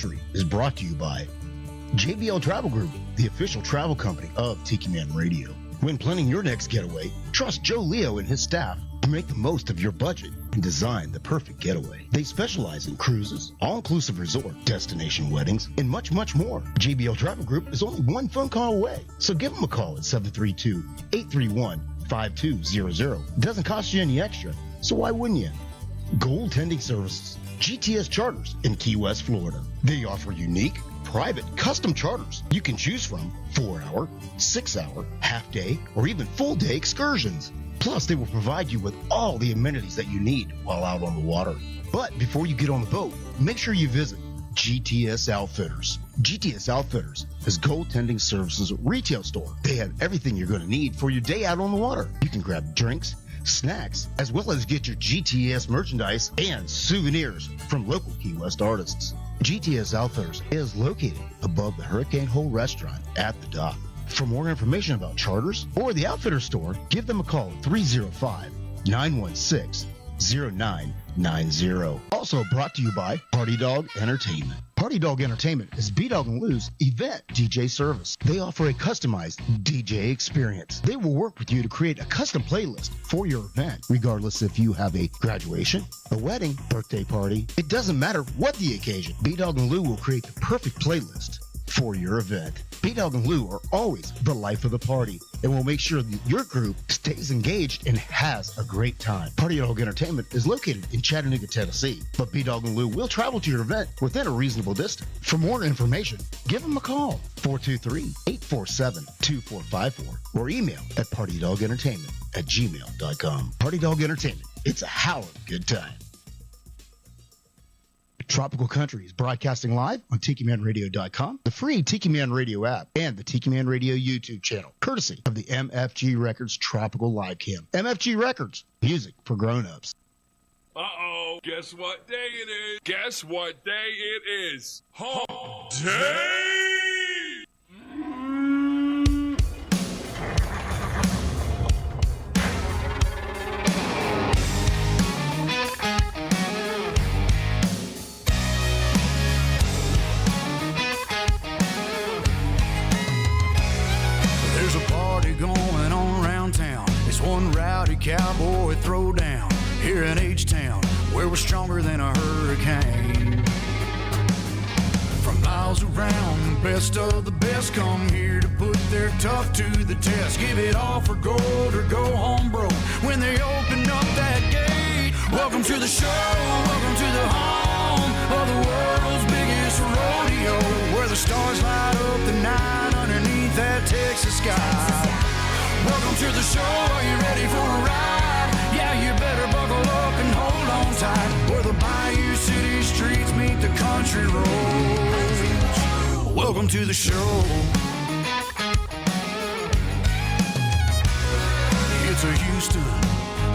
Country is brought to you by JBL Travel Group, the official travel company of Tiki Man Radio. When planning your next getaway, trust Joe Leo and his staff to make the most of your budget and design the perfect getaway. They specialize in cruises, all-inclusive resort, destination weddings, and much, much more. JBL Travel Group is only one phone call away, so give them a call at 732-831-5200. It doesn't cost you any extra, so why wouldn't you? Goaltending Services, GTS Charters in Key West, Florida. They offer unique, private, custom charters you can choose from 4-hour, 6-hour, half-day, or even full-day excursions. Plus, they will provide you with all the amenities that you need while out on the water. But before you get on the boat, make sure you visit GTS Outfitters. GTS Outfitters is Goaltending Services retail store. They have everything you're going to need for your day out on the water. You can grab drinks, snacks, as well as get your GTS merchandise and souvenirs from local Key West artists. GTS Outfitters is located above the Hurricane Hole restaurant at the dock. For more information about charters or the Outfitter store, give them a call at 305-916-0990. Also brought to you by Party Dog Entertainment. Party Dog Entertainment is B-Dawg and Lou's event DJ service. They offer a customized DJ experience. They will work with you to create a custom playlist for your event, regardless if you have a graduation, a wedding, birthday party. It doesn't matter what the occasion. B-Dawg and Lou will create the perfect playlist for your event. B-Dawg and Lou are always the life of the party and will make sure that your group stays engaged and has a great time. Party Dog Entertainment is located in Chattanooga, Tennessee, but B-Dawg and Lou will travel to your event within a reasonable distance. For more information, give them a call, 423-847-2454, or email at partydogentertainment@gmail.com. Party Dog Entertainment, it's a howling good time. Tropical Country is broadcasting live on TikiManRadio.com, the free Tiki Man Radio app, and the Tiki Man Radio YouTube channel, courtesy of the MFG Records Tropical Live Cam. MFG Records, music for grown-ups. Uh-oh, guess what day it is? Guess what day it is? Hump Day! Going on around town. It's one rowdy cowboy throwdown here in H-Town, where we're stronger than a hurricane. From miles around, the best of the best come here to put their tough to the test. Give it all for gold or go home broke when they open up that gate. Welcome to the show, welcome to the home of the world's biggest rodeo, where the stars light up the night underneath that Texas sky. Welcome to the show, are you ready for a ride? Yeah, you better buckle up and hold on tight, where the Bayou City streets meet the country roads. Welcome to the show. It's a Houston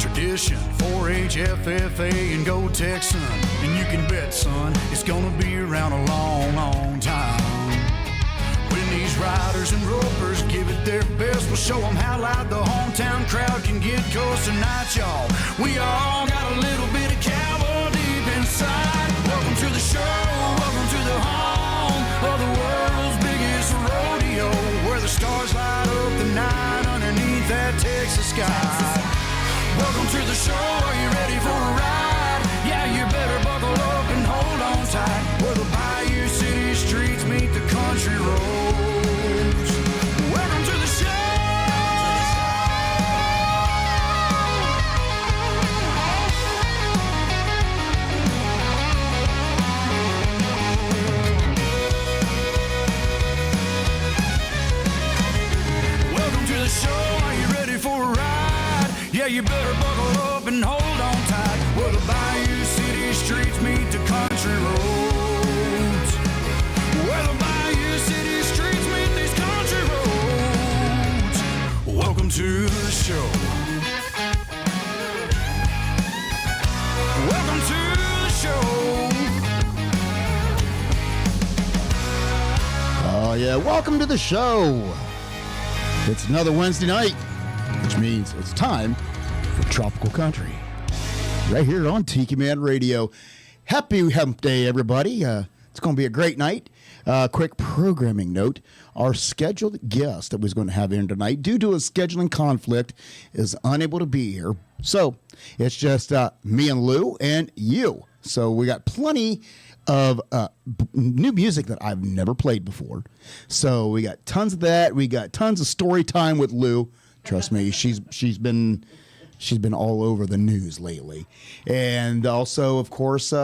tradition, 4-H, FFA, and go Texan. And you can bet, son, it's gonna be around a long, long time. These riders and ropers give it their best. We'll show them how loud the hometown crowd can get. 'Cause tonight, y'all, we all got a little bit of cowboy deep inside. Welcome to the show, welcome to the home of the world's biggest rodeo, where the stars light up the night underneath that Texas sky. Welcome to the show, are you ready for a ride? Yeah, you better buckle up and hold on tight, where the Bayou City streets meet the country roads. Welcome to the show. Welcome to the show, are you ready for a ride? Yeah, you better buckle up and hold on tight, where the Bayou City streets meet the country roads. Where the Bayou City streets meet these country roads. Welcome to the show. Welcome to the show. Oh, yeah. Welcome to the show. It's another Wednesday night, which means it's time for Tropical Country right here on Tiki Man Radio. Happy Hump Day, everybody. It's going to be a great night. Quick programming note. Our scheduled guest that was going to have in tonight, due to a scheduling conflict, is unable to be here. So it's just me and Lou and you. So we got plenty of new music that I've never played before. So we got tons of that. We got tons of story time with Lou. Trust me, she's been all over the news lately. And also, of course,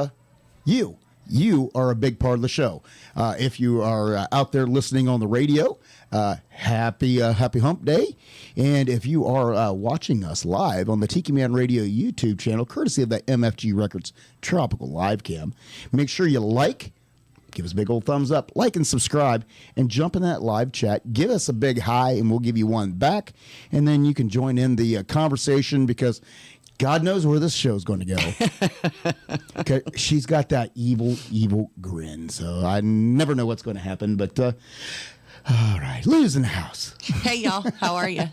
you. You are a big part of the show. If you are out there listening on the radio, happy Hump Day. And if you are watching us live on the Tiki Man Radio YouTube channel, courtesy of the MFG Records Tropical Live Cam, make sure you give us a big old thumbs up, like and subscribe, and jump in that live chat. Give us a big hi, and we'll give you one back. And then you can join in the conversation, because God knows where this show's going to go. Okay, she's got that evil grin, so I never know what's going to happen. But all right, Lou's in the house. Hey, y'all. How are you?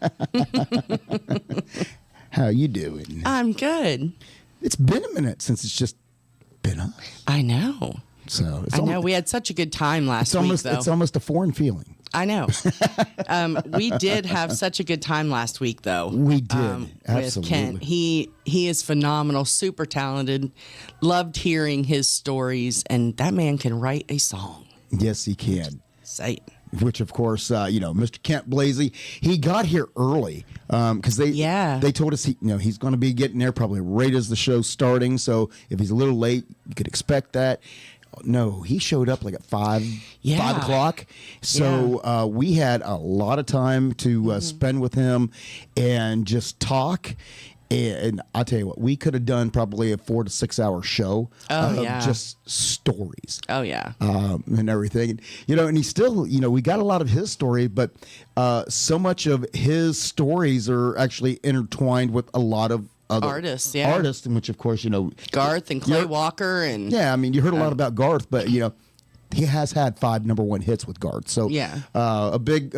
How you doing? I'm good. It's been a minute since it's just been us. I know. So I know. We had such a good time last week, though. It's almost a foreign feeling. I know. We did have such a good time last week, though. We did. Absolutely. With Kent. He is phenomenal, super talented. Loved hearing his stories, and that man can write a song. Yes, he can. Say it. Which, of course, Mr. Kent Blasey, he got here early because they told us he's going to be getting there probably right as the show's starting. So if he's a little late, you could expect that. No, he showed up like at 5 o'clock. So we had a lot of time to spend with him and just talk. And I'll tell you what, we could have done probably a 4 to 6 hour show of just stories. Oh, yeah. And everything. And he still, we got a lot of his story, but so much of his stories are actually intertwined with a lot of other artists, in which, of course, Garth and Clay Walker. And yeah, I mean, you heard a lot about Garth, but, he has had 5 #1 hits with Garth. So a big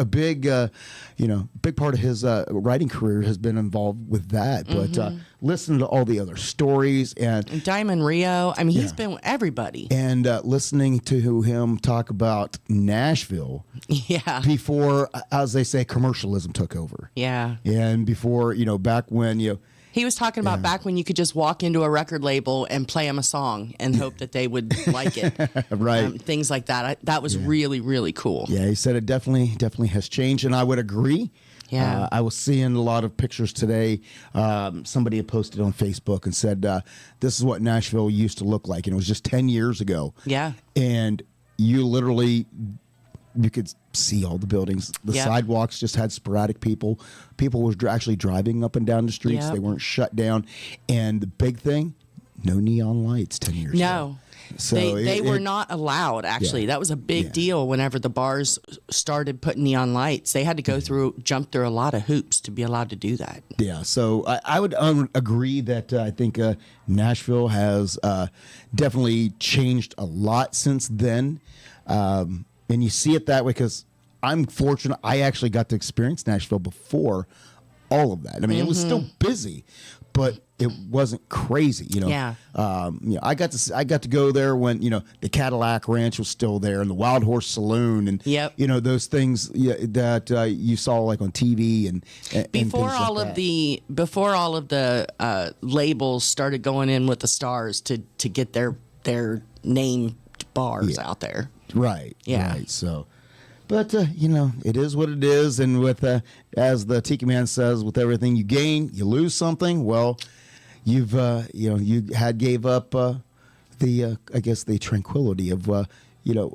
part of his writing career has been involved with that. But listen to all the other stories and Diamond Rio. I mean, he's been with everybody. And listening to him talk about Nashville. Yeah. Before, as they say, commercialism took over. Yeah. And before, back when, he was talking about back when you could just walk into a record label and play them a song and hope that they would like it. Right. Things like that. That was really, really cool. Yeah, he said it definitely has changed, and I would agree. Yeah. I was seeing a lot of pictures today. Somebody had posted on Facebook and said, this is what Nashville used to look like. And it was just 10 years ago. Yeah. And you could see all the buildings. The sidewalks just had sporadic people. People were actually driving up and down the streets. They weren't shut down. And the big thing, no neon lights 10 years ago. No. So they were not allowed, actually. That was a big deal whenever the bars started putting neon lights. They had to go jump through a lot of hoops to be allowed to do that. Yeah, so I would agree that I think Nashville has definitely changed a lot since then. And you see it that way because I'm fortunate I actually got to experience Nashville before all of that. I mean, it was still busy, but it wasn't crazy, Yeah. I got to go there when the Cadillac Ranch was still there and the Wild Horse Saloon and those things that you saw like on TV and before all of the labels started going in with the stars to get their name bars out there. Right. Yeah. Right. So, but it is what it is, and with as the Tiki Man says, with everything you gain, you lose something. Well, you've you gave up the tranquility of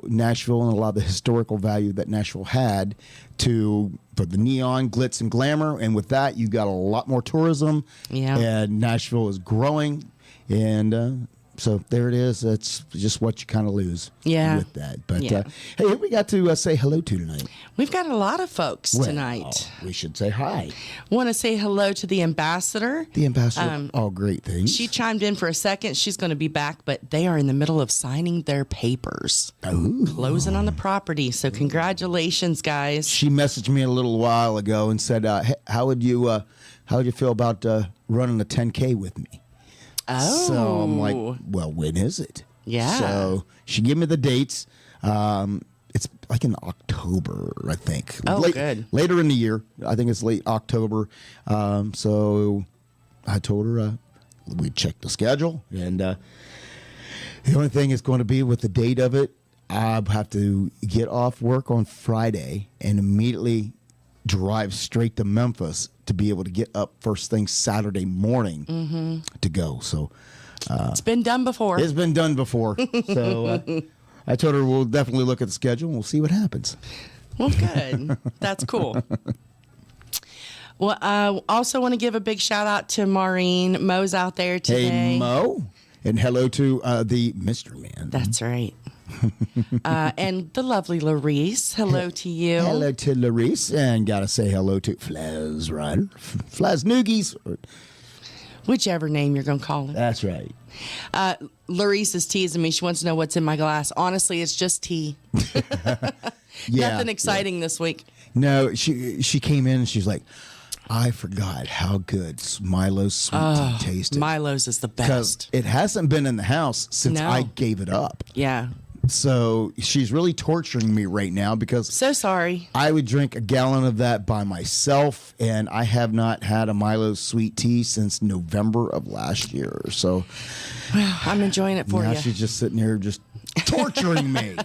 Nashville and a lot of the historical value that Nashville had for the neon glitz and glamour, and with that you got a lot more tourism. Yeah. And Nashville is growing, and so there it is. That's just what you kind of lose with that. But hey, who we got to say hello to tonight? We've got a lot of folks tonight. We should say hi. Want to say hello to the ambassador. The ambassador, all great things. She chimed in for a second. She's going to be back, but they are in the middle of signing their papers. Closing on the property. So congratulations, guys. She messaged me a little while ago and said, hey, how would you feel about running a 10K with me? Oh. So I'm like, well, when is it? Yeah. So she gave me the dates. It's like in October, I think. Oh, good. Later in the year. I think it's late October. So I told her we'd check the schedule. And the only thing is going to be with the date of it, I have to get off work on Friday and immediately drive straight to Memphis to be able to get up first thing Saturday morning to go. So it's been done before. It's been done before. So I told her we'll definitely look at the schedule and we'll see what happens. Well, good. That's cool. Well, I also want to give a big shout out to Maureen. Mo's out there today. Hey, Mo. And hello to the Mystery Man. That's right. And the lovely Larice. Hello to you. Hello to Larice. And got to say hello to Flaz Ryder. Flaz Noogies. Whichever name you're going to call him. That's right. Larice is teasing me. She wants to know what's in my glass. Honestly, it's just tea. Nothing exciting this week. No, she came in and she's like, I forgot how good Milo's sweet tea tasted. Milo's is the Because best. it hasn't been in the house since No. I gave it up. Yeah. So she's really torturing me right now because So sorry. I would drink a gallon of that by myself, and I have not had a Milo's sweet tea since November of last year. So I'm enjoying it for now you. she's just sitting here just torturing me.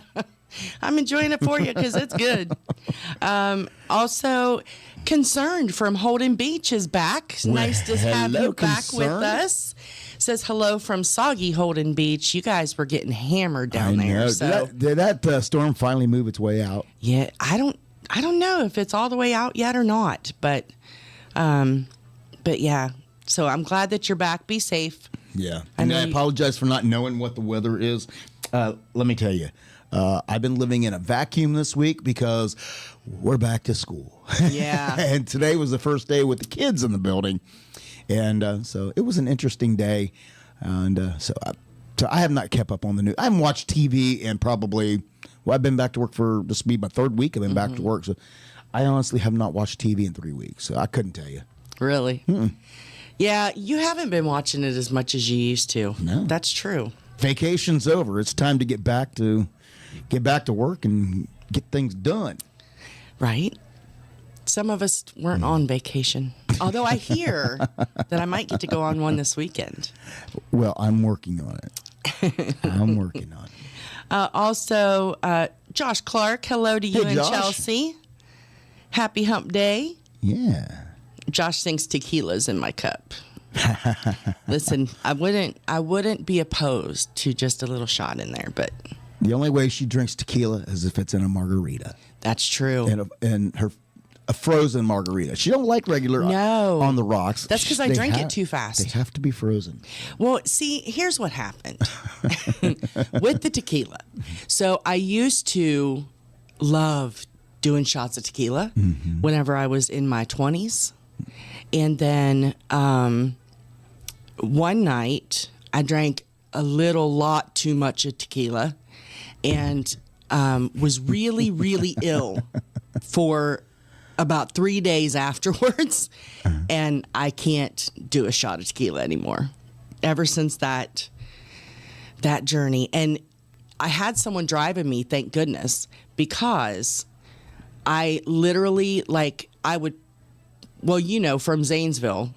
I'm enjoying it for you because it's good. Also, Concerned from Holden Beach is back. Nice to have hello, you back with Concerned. us. Says hello from soggy Holden Beach. You guys were getting hammered down I there. know. So Did that storm finally move its way out? yeah, I don't know if it's all the way out yet or not, but yeah. So I'm glad that you're back. Be safe. Yeah. I And know I you- apologize for not knowing what the weather is. Let me tell you, I've been living in a vacuum this week because we're back to school. Yeah. And today was the first day with the kids in the building. And so it was an interesting day. And so I have not kept up on the news. I haven't watched TV in probably, I've been back to work for, this will be my third week I've been back to work. So I honestly have not watched TV in 3 weeks. So I couldn't tell you. Really? Yeah, you haven't been watching it as much as you used to. No. That's true. Vacation's over. It's time to get back to work and get things done. Right? Some of us weren't on vacation. Although I hear that I might get to go on one this weekend. Well, I'm working on it. I'm working on it. Also, Josh Clark, hello to you Hey, and Josh. Chelsea. Happy hump day. Yeah. Josh thinks tequila's in my cup. Listen, I wouldn't be opposed to just a little shot in there, but The only way she drinks tequila is if it's in a margarita that's true. and a frozen margarita. She don't like regular No. on the rocks. That's 'cause I They drink it too fast. They have to be frozen. Well, see, here's what happened with the tequila. So I used to love doing shots of tequila whenever I was in my 20s. And then one night I drank a lot too much of tequila and was really, really ill for about 3 days afterwards. And I can't do a shot of tequila anymore. Ever since that journey. And I had someone driving me, thank goodness, because I literally, I would, from Zanesville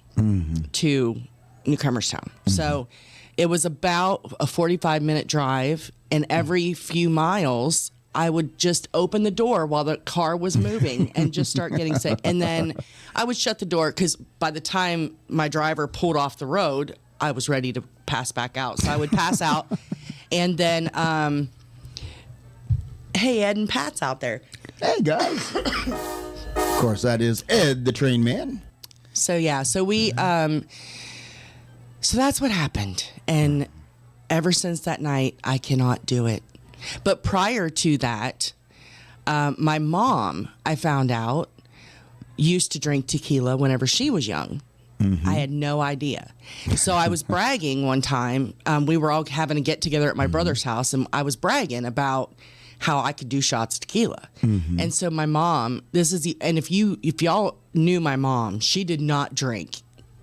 to Newcomerstown. So it was about a 45-minute drive, and every few miles, I would just open the door while the car was moving and just start getting sick. And then I would shut the door because by the time my driver pulled off the road, I was ready to pass back out. So I would pass out. And then, hey, Ed and Pat's out there. Hey, guys. Of course, that is Ed, the train man. So, yeah. So we, so that's what happened. And ever since that night, I cannot do it. But prior to that, my mom, I found out, used to drink tequila whenever she was young. I had no idea. So I was bragging one time. We were all having a get together at my brother's house, and I was bragging about how I could do shots of tequila. And so my mom, and if y'all knew my mom, she did not drink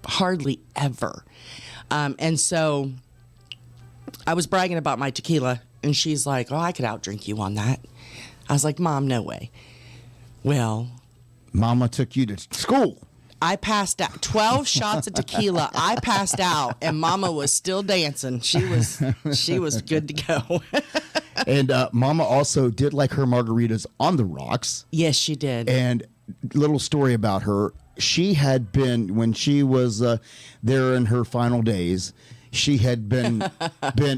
hardly ever. And so I was bragging about my tequila, and she's like, "Oh, I could outdrink you on that." I was like, "Mom, no way." Well, Mama took you to school. I passed out 12 shots of tequila. I passed out, and Mama was still dancing. She was good to go. And Mama also did like her margaritas on the rocks. Yes, she did. And little story about her. She had been, when she was there in her final days, she had been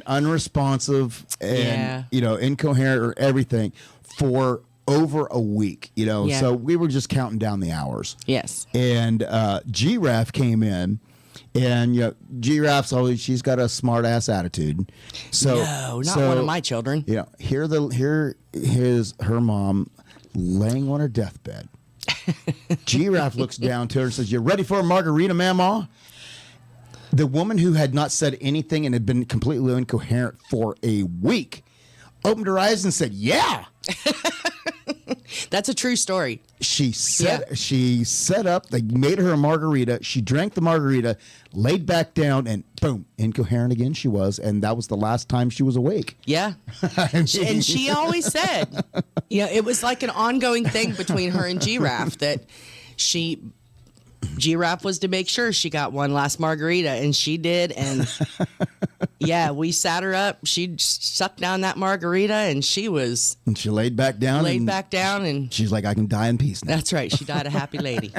unresponsive and, incoherent or everything for over a week, Yeah. So we were just counting down the hours. Yes. And Giraffe came in, and Giraffe's always, she's got a smart ass attitude. So No, not one of my children. Here is her mom laying on her deathbed. Giraffe looks down to her and says, "You ready for a margarita, Mama?" The woman, who had not said anything and had been completely incoherent for a week, opened her eyes and said, "Yeah." That's a true story. She set up, they made her a margarita. She drank the margarita, laid back down, and boom, incoherent again she was. And that was the last time she was awake. Yeah. And she always said, it was like an ongoing thing between her and Giraffe that Giraffe was to make sure she got one last margarita, and she did. And yeah, we sat her up. She sucked down that margarita, and she laid back down. And she's like, "I can die in peace now." That's right. She died a happy lady.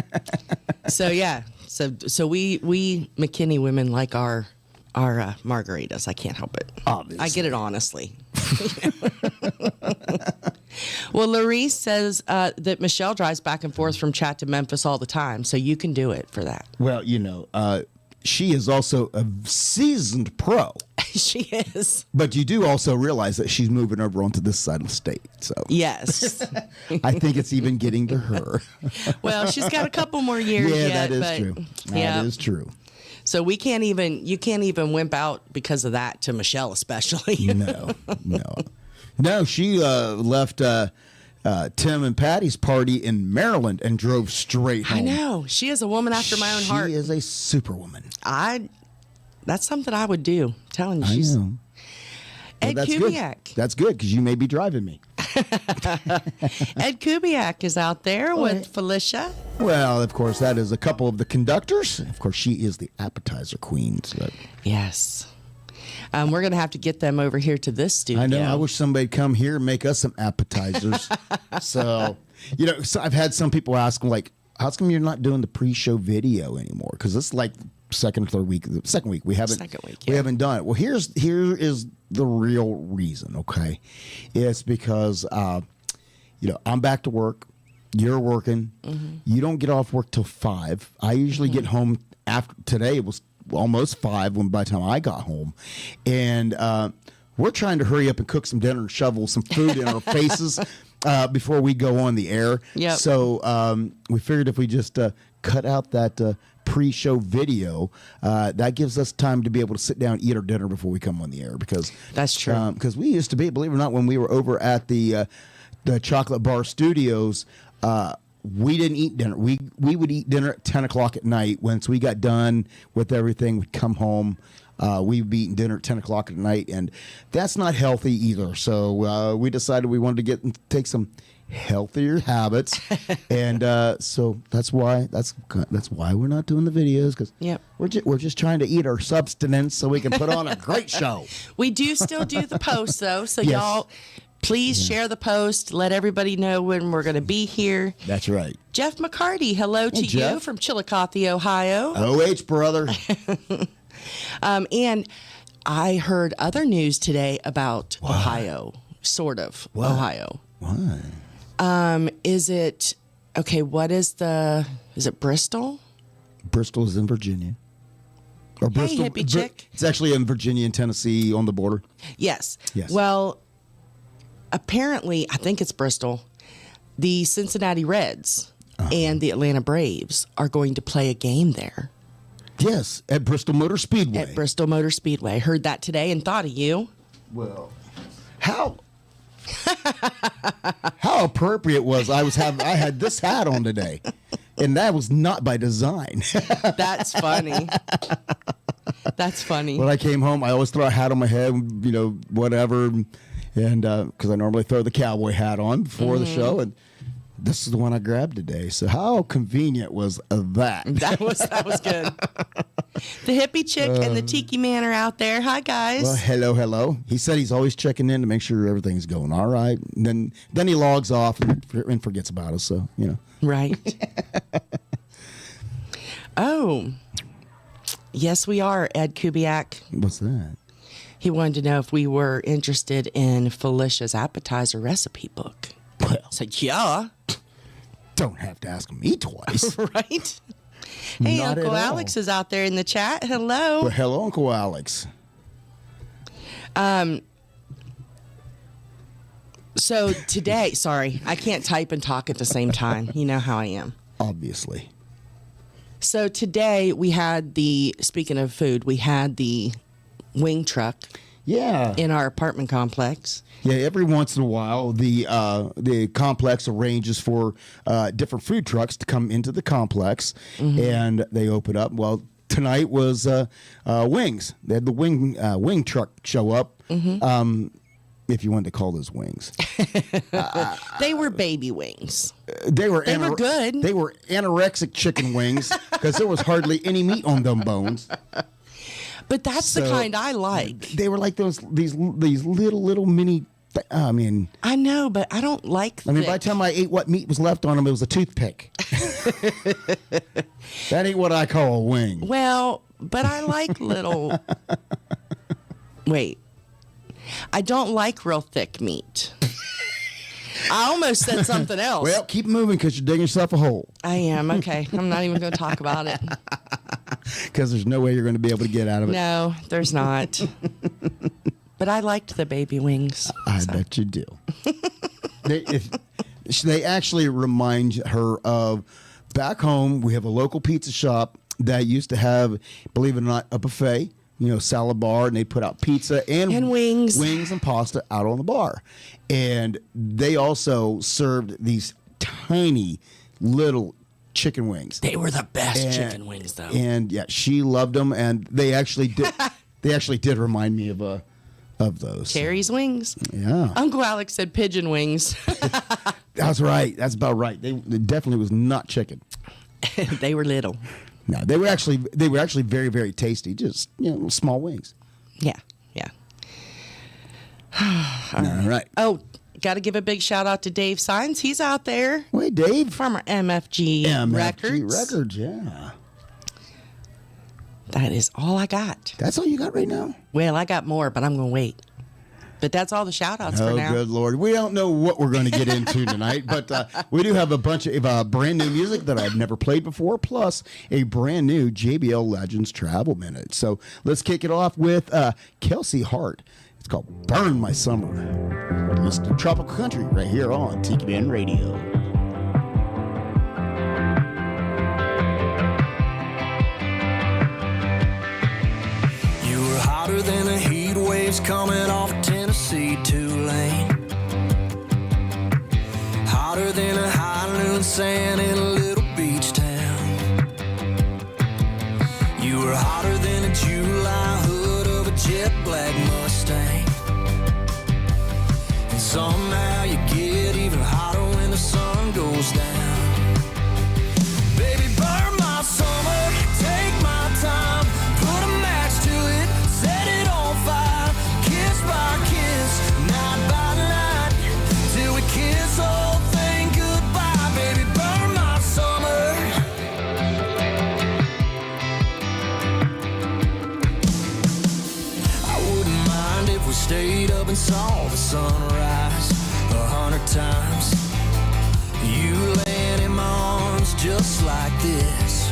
So yeah, so we McKinney women like our margaritas. I can't help it. Obviously. I get it honestly. Well, Larice says that Michelle drives back and forth from Chat to Memphis all the time, so you can do it for that. Well, she is also a seasoned pro. She is. But you do also realize that she's moving over onto this side of the state. So yes, I think it's even getting to her. Well, she's got a couple more years Yeah, yet. that is true. That is true. So you can't even wimp out because of that to Michelle, especially. No. She left Tim and Patty's party in Maryland and drove straight home. I know. She is a woman after my own heart. She is a superwoman. That's something I would do. I'm telling you, I know. Ed Kubiak. That's good, because you may be driving me. Ed Kubiak is out there with Felicia. Well, of course, that is a couple of the conductors. Of course, she is the appetizer queen. So. Yes. We're going to have to get them over here to this studio. I know. I wish somebody'd come here and make us some appetizers. So I've had some people ask, like, how come you're not doing the pre-show video anymore? Because it's like second week we haven't done it. Well, here is the real reason. Okay, it's because I'm back to work. You're working. Mm-hmm. You don't get off work till 5. I usually get home after. Today it was almost 5 by the time I got home, and we're trying to hurry up and cook some dinner and shovel some food in our faces before we go on the air. Yep. So we figured if we just cut out that pre-show video, that gives us time to be able to sit down and eat our dinner before we come on the air. Because that's true. Because we used to be, believe it or not, when we were over at the Chocolate Bar Studios, we didn't eat dinner. We would eat dinner at 10 o'clock at night. Once we got done with everything, we'd come home. We would be eating dinner at 10 o'clock at night, and that's not healthy either. So we decided we wanted to take some healthier habits, and so that's why we're not doing the videos, because we're just trying to eat our substance so we can put on a great show. We do still do the post though, so y'all. Please share the post. Let everybody know when we're going to be here. That's right. Jeff McCarty, hello to Jeff. you from Chillicothe, Ohio. OH, brother. And I heard other news today about Ohio, sort of. What? Ohio. What? Is it, okay, is it Bristol? Bristol is in Virginia. Or Bristol, hippie chick. It's actually in Virginia and Tennessee on the border. Yes. Yes. Well, apparently, I think it's Bristol, the Cincinnati Reds and the Atlanta Braves are going to play a game there. Yes, at Bristol Motor Speedway. At Bristol Motor Speedway. Heard that today and thought of you. Well, how appropriate was I had this hat on today, and that was not by design. That's funny. That's funny. When I came home, I always throw a hat on my head, you know, whatever, and because I normally throw the cowboy hat on before the show, and this is the one I grabbed today. So how convenient was that? That was good. The hippie chick and the Tiki Man are out there. Hi, guys. Well, hello. He said he's always checking in to make sure everything's going all right. And then he logs off and forgets about us. So, you know. Right. Oh, yes, we are, Ed Kubiak. What's that? He wanted to know if we were interested in Felicia's appetizer recipe book. Well, I said, yeah. Don't have to ask me twice. Right? Hey, Not Uncle at all. Alex is out there in the chat. Hello. Well, hello, Uncle Alex. So today, sorry, I can't type and talk at the same time. You know how I am. Obviously. So today we had speaking of food, we had the wing truck Yeah. in our apartment complex. Yeah, every once in a while, the complex arranges for different food trucks to come into the complex, and they open up. Well, tonight was wings. They had the wing truck show up. If you wanted to call those wings, They were baby wings. they were good. They were anorexic chicken wings because there was hardly any meat on them bones. But that's the So- kind I like. They were like these little mini. I mean, I know, but I don't like by the thick. time I ate what meat was left on them, it was a toothpick. That ain't what I call a wing. Well, but I like little. Wait. I don't like real thick meat. I almost said something else. Well, keep moving because you're digging yourself a hole. I am. Okay. I'm not even going to talk about it. Because there's no way you're going to be able to get out of it. No, there's not. But I liked the baby wings. I bet you do. They actually remind her of back home. We have a local pizza shop that used to have, believe it or not, a buffet. You know, salad bar, and they put out pizza and wings and pasta out on the bar. And they also served these tiny little chicken wings. They were the best chicken wings, though. And yeah, she loved them, and they actually did. They actually did remind me of those. Carrie's wings. Yeah, Uncle Alex said pigeon wings. that's right. That's about right. They definitely was not chicken. They were little. No, they were actually very, very tasty. Just, you know, small wings. Yeah. All right. Oh, got to give a big shout out to Dave Signs. He's out there. Wait, Dave. From our MFG Records. Yeah. That is all I got. That's all you got right now? Well, I got more, but I'm going to wait. But that's all the shout outs for Oh, now. good Lord. We don't know what we're going to get into tonight, but we do have a bunch of brand new music that I've never played before, plus a brand new JBL Legends Travel Minute. So let's kick it off with Kelsey Hart. It's called Burn My Summer. It's the Tropical Country right here on Tiki Man Radio. You were hotter than the heat waves coming off Tennessee two-lane. Hotter than a high noon sand in a little beach town. You were hotter than a July hood of a jet black Mustang. And somehow you get even hotter when the sun goes down. Baby, burn my summer, take my time, put a match to it, set it on fire, kiss by kiss, night by night, till we kiss the whole thing goodbye. Baby, burn my summer. I wouldn't mind if we stayed up and saw the sunrise 100 times. You laying in my arms just like this.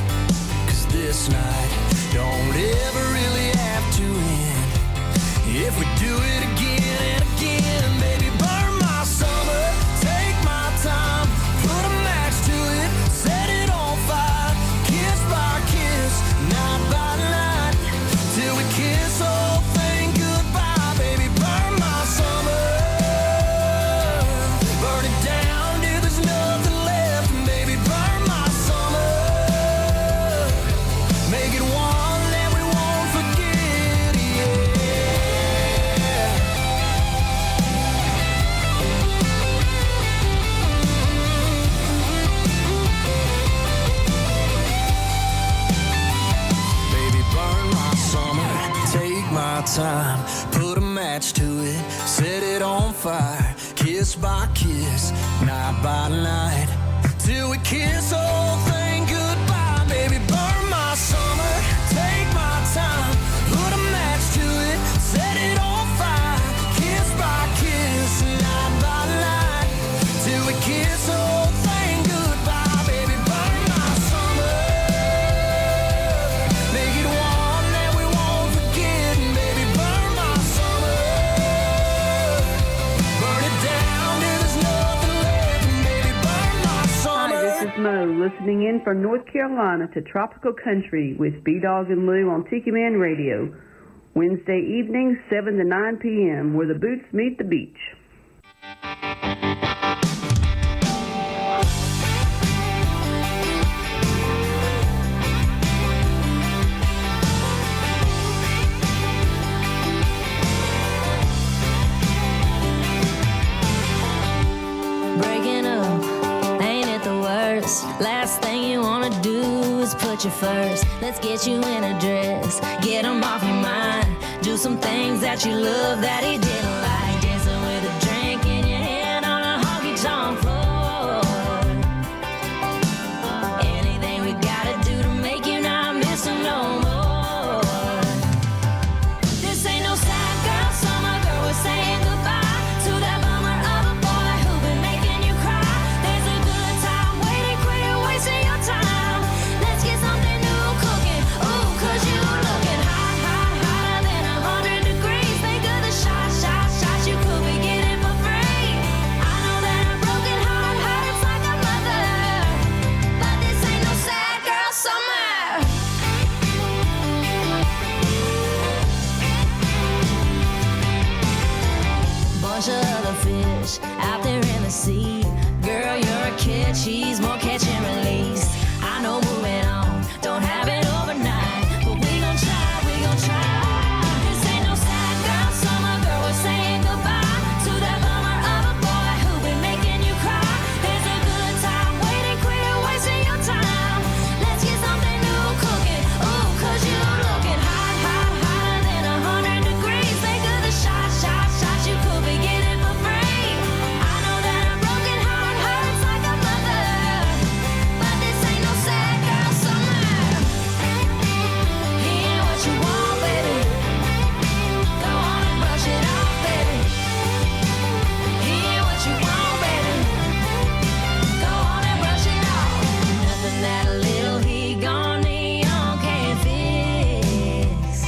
'Cause this night don't ever really have to end. If we do it again and again, baby, burn my summer, take my time, put a match to it, set it on fire, kiss by kiss, night by night, till we kiss the whole thing goodbye. Baby, burn my summer, burn it down till there's nothing left. Baby, burn my summer, make it one that we won't forget. time, put a match to it, set it on fire, kiss by kiss, night by night, till we kiss the whole thing goodbye. Baby, burn my summer, take my time, put a match to it, set it on fire, kiss by kiss, night by night, till we kiss the whole thing goodbye. Baby, burn my summer, make it one that we won't forget. Baby, burn my summer, burn it down till there's nothing left. Baby, burn my summer. Hi, this is Mo, listening in from North Carolina to Tropical Country with B-Dawg and Lou on Tiki Man Radio. Wednesday evenings, 7 to 9 p.m., where the boots meet the beach. Breaking up, ain't it the worst? Last thing you wanna do is put you first. Let's get you in a dress, get them off your mind. Do some things that you love that he didn't like. Dancing with a drink in your hand on a honky-tonk floor. Anything we gotta do to make you not miss him no more. This ain't no sad girl summer, girl, we're saying goodbye to that bummer of a boy who been making you cry. There's a good time waiting, quit wasting your time. Let's get something new cooking, ooh, cause you looking hot, hot, hotter than 100 degrees. Think of the shots you could be getting for free. I know that a broken heart hurts like a mother, but this ain't no sad girl summer. Bunch of other fish out there in the sea. Girl, you're a kid, she's more catch and release. I know moving on, don't have it overnight, but we gon' try, we gon' try. This ain't no sad girl summer, girl, we're saying goodbye to that bummer of a boy who been making you cry. There's a good time waiting, quit wasting your time. Let's get something new cooking, ooh, cause you looking hot, hot, hotter than 100 degrees. Think of the shots you could be getting for free. I know that a broken heart hurts like a mother, but this ain't no sad girl summer. He ain't what you want, baby. Go on and brush it off, baby. He ain't what you want, baby. Go on and brush it off. Nothing that a little heat gone neon can't fix.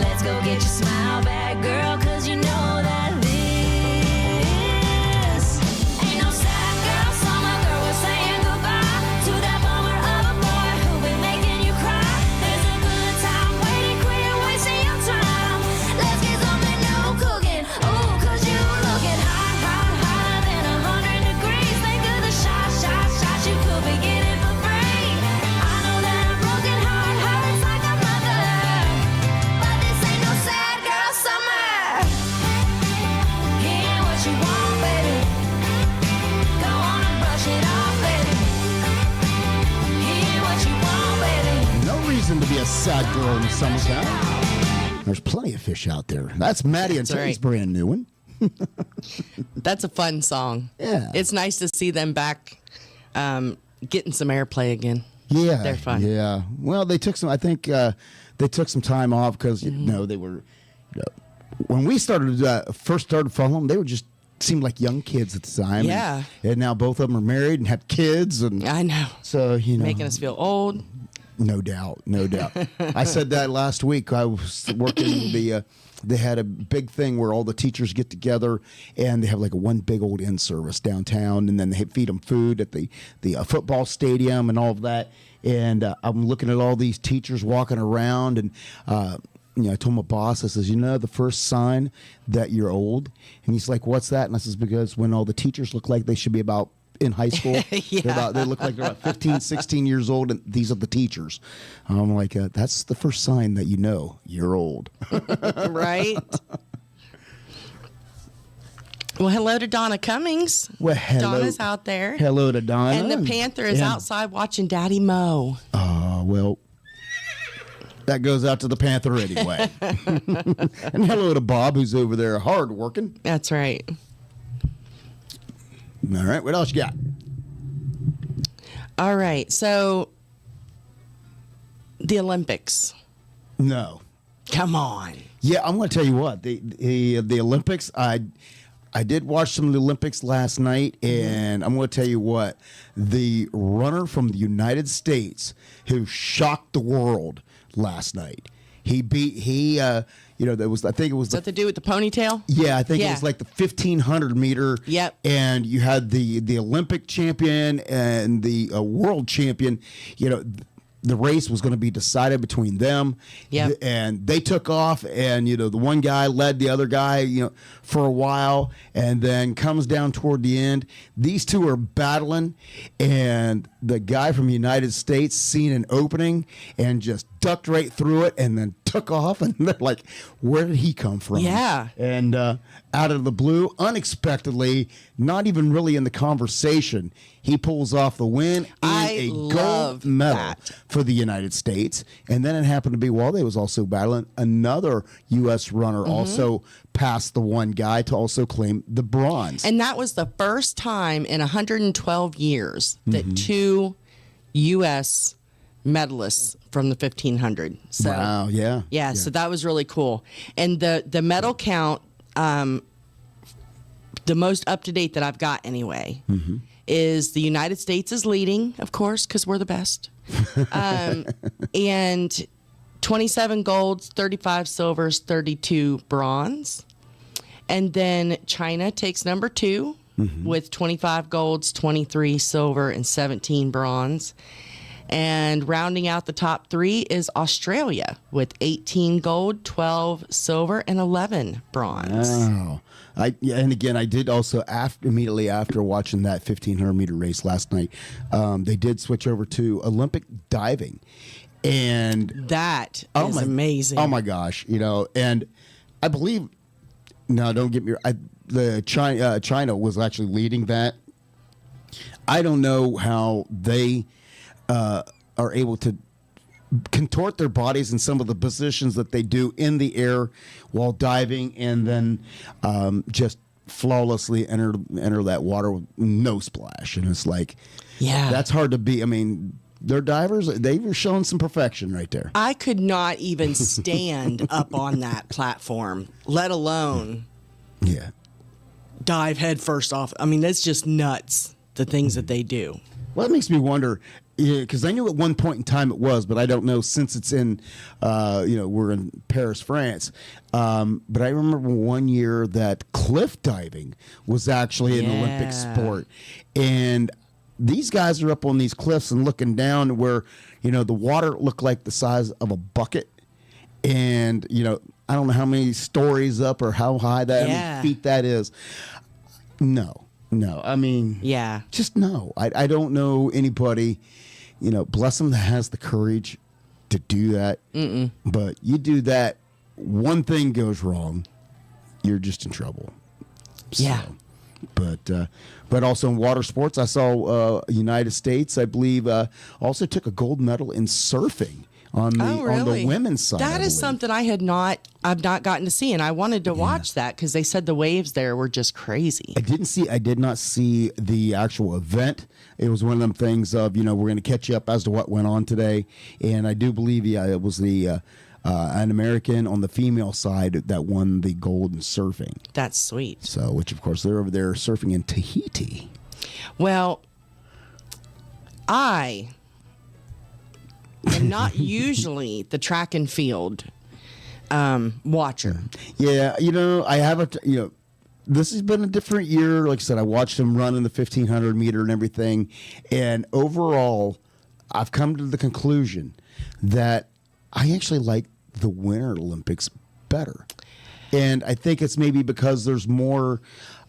Let's go get your smile back, girl, cause you know that this ain't no sad girl summer, girl, we're saying goodbye to that bummer of a boy who been making you cry. There's a good time waiting, quit wasting your time. Let's get something new cooking, ooh, cause you looking hot, hot, hotter than 100 degrees. Think of the shots you could be getting for free. I know that a broken heart hurts like a mother, but this ain't no sad girl summer. He ain't what you want, baby. Go on and brush it off, baby. He ain't what you want, baby. No reason to be a sad girl in the summertime. There's plenty of fish out there. That's Maddie and That's Teddy's right. brand new one. That's a fun song. Yeah. It's nice to see them back getting some airplay again. Yeah, They're fun. Yeah. Well, they took some. I think they took some time off because you know they were. When we first started following them, they were just seemed like young kids at the time. Yeah. And now both of them are married and have kids, and I know. so Making us feel old. No doubt, no doubt. I said that last week. I was working they had a big thing where all the teachers get together and they have like one big old in service downtown, and then they feed them food at the football stadium and all of that. And I'm looking at all these teachers walking around, and I told my boss, I says, the first sign that you're old, and he's like, what's that? And I says, because when all the teachers look like they should be about in high school. Yeah. They look like they're about 15, 16 years old, and these are the teachers. I'm like, that's the first sign that you're old. Right? Well, hello to Donna Cummings. Well, hello. Donna's out there. Hello to Donna. And the Panther is Yeah. outside watching Daddy mow. Well, That goes out to the Panther anyway. And hello to Bob, who's over there hard working. That's right. All right, what else you got? All right, so the Olympics. No. Come on. Yeah, I'm going to tell you what. The Olympics, I did watch some of the Olympics last night, and I'm going to tell you what. The runner from the United States who shocked the world last night. There was, I think it was. Is that the dude with the ponytail? Yeah, I think it was like the 1,500 meter. Yep. And you had the Olympic champion and the world champion. The race was going to be decided between them. Yep. And they took off, and the one guy led the other guy, for a while, and then comes down toward the end. These two are battling, and the guy from the United States seen an opening and just ducked right through it, and then took off. And they're like, "Where did he come from?" Yeah. And out of the blue, unexpectedly, not even really in the conversation, he pulls off the win and a gold medal for the United States. And then it happened to be, while they was also battling, another U.S. runner also passed the one guy to also claim the bronze. And that was the first time in 112 years that two U.S. medalists from the 1500. So, wow, yeah. Yeah, so that was really cool. And the medal count, the most up-to-date that I've got anyway, is the United States is leading, of course, because we're the best. And 27 golds, 35 silvers, 32 bronze. And then China takes number 2 with 25 golds, 23 silver, and 17 bronze. And rounding out the top 3 is Australia with 18 gold, 12 silver, and 11 bronze. Wow. And again, I did also, immediately after watching that 1,500 meter race last night, they did switch over to Olympic diving. And that is amazing. Oh my gosh. And I believe, no, don't get me wrong, China was actually leading that. I don't know how they are able to contort their bodies in some of the positions that they do in the air while diving, and then just flawlessly enter that water with no splash. And it's like, yeah, that's hard to be. I mean, they're divers. They were showing some perfection right there. I could not even stand up on that platform, let alone dive head first off. I mean, that's just nuts, the things that they do. Well, it makes me wonder, because I knew at one point in time it was, but I don't know since it's in, we're in Paris, France. But I remember one year that cliff diving was actually an Olympic sport. And these guys are up on these cliffs and looking down where, the water looked like the size of a bucket. And, I don't know how many stories up or how high how many feet that is. No, I mean, just no. I don't know anybody, bless them, that has the courage to do that. But you do that, one thing goes wrong, you're just in trouble. Yeah. So, but also in water sports, I saw United States, I believe, also took a gold medal in surfing. On the women's side. That is something I've not gotten to see, and I wanted to watch that because they said the waves there were just crazy. I did not see the actual event. It was one of them things of, we're going to catch you up as to what went on today. And I do believe, it was an American on the female side that won the gold in surfing. That's sweet. So, which of course they're over there surfing in Tahiti. Well, I am not usually the track and field watcher. Yeah, I have this has been a different year. Like I said, I watched him run in the 1,500 meter and everything. And overall, I've come to the conclusion that I actually like the Winter Olympics better. And I think it's maybe because there's more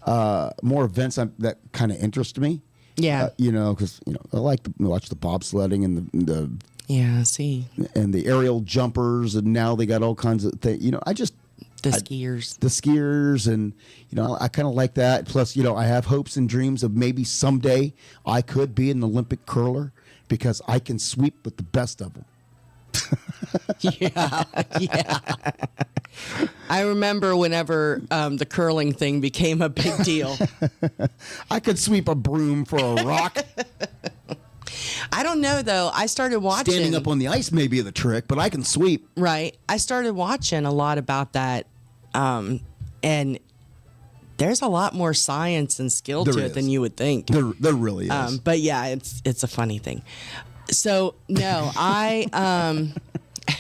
events that kind of interest me. Yeah. Because, I like to watch the bobsledding and the and the aerial jumpers, and now they got all kinds of things. The skiers, and I kind of like that. Plus, I have hopes and dreams of maybe someday I could be an Olympic curler because I can sweep with the best of them. Yeah. I remember whenever the curling thing became a big deal. I could sweep a broom for a rock. I don't know, though. I started watching. Standing up on the ice may be the trick, but I can sweep. Right. I started watching a lot about that. And there's a lot more science and skill to it than you would think. There really is. But yeah, it's a funny thing. So, no,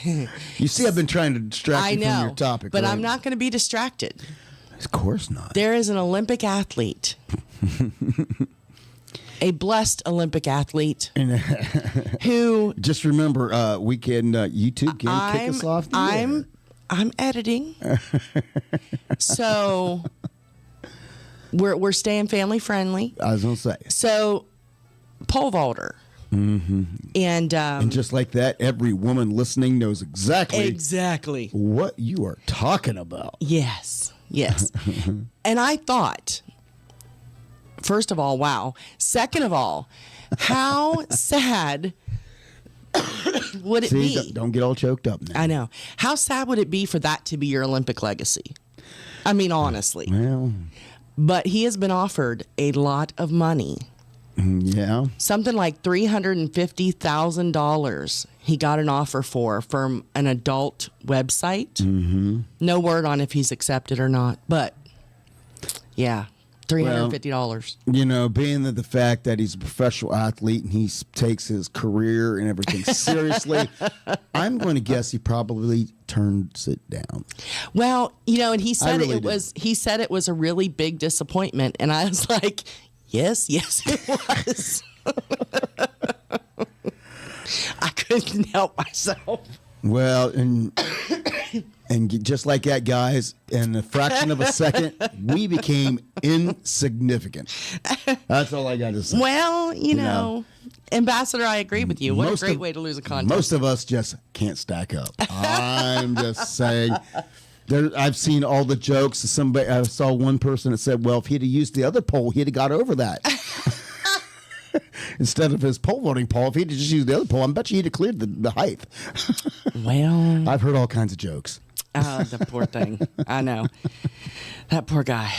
You see, I've been trying to distract you from your topic. But right? I'm not going to be distracted. Of course not. There is an Olympic athlete, a blessed Olympic athlete, who just remember, we can YouTube can kick us off. I'm editing, so we're staying family friendly. I was gonna say. So, pole vaulter. Mm-hmm. And just like that, every woman listening knows exactly what you are talking about. Yes. And I thought, first of all, wow. Second of all, how sad would it be? Don't get all choked up now. I know. How sad would it be for that to be your Olympic legacy? I mean, honestly. Well, but he has been offered a lot of money. Yeah. Something like $350,000 he got an offer from an adult website. Mm-hmm. No word on if he's accepted or not, but yeah, $350. Well, being the fact that he's a professional athlete and he takes his career and everything seriously, I'm going to guess he probably turns it down. Well, and he said really he said it was a really big disappointment, and I was like, Yes, it was. I couldn't help myself. Well, and just like that, guys, in a fraction of a second, we became insignificant. That's all I got to say. Well, Ambassador, I agree with you. What a great way to lose a contest. Most of us just can't stack up. I'm just saying. I've seen all the jokes. I saw one person that said, well, if he'd have used the other pole, he'd have got over that. Instead of his pole vaulting pole, if he'd just used the other pole, I bet you he'd have cleared the height. Well, I've heard all kinds of jokes. Oh, the poor thing. I know. That poor guy.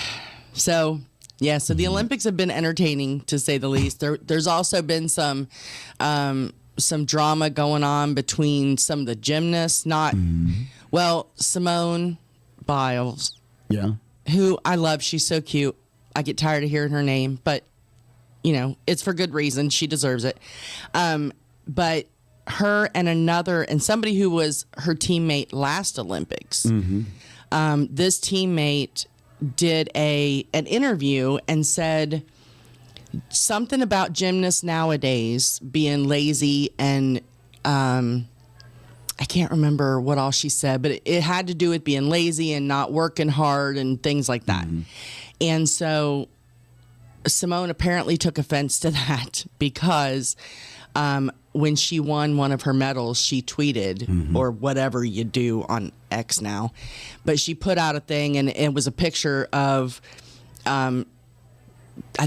So, yeah, so the Olympics have been entertaining, to say the least. There's also been some drama going on between some of the gymnasts, Simone Biles. Yeah. Who I love. She's so cute. I get tired of hearing her name, but, it's for good reason. She deserves it. But her and somebody who was her teammate last Olympics, this teammate did an interview and said something about gymnasts nowadays being lazy and I can't remember what all she said, but it had to do with being lazy and not working hard and things like that. And so Simone apparently took offense to that because when she won one of her medals, she tweeted, or whatever you do on X now, but she put out a thing and it was a picture of, I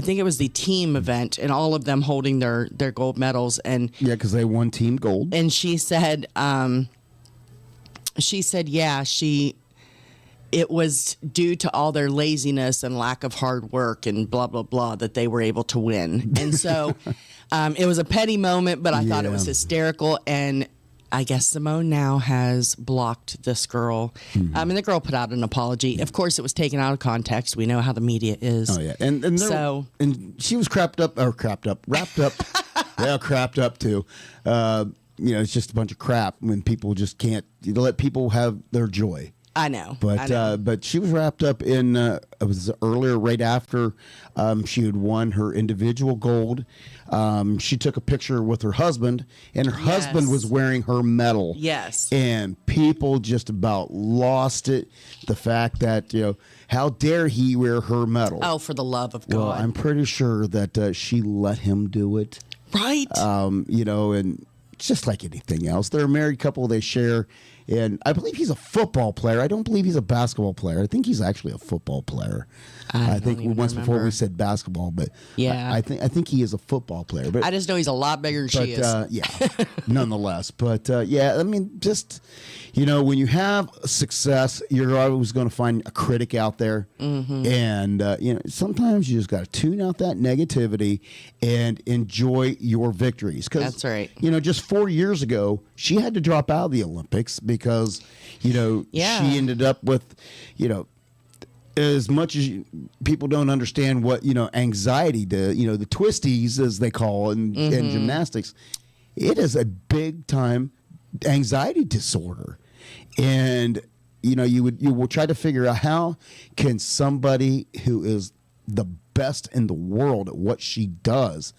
think it was the team event and all of them holding their gold medals. And yeah, because they won team gold. And she said, it was due to all their laziness and lack of hard work and blah, blah, blah that they were able to win. And so it was a petty moment, but I thought it was hysterical. And I guess Simone now has blocked this girl. And the girl put out an apology. Of course, it was taken out of context. We know how the media is. Oh, yeah. And she was wrapped up. Yeah, crapped up too. It's just a bunch of crap when people just can't let people have their joy. I know. But she was wrapped up in, it was earlier, right after she had won her individual gold. She took a picture with her husband, and her husband was wearing her medal. Yes. And people just about lost it. The fact that, how dare he wear her medal? Oh, for the love of God. Well, I'm pretty sure that she let him do it. Right. And just like anything else, they're a married couple. They share And I believe he's a football player. I don't believe he's a basketball player. I think he's actually a football player. I think once before we said basketball, but yeah, I think he is a football player. But I just know he's a lot bigger than she is. Yeah, nonetheless. But yeah, I mean, just when you have success, you're always going to find a critic out there, and sometimes you just got to tune out that negativity and enjoy your victories. That's right. Just 4 years ago, she had to drop out of the Olympics because she ended up with as much as people don't understand what anxiety, the twisties as they call in gymnastics, it is a big time anxiety disorder, and you will try to figure out how can somebody who is the best in the world at what she does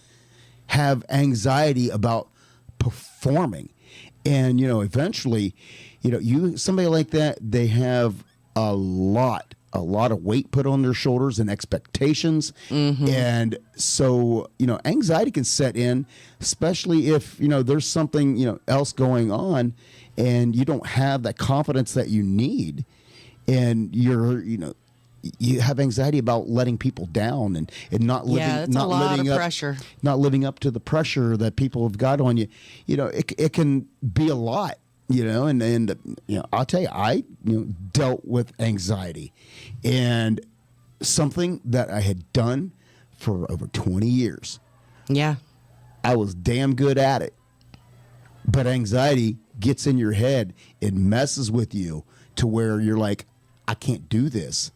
have anxiety about performing, and eventually, somebody like that, they have a lot of weight put on their shoulders and expectations. And so, anxiety can set in, especially if, there's something, else going on and you don't have that confidence that you need. And you have anxiety about letting people down and not living, that's not a lot living of up, pressure. Not living up to the pressure that people have got on you. It can be a lot. And I'll tell you, I dealt with anxiety, and something that I had done for over 20 years. Yeah, I was damn good at it, but anxiety gets in your head. It messes with you to where you're like, I can't do this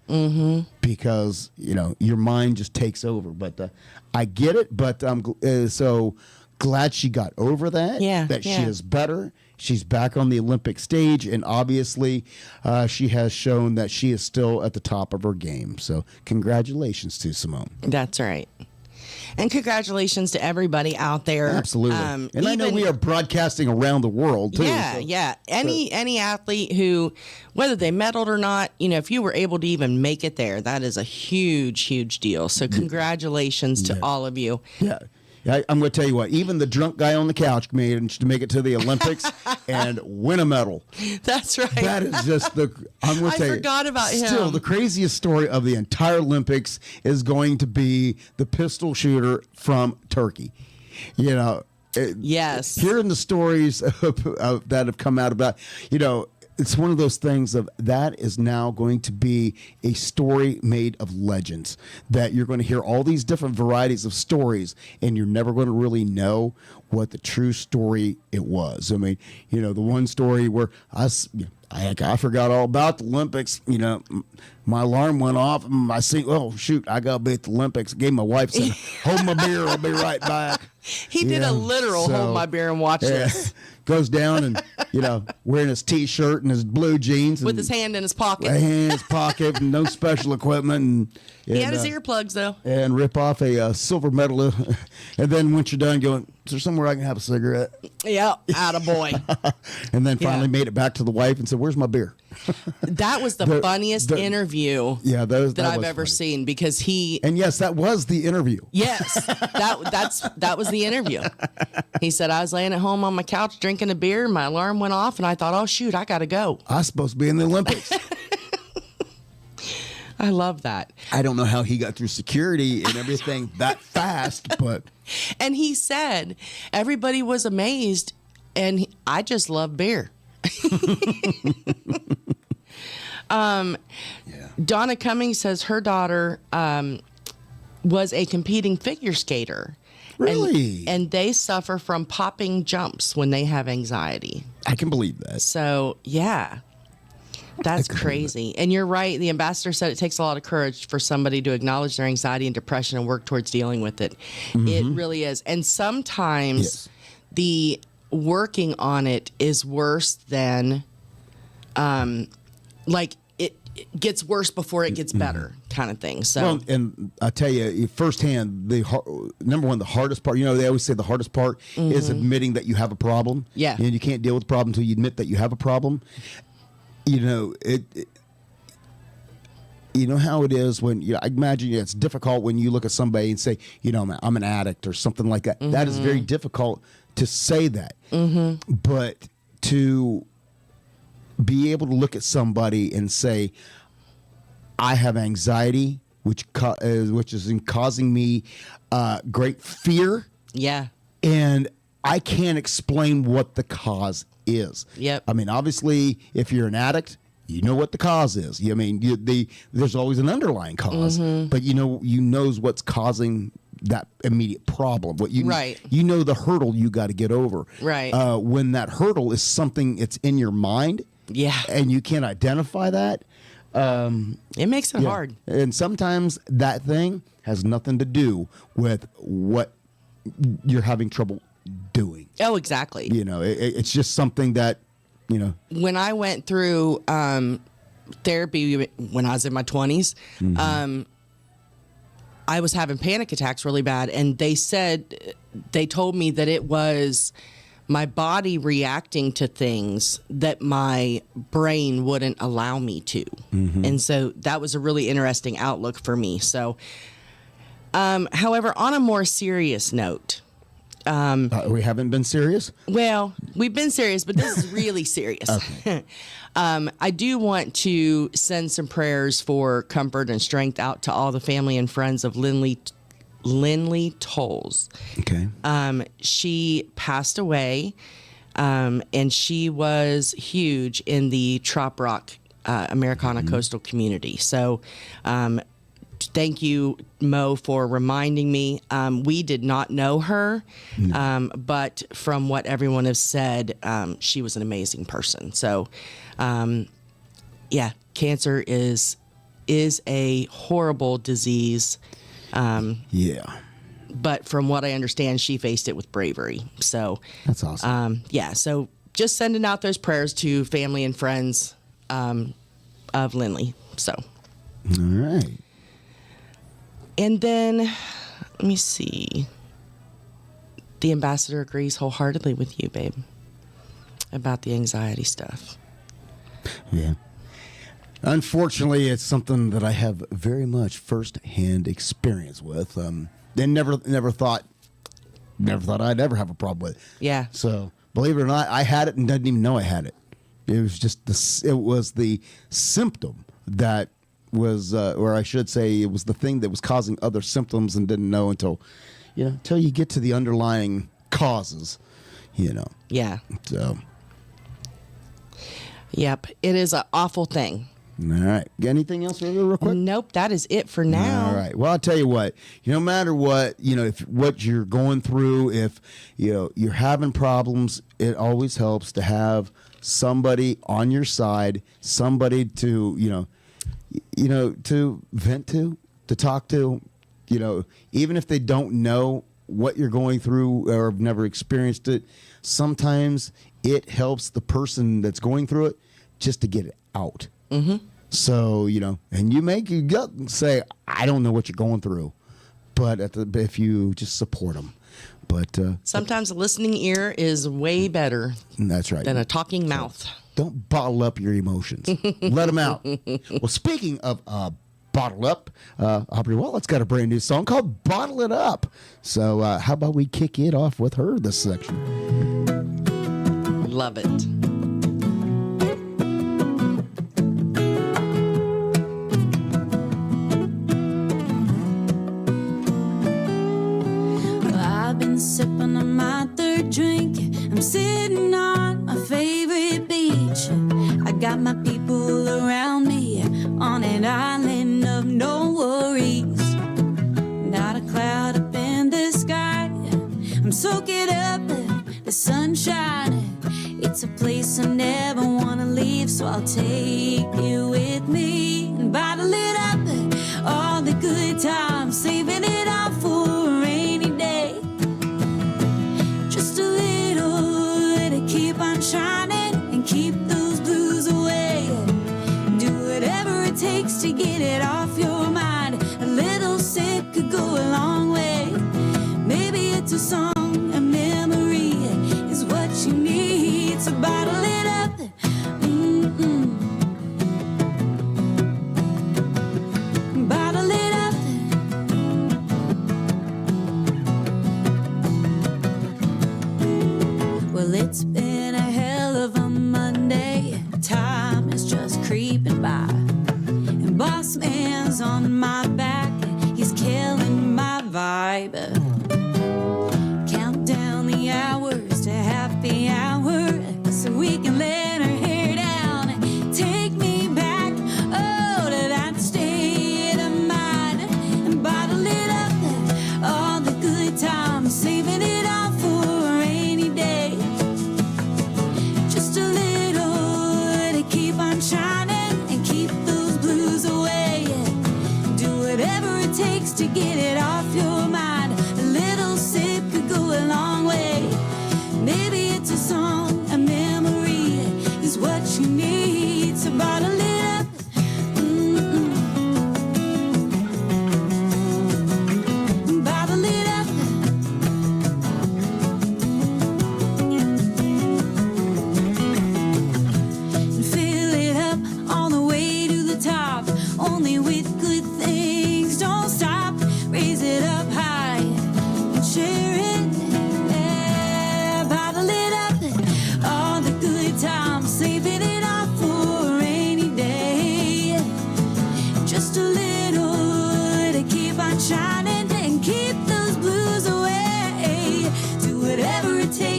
because your mind just takes over. But I get it. But I'm so glad she got over that. She is better. She's back on the Olympic stage, and obviously she has shown that she is still at the top of her game. So congratulations to Simone. That's right. And congratulations to everybody out there. Absolutely. And I know we are broadcasting around the world, too. Yeah. Any athlete who, whether they medaled or not, if you were able to even make it there, that is a huge, huge deal. So congratulations to all of you. Yeah. I'm going to tell you what, even the drunk guy on the couch managed to make it to the Olympics and win a medal. That's right. That is just I'm going to tell you. I forgot about him. Still, the craziest story of the entire Olympics is going to be the pistol shooter from Turkey. Yes. Hearing the stories that have come out about, it's one of those things of that is now going to be a story made of legends, that you're going to hear all these different varieties of stories and you're never going to really know what the true story it was. I mean, the one story where I forgot all about the Olympics, my alarm went off and I think, oh shoot, I got to be at the Olympics. Gave my wife, said, hold my beer, I'll be right back. He did a literal hold my beer and watch this. Goes down and, wearing his T-shirt and his blue jeans. With his hand in his pocket. Hand in his pocket, and no special equipment. And he had his earplugs, though. And rip off a silver medal. And then once you're done going, is there somewhere I can have a cigarette? Yeah, attaboy. And then finally made it back to the wife and said, where's my beer? That was the funniest interview that I've ever seen, because he... And yes, that was the interview. Yes, that was the interview. He said, I was laying at home on my couch drinking a beer, my alarm went off, and I thought, oh, shoot, I got to go. I was supposed to be in the Olympics. I love that. I don't know how he got through security and everything that fast, but... And he said, everybody was amazed, and I just love beer. Donna Cummings says her daughter was a competing figure skater. Really? And they suffer from popping jumps when they have anxiety. I can believe that. So, yeah. That's crazy. And you're right. The ambassador said it takes a lot of courage for somebody to acknowledge their anxiety and depression and work towards dealing with it. It really is. And sometimes the working on it is worse than, it gets worse before it gets better, kind of thing. So, well, and I tell you firsthand, number one, the hardest part. They always say the hardest part is admitting that you have a problem. Yeah, and you can't deal with the problem until you admit that you have a problem. You know how it is when I imagine it's difficult when you look at somebody and say, I'm an addict or something like that. That is very difficult to say that, but to be able to look at somebody and say, I have anxiety, which is causing me great fear. Yeah. And I can't explain what the cause is. Yep. I mean, obviously, if you're an addict, you know what the cause is. I mean, there's always an underlying cause, but you knows what's causing that immediate problem. Right. You know the hurdle you got to get over. Right. When that hurdle is something it's in your mind. Yeah. And you can't identify that. It makes it hard. And sometimes that thing has nothing to do with what you're having trouble doing. Oh, exactly. It's just something that, When I went through therapy when I was in my 20s, I was having panic attacks really bad. And they told me that it was my body reacting to things that my brain wouldn't allow me to. And so that was a really interesting outlook for me. So, however, on a more serious note, we haven't been serious? well, we've been serious, but this is really serious. I do want to send some prayers for comfort and strength out to all the family and friends of Lindley Tolles. Okay. She passed away, and she was huge in the trop rock Americana coastal community. So, thank you, Mo, for reminding me. We did not know her, but from what everyone has said, she was an amazing person. So, cancer is a horrible disease. But from what I understand, she faced it with bravery. So that's awesome. So just sending out those prayers to family and friends of Lindley. So. All right. And then, let me see. The ambassador agrees wholeheartedly with you, babe, about the anxiety stuff. Yeah. Unfortunately, it's something that I have very much first-hand experience with. And never thought I'd ever have a problem with it. Yeah. So, believe it or not, I had it and didn't even know I had it. It was just the symptom that was, or I should say, it was the thing that was causing other symptoms and didn't know until you get to the underlying causes, Yeah. So. Yep. It is an awful thing. All right. Got anything else real quick? Nope. That is it for now. All right. Well, I'll tell you what. No matter what, if what you're going through, if you're having problems, it always helps to have somebody on your side, somebody to to vent to talk to. Even if they don't know what you're going through or have never experienced it, sometimes it helps the person that's going through it just to get it out. Mm-hmm. So, and you make your gut say, I don't know what you're going through, but if you just support them. But sometimes a listening ear is way better that's right. than a talking mouth. Don't bottle up your emotions. Let them out. Well, speaking of bottle up, Aubrey Wallet's got a brand new song called Bottle It Up. So how about we kick it off with her this section? Love it. I've been sipping on my third drink. I'm sitting on my favorite beach. I got my people around me on an island of no worries. Not a cloud up in the sky. I'm soaking up the sunshine. It's a place I never want to leave, so I'll take you with me and bottle it up. All the good times, saving it all for a rainy day. Just a little to keep on shining and keep those blues away. Do whatever it takes to get it off your mind. A little sip could go a long way. Maybe it's a song, a memory is what you need. So bottle it up. Bottle it up. Well, it's been a hell of a Monday. Tired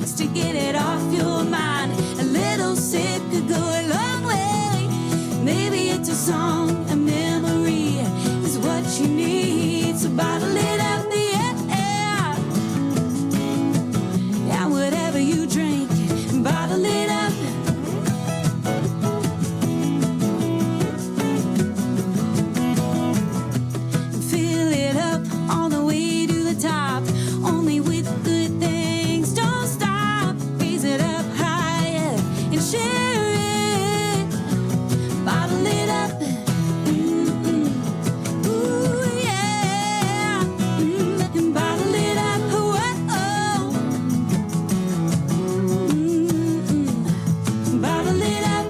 drinks to get it off your mind. A little sip could go a long way. Maybe it's a song, a memory is what you need. So bottle it up, yeah. Yeah, whatever you drink, bottle it up. Fill it up all the way to the top. Only with good things, don't stop. Raise it up higher and share it. Bottle it up. Mm-mm. Ooh, yeah. And bottle it up. Whoa. Mm-mm. Bottle it up.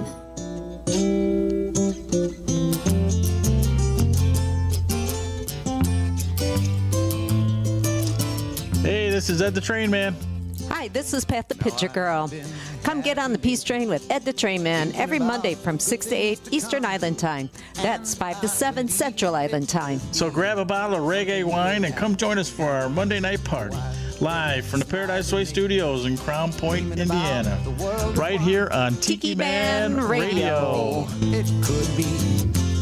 Hey, this is Ed the Train Man. Hi, this is Pat the Pitcher Girl. Come get on the Peace Train with Ed the Train Man every Monday from 6 to 8 Eastern Island Time. That's 5 to 7 Central Island Time. So grab a bottle of reggae wine and come join us for our Monday night party. Live from the Paradise Way Studios in Crown Point, Indiana. Right here on Tiki Man Radio. It could be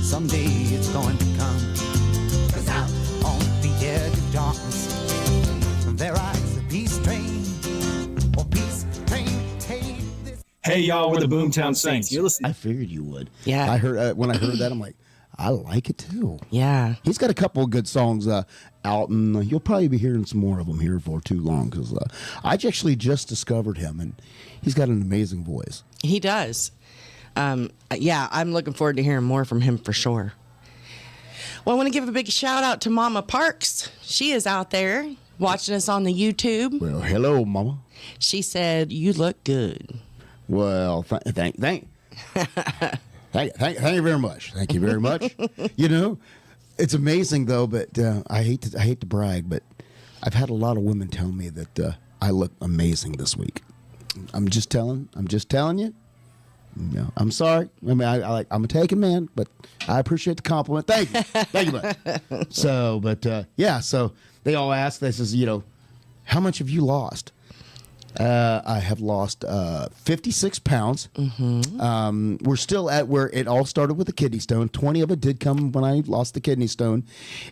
someday it's going to come. 'Cause out on the edge of darkness, there rides the peace train. Oh, peace train, take this. Hey, y'all, we're the Boomtown Saints. You're listening. I figured you would. Yeah. I heard when I heard that, I'm like, I like it too. Yeah. He's got a couple of good songs out, and you'll probably be hearing some more of them here for too long because I actually just discovered him, and he's got an amazing voice. He does. Yeah, I'm looking forward to hearing more from him for sure. Well, I want to give a big shout out to Mama Parks. She is out there watching us on the YouTube. Well, hello, Mama. She said, "You look good." Well, thank you very much. Thank you very much. You know, it's amazing though, but I hate to brag, but I've had a lot of women tell me that I look amazing this week. I'm just telling you. No, I'm sorry. I mean, I'm a taken man, but I appreciate the compliment. Thank you, bud. So, but yeah, so they all ask. They says, how much have you lost? I have lost 56 pounds. Mm-hmm. We're still at where it all started with the kidney stone. 20 of it did come when I lost the kidney stone,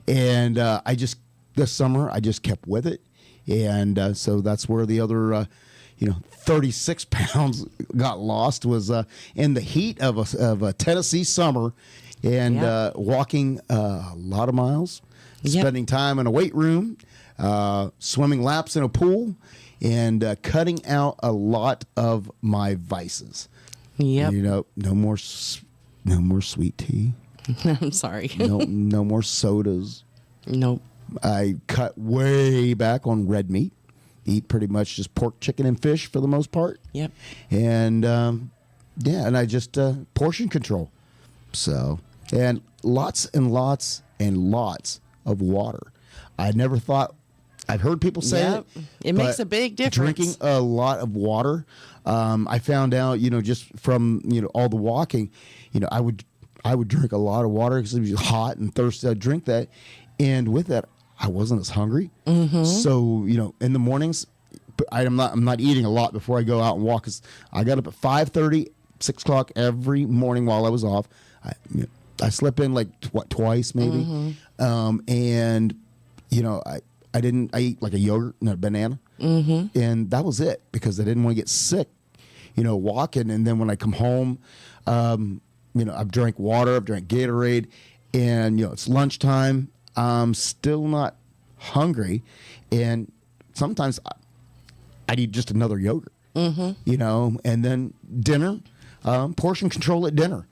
and this summer I just kept with it, and so that's where the other 36 pounds got lost was in the heat of a Tennessee summer, and walking a lot of miles, spending time in a weight room, swimming laps in a pool, and cutting out a lot of my vices. Yep. No more sweet tea. I'm sorry. no more sodas. Nope. I cut way back on red meat. Eat pretty much just pork, chicken, and fish for the most part. Yep. And and I just portion control. So, and lots and lots and lots of water. I never thought. I've heard people say it makes a big difference. Drinking a lot of water. I found out, just from all the walking, I would drink a lot of water because it was hot and thirsty. I'd drink that, and with that, I wasn't as hungry. Mm-hmm. So in the mornings, I'm not eating a lot before I go out and walk. Cause I got up at 5:30, 6 o'clock every morning while I was off. I slept in like twice maybe, and I eat like a yogurt and a banana, and that was it because I didn't want to get sick, walking. And then when I come home, I've drank water, I've drank Gatorade, and it's lunchtime. I'm still not hungry, and sometimes I'd eat just another yogurt, and then dinner, portion control at dinner.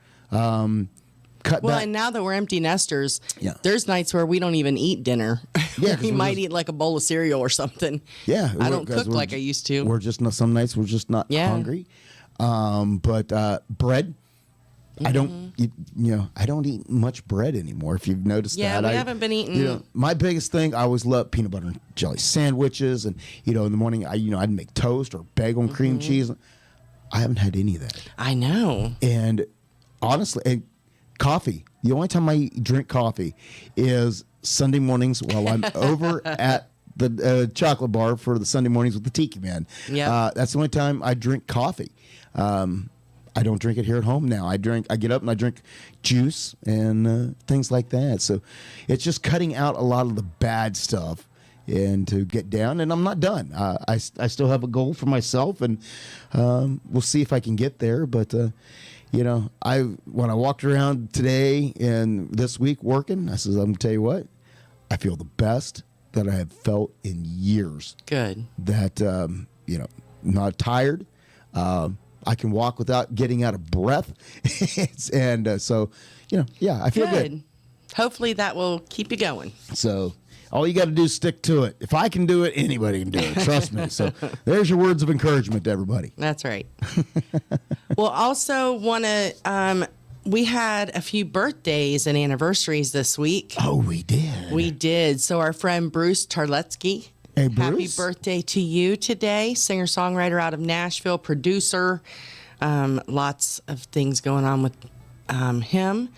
Cut back. And now that we're empty nesters, there's nights where we don't even eat dinner. Yeah, we might eat like a bowl of cereal or something. Yeah, I don't cook like I used to. We're just not. Some nights we're just not hungry. But bread. I don't, I don't eat much bread anymore. If you've noticed that, we haven't been eating. My biggest thing, I always loved peanut butter and jelly sandwiches, and in the morning, I'd make toast or bagel and cream cheese. I haven't had any of that. I know. And honestly, and coffee. The only time I drink coffee is Sunday mornings while I'm over at the chocolate bar for the Sunday mornings with the Tiki Man. Yep. That's the only time I drink coffee. I don't drink it here at home now. I get up and I drink juice and things like that. So it's just cutting out a lot of the bad stuff and to get down. And I'm not done. I still have a goal for myself, and we'll see if I can get there. But when I walked around today and this week working, I said, I'm gonna tell you what, I feel the best that I have felt in years. Good. That not tired. I can walk without getting out of breath. I feel good. Hopefully that will keep you going. So all you got to do is stick to it. If I can do it, anybody can do it. Trust me. So there's your words of encouragement to everybody. That's right. Well, also want to, we had a few birthdays and anniversaries this week. Oh, we did. We did. So our friend Bruce Tarletsky. Hey, Happy Bruce. birthday to you today. Singer-songwriter out of Nashville, producer. Lots of things going on with him.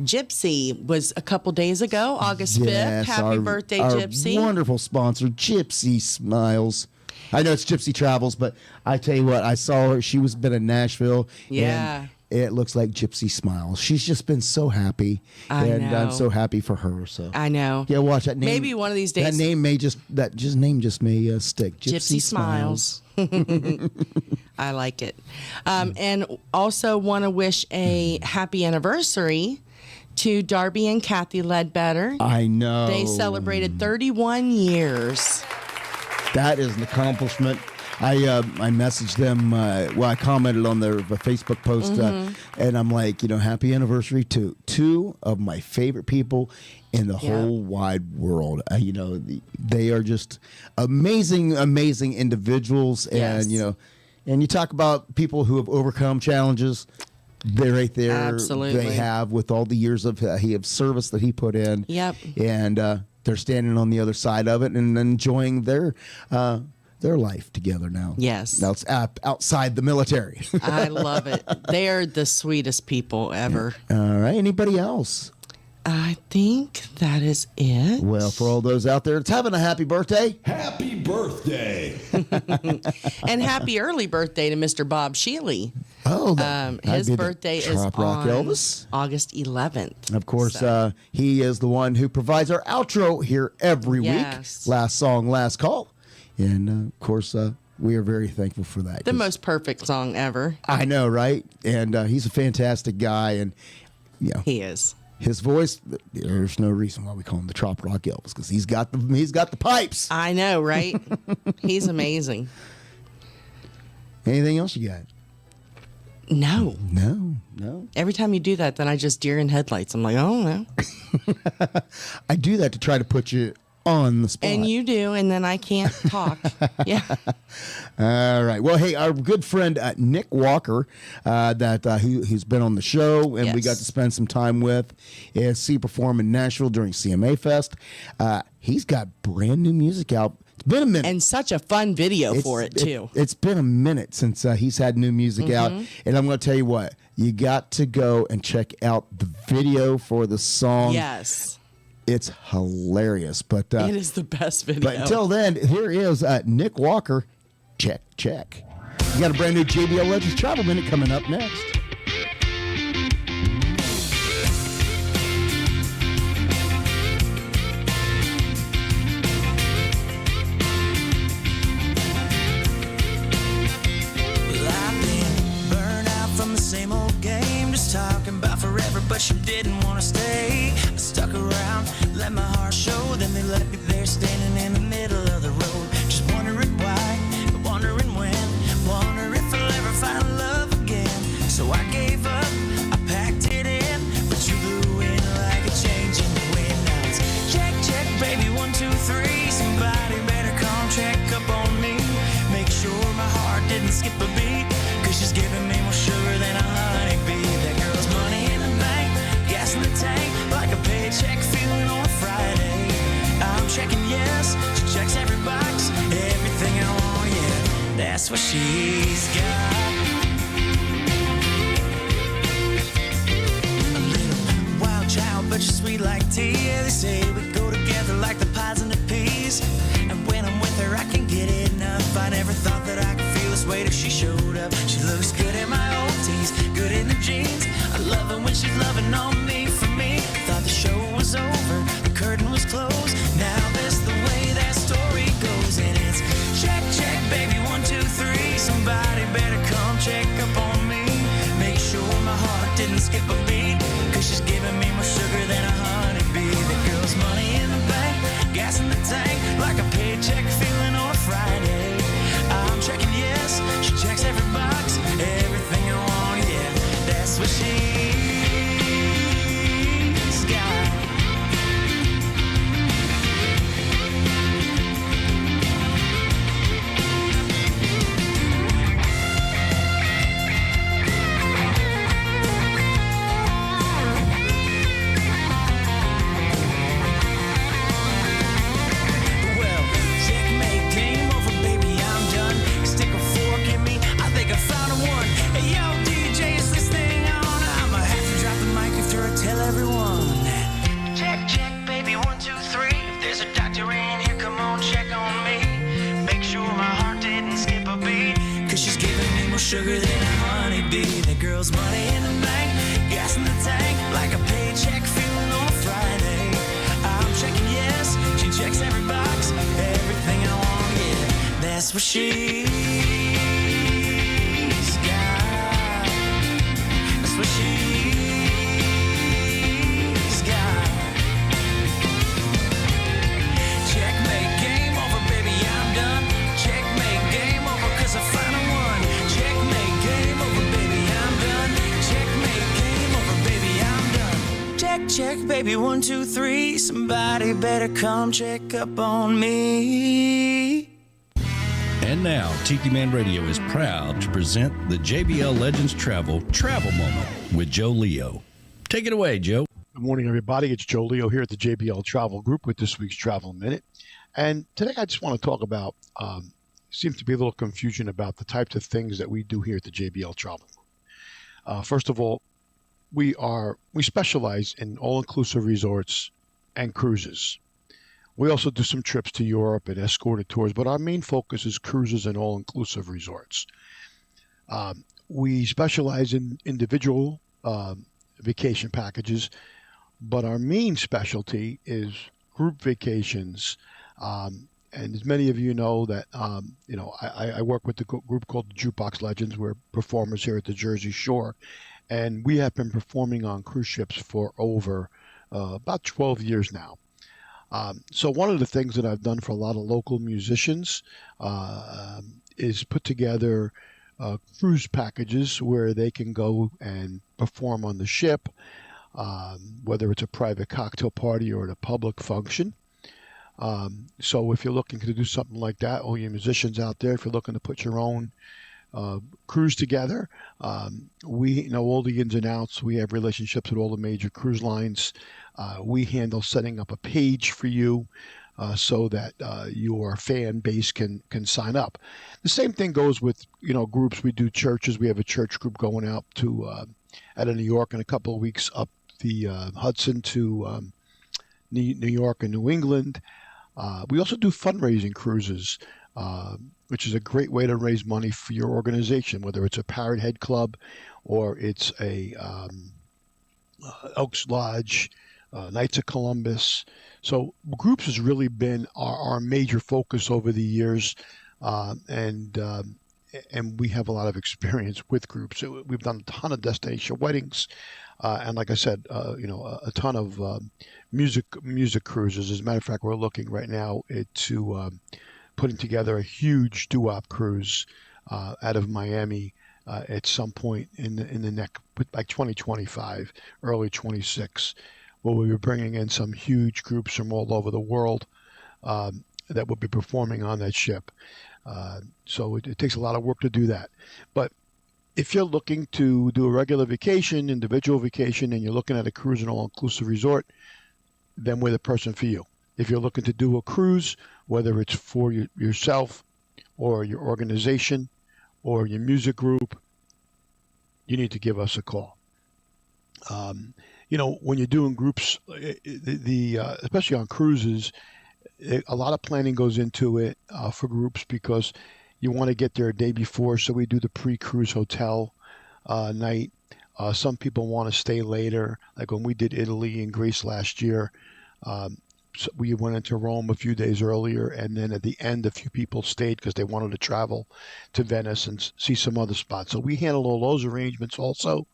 Gypsy was a couple days ago, August 5th. Happy birthday, Gypsy. Our wonderful sponsor, Gypsy Smiles. I know it's Gypsy Travels, but I tell you what, I saw her. She was been in Nashville. Yeah. And it looks like Gypsy Smiles. She's just been so happy. I know. I'm so happy for her. So I know. Yeah, watch that name. Maybe one of these days. That name may just may stick. Gypsy Smiles. I like it. And also want to wish a happy anniversary to Darby and Kathy Ledbetter. I know. They celebrated 31 years. That is an accomplishment. I messaged them. I commented on their Facebook post, and I'm like, happy anniversary to two of my favorite people in the whole wide world. They are just amazing individuals, and and you talk about people who have overcome challenges. They're right there. Absolutely. They have, with all the years of service that he put in. Yep. And they're standing on the other side of it and enjoying their life together now. Yes. Now it's outside the military. I love it. They are the sweetest people ever. All right. Anybody else? I think that is it. Well, for all those out there that's having a happy birthday. Happy birthday. And happy early birthday to Mr. Bob Shealy. Oh, his birthday is Trop Rock on Elvis. August 11th. Of course, he is the one who provides our outro here every week. Last song, last call. And, of course, we are very thankful for that. The most perfect song ever. I know, right? And he's a fantastic guy. And, he is. His voice, there's no reason why we call him the Trop Rock Elvis, because he's got the pipes. I know, right? He's amazing. Anything else you got? No. Every time you do that, then I just deer in headlights. I'm like, oh, no. I do that to try to put you on the spot. And you do, and then I can't talk. Yeah. All right. Well, hey, our good friend Nick Walker, who's been on the show, and we got to spend some time with, see perform in Nashville during CMA Fest. He's got brand new music out. It's been a minute. And such a fun video for it, too. It's been a minute since he's had new music out. And I'm going to tell you what, you got to go and check out the video for the song. Yes. It's hilarious. But it is the best video. But until then, here is Nick Walker. Check. You got a brand new JBL Legends Travel Minute coming up next. Talking about forever, but she didn't want to stay. I stuck around, let my heart show. Then they left me there standing in the middle of the road. Just wondering why, wondering when, wondering if I'll ever find love again. So I gave up, I packed it in, but you blew in like a change in the wind. Now it's check, baby, 1, 2, 3. Somebody better come check up on me. Make sure my heart didn't skip a beat, 'cause she's giving me more sugar than a honeybee. In the tank, like a paycheck feeling on a Friday. I'm checking yes, she checks every box, everything I want, yeah, that's what she's got. A little wild child, but she's sweet like tea. Yeah, they say we go together like the pies and the peas. And wait if she showed up. She looks good in my old tees, good in the jeans. I love her when she's loving on me for me. Thought the show was over, the curtain was closed. Now that's the way that story goes. And it's check, check, baby, 1, 2, 3. Somebody better come check up on me. Make sure my heart didn't skip a beat, 'cause she's giving me more sugar than a honeybee. The girl's money in the bank, gas in the tank, like a paycheck feeling on a Friday. I'm checking yes, she checks every box, everything I want, yeah, that's what she's got. Well, checkmate, game over, baby, I'm done. Stick a fork in me, I think I found a one. Hey, yo, DJ, is this thing on? I'ma have to drop the mic after I tell everyone. Check, check, baby, 1, 2, 3. If there's a doctor in here, come on, check on me. Make sure my heart didn't skip a beat, 'cause she's giving me more sugar than a honeybee. The girl's money in the bank, gas in the tank, like a paycheck feeling on a Friday. I'm checking yes, she checks every box, everything I want, yeah, that's what she's got. That's what she's got. Checkmate, game over, baby, I'm done. Checkmate, game over, 'cause I found a one. Checkmate, game over, baby, I'm done. Checkmate, game over, baby, I'm done. Check, check, baby, 1, 2, 3. Somebody better come check up on me. And now, Tiki Man Radio is proud to present the JBL Legends Travel Moment with Joe Leo. Take it away, Joe. Good morning, everybody. It's Joe Leo here at the JBL Travel Group with this week's Travel Minute. And today I just want to talk about, seems to be a little confusion about the types of things that we do here at the JBL Travel Group. First of all, we specialize in all-inclusive resorts and cruises. We also do some trips to Europe and escorted tours, but our main focus is cruises and all-inclusive resorts. We specialize in individual vacation packages, but our main specialty is group vacations. And as many of you know that, I work with the group called the Jukebox Legends. We're performers here at the Jersey Shore, and we have been performing on cruise ships for over about 12 years now. So one of the things that I've done for a lot of local musicians is put together cruise packages where they can go and perform on the ship, whether it's a private cocktail party or at a public function. So if you're looking to do something like that, all you musicians out there, if you're looking to put your own cruise together, we know all the ins and outs. We have relationships with all the major cruise lines. We handle setting up a page for you so that your fan base can sign up. The same thing goes with groups. We do churches. We have a church group going out to out of New York in a couple of weeks up the Hudson to New York and New England. We also do fundraising cruises, which is a great way to raise money for your organization, whether it's a Parrot Head Club or it's a Elks Lodge, Knights of Columbus. So groups has really been our major focus over the years, and we have a lot of experience with groups. We've done a ton of destination weddings, and like I said, a ton of music cruises. As a matter of fact, we're looking right now to putting together a huge doo-wop cruise out of Miami at some point in the next, like 2025, early 26. Where we'll be bringing in some huge groups from all over the world that will be performing on that ship. So it takes a lot of work to do that. But if you're looking to do a regular vacation, individual vacation, and you're looking at a cruise and all-inclusive resort, then we're the person for you. If you're looking to do a cruise, whether it's for yourself or your organization or your music group, you need to give us a call. When you're doing groups, especially on cruises, a lot of planning goes into it for groups because you want to get there a day before, so we do the pre-cruise hotel night. Some people want to stay later, like when we did Italy and Greece last year. So we went into Rome a few days earlier, and then at the end, a few people stayed because they wanted to travel to Venice and see some other spots. So we handle all those arrangements also,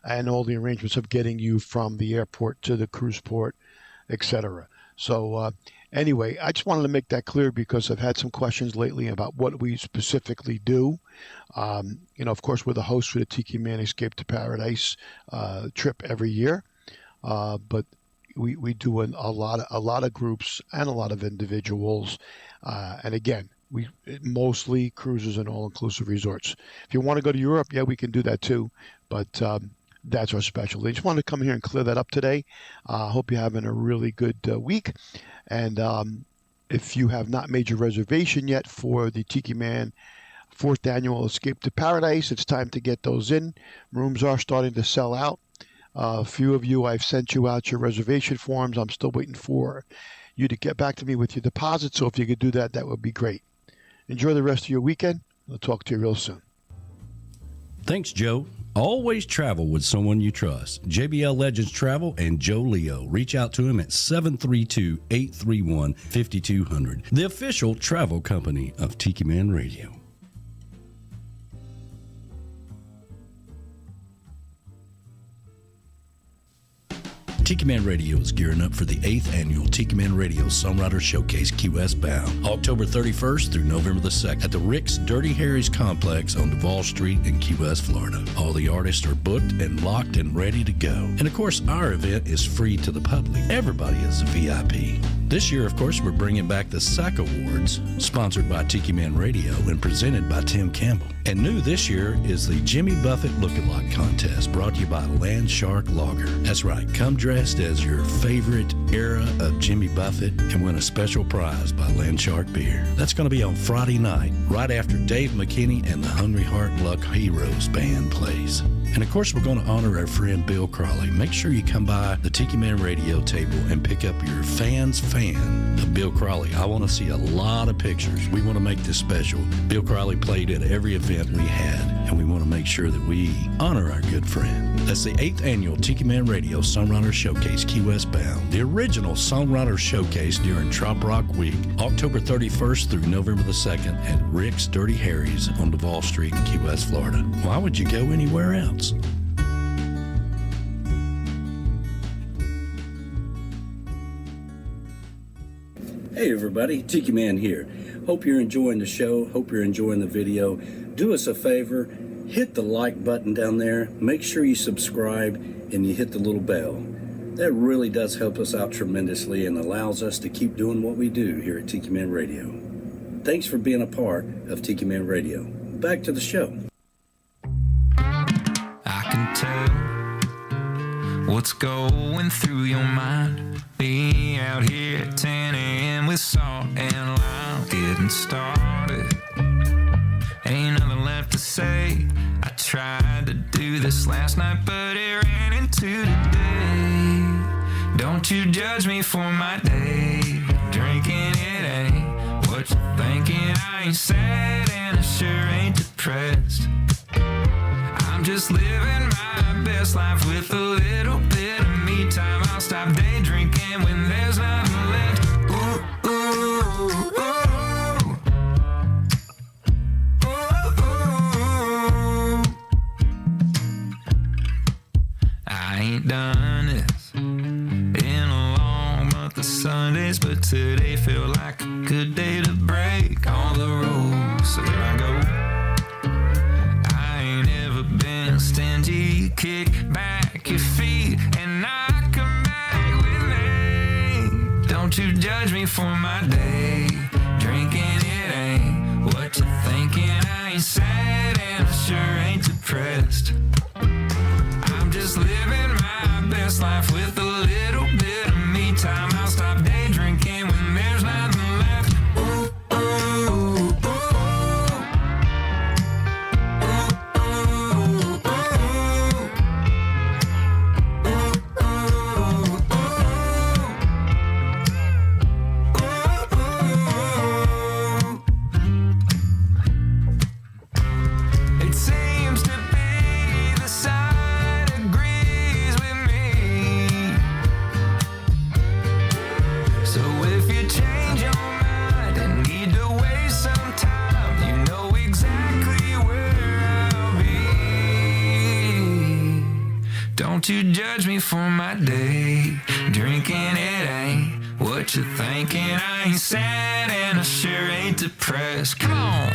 and all the arrangements of getting you from the airport to the cruise port, etc. So anyway, I just wanted to make that clear because I've had some questions lately about what we specifically do. Of course, we're the host for the Tiki Man Escape to Paradise trip every year, but we do a lot of groups and a lot of individuals, and again, we mostly cruises and all-inclusive resorts. If you want to go to Europe, yeah, we can do that too, but that's our specialty. I just wanted to come here and clear that up today. I hope you're having a really good week, and if you have not made your reservation yet for the Tiki Man 4th Annual Escape to Paradise, it's time to get those in. Rooms are starting to sell out. A few of you, I've sent you out your reservation forms. I'm still waiting for you to get back to me with your deposit. So if you could do that, that would be great. Enjoy the rest of your weekend. I'll talk to you real soon. Thanks, Joe. Always travel with someone you trust. JBL Legends Travel and Joe Leo. Reach out to him at 732-831-5200. The official travel company of Tiki Man Radio. Tiki Man Radio is gearing up for the 8th annual Tiki Man Radio Songwriter Showcase Key West bound, October 31st through November the 2nd at the Rick's Dirty Harry's Complex on Duval Street in Key West, Florida. All the artists are booked and locked and ready to go. And of course, our event is free to the public. Everybody is a VIP. This year, of course, we're bringing back the SAC Awards, sponsored by Tiki Man Radio and presented by Tim Campbell. And new this year is the Jimmy Buffett Look-alike Contest, brought to you by Land Shark Lager. That's right, come dressed as your favorite era of Jimmy Buffett and win a special prize by Land Shark Beer. That's going to be on Friday night, right after Dave McKinney and the Hungry Heart Luck Heroes band plays. And of course, we're going to honor our friend Bill Crawley. Make sure you come by the Tiki Man Radio table and pick up your fan's fan of Bill Crawley. I want to see a lot of pictures. We want to make this special. Bill Crawley played at every event we had, and we want to make sure that we honor our good friend. That's the 8th annual Tiki Man Radio Songwriter Showcase Key West bound, the original Songwriter Showcase during Trop Rock Week, October 31st through November the 2nd at Rick's Dirty Harry's on Duval Street in Key West, Florida. Why would you go anywhere else? Hey everybody, Tiki Man here. Hope you're enjoying the show. Hope you're enjoying the video. Do us a favor, hit the like button down there. Make sure you subscribe and you hit the little bell. That really does help us out tremendously and allows us to keep doing what we do here at Tiki Man Radio. Thanks for being a part of Tiki Man Radio. Back to the show. I can tell what's going through your mind. Be out here at 10 a.m. with salt and lime, getting started. Ain't nothing left to say. I tried to do this last night, but it ran into today. Don't you judge me for my day. Drinking it ain't what you're thinking. I ain't sad and I sure ain't depressed. I'm just living my best life with a little bit of me time. I'll stop day drinking when there's nothing left. Ooh, ooh, ooh, ooh. I ain't done this in a long month of Sundays, but today felt like a good day to break all the rules. So here I go. I ain't ever been stingy. Kick back your feet and I come back with me. Don't you judge me for my day. Drinking it ain't what you're thinking. I ain't sad and I sure ain't depressed. I'm just living my best life with a little bit of me time. I'll stop day drinking when there's nothing left. Ooh, ooh, ooh. Don't you judge me for my day. Drinking it ain't what you're thinking. I ain't sad and I sure ain't depressed. Come on,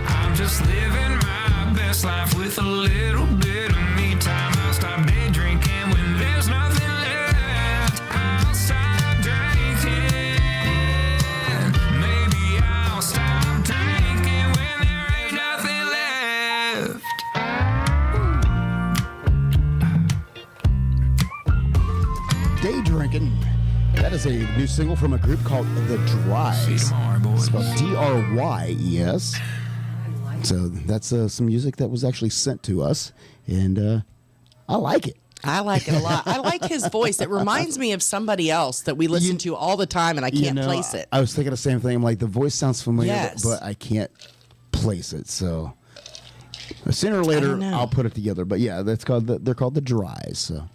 I'm just living my best life with a little bit of me time. I'll stop day drinking when there's nothing left. I'll stop drinking. Maybe I'll stop drinking when there ain't nothing left. Day Drinking. That is a new single from a group called The Dries. Spelled D-R-Y-E-S. So that's some music that was actually sent to us, and I like it. I like it a lot. I like his voice. It reminds me of somebody else that we listen to all the time, and I can't place it. I was thinking the same thing. I'm like, the voice sounds familiar, Yes. but I can't place it. So sooner or later, I'll put it together. But yeah, they're called The Dries. So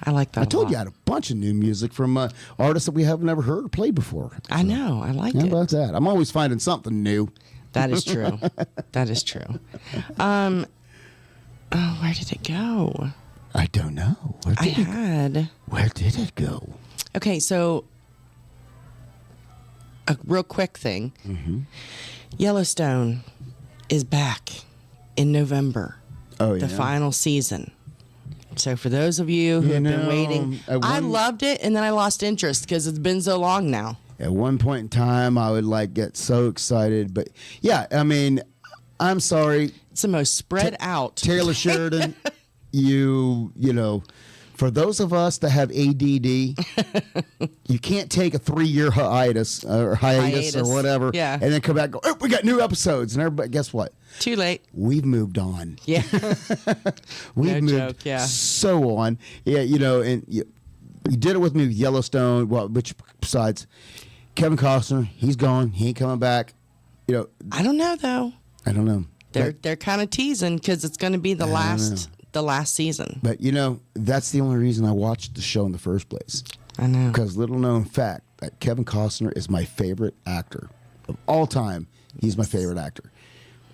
I like that. I told you I had a bunch of new music from artists that we have never heard or played before. I know. I like How it. about that? I'm always finding something new. That is true. That is true. Where did it go? I don't know. Where did it go? Okay, so a real quick thing. Mm-hmm. Yellowstone is back in November. Oh, yeah. The final season. So for those of you who have been waiting, I loved it, and then I lost interest because it's been so long now. At one point in time, I would get so excited, but yeah, I mean, I'm sorry. It's the most spread out. Taylor Sheridan, you know, for those of us that have ADD, you can't take a 3-year hiatus or whatever, and then come back and go, oh, we got new episodes, and everybody, guess what? Too late. We've moved on. Yeah. We've moved so on. Yeah, you know, and you did it with me with Yellowstone, which besides Kevin Costner, he's gone. He ain't coming back. You know, I don't know though. I don't know. They're kind of teasing because it's going to be the last season. But you know, that's the only reason I watched the show in the first place. I know. Because little known fact that Kevin Costner is my favorite actor of all time. He's my favorite actor.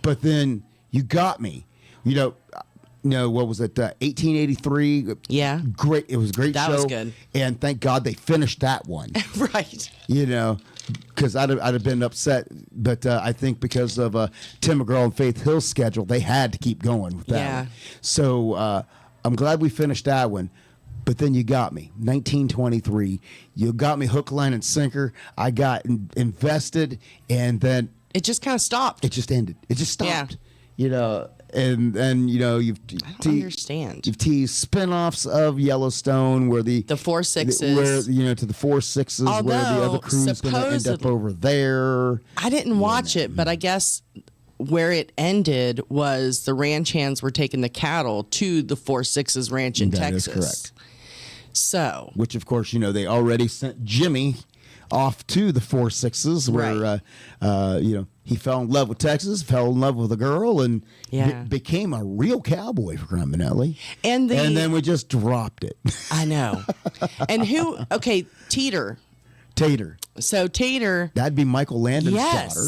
But then you got me. You know, what was it? 1883. Yeah. Great. It was a great show. That was good. And thank God they finished that one. Right. You know, because I'd have been upset. But I think because of Tim McGraw and Faith Hill's schedule, they had to keep going with that one. So I'm glad we finished that one. But then you got me. 1923. You got me hook, line, and sinker. I got invested, and then it just kind of stopped. It just ended. It just stopped. Yeah. You know, and you know, I don't understand. You've teased spin-offs of Yellowstone where the 4/6s, where to the 4/6s, where the other crew's going to end up over there. I didn't watch it, but I guess where it ended was the ranch hands were taking the cattle to the 4/6s ranch in Texas. That is correct. So, which of course, you know, they already sent Jimmy off to the 4/6s where you know, he fell in love with Texas, fell in love with a girl, and became a real cowboy for crying out loud. And then we just dropped it. I know. And Tater. So Tater, that'd be Michael Landon's daughter.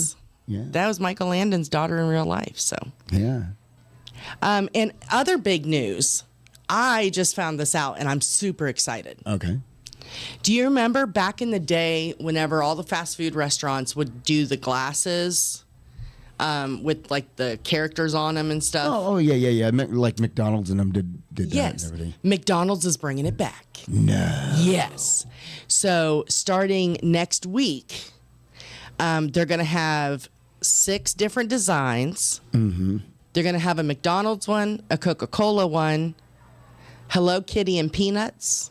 Yeah, that was Michael Landon's daughter in real life. So yeah. And other big news, I just found this out, and I'm super excited. Okay. Do you remember back in the day whenever all the fast food restaurants would do the glasses with like the characters on them and stuff? Oh yeah. Like McDonald's and them did that and everything. McDonald's is bringing it back. No. Yes. So starting next week, they're going to have 6 different designs. Mm-hmm. They're going to have a McDonald's one, a Coca-Cola one, Hello Kitty and Peanuts,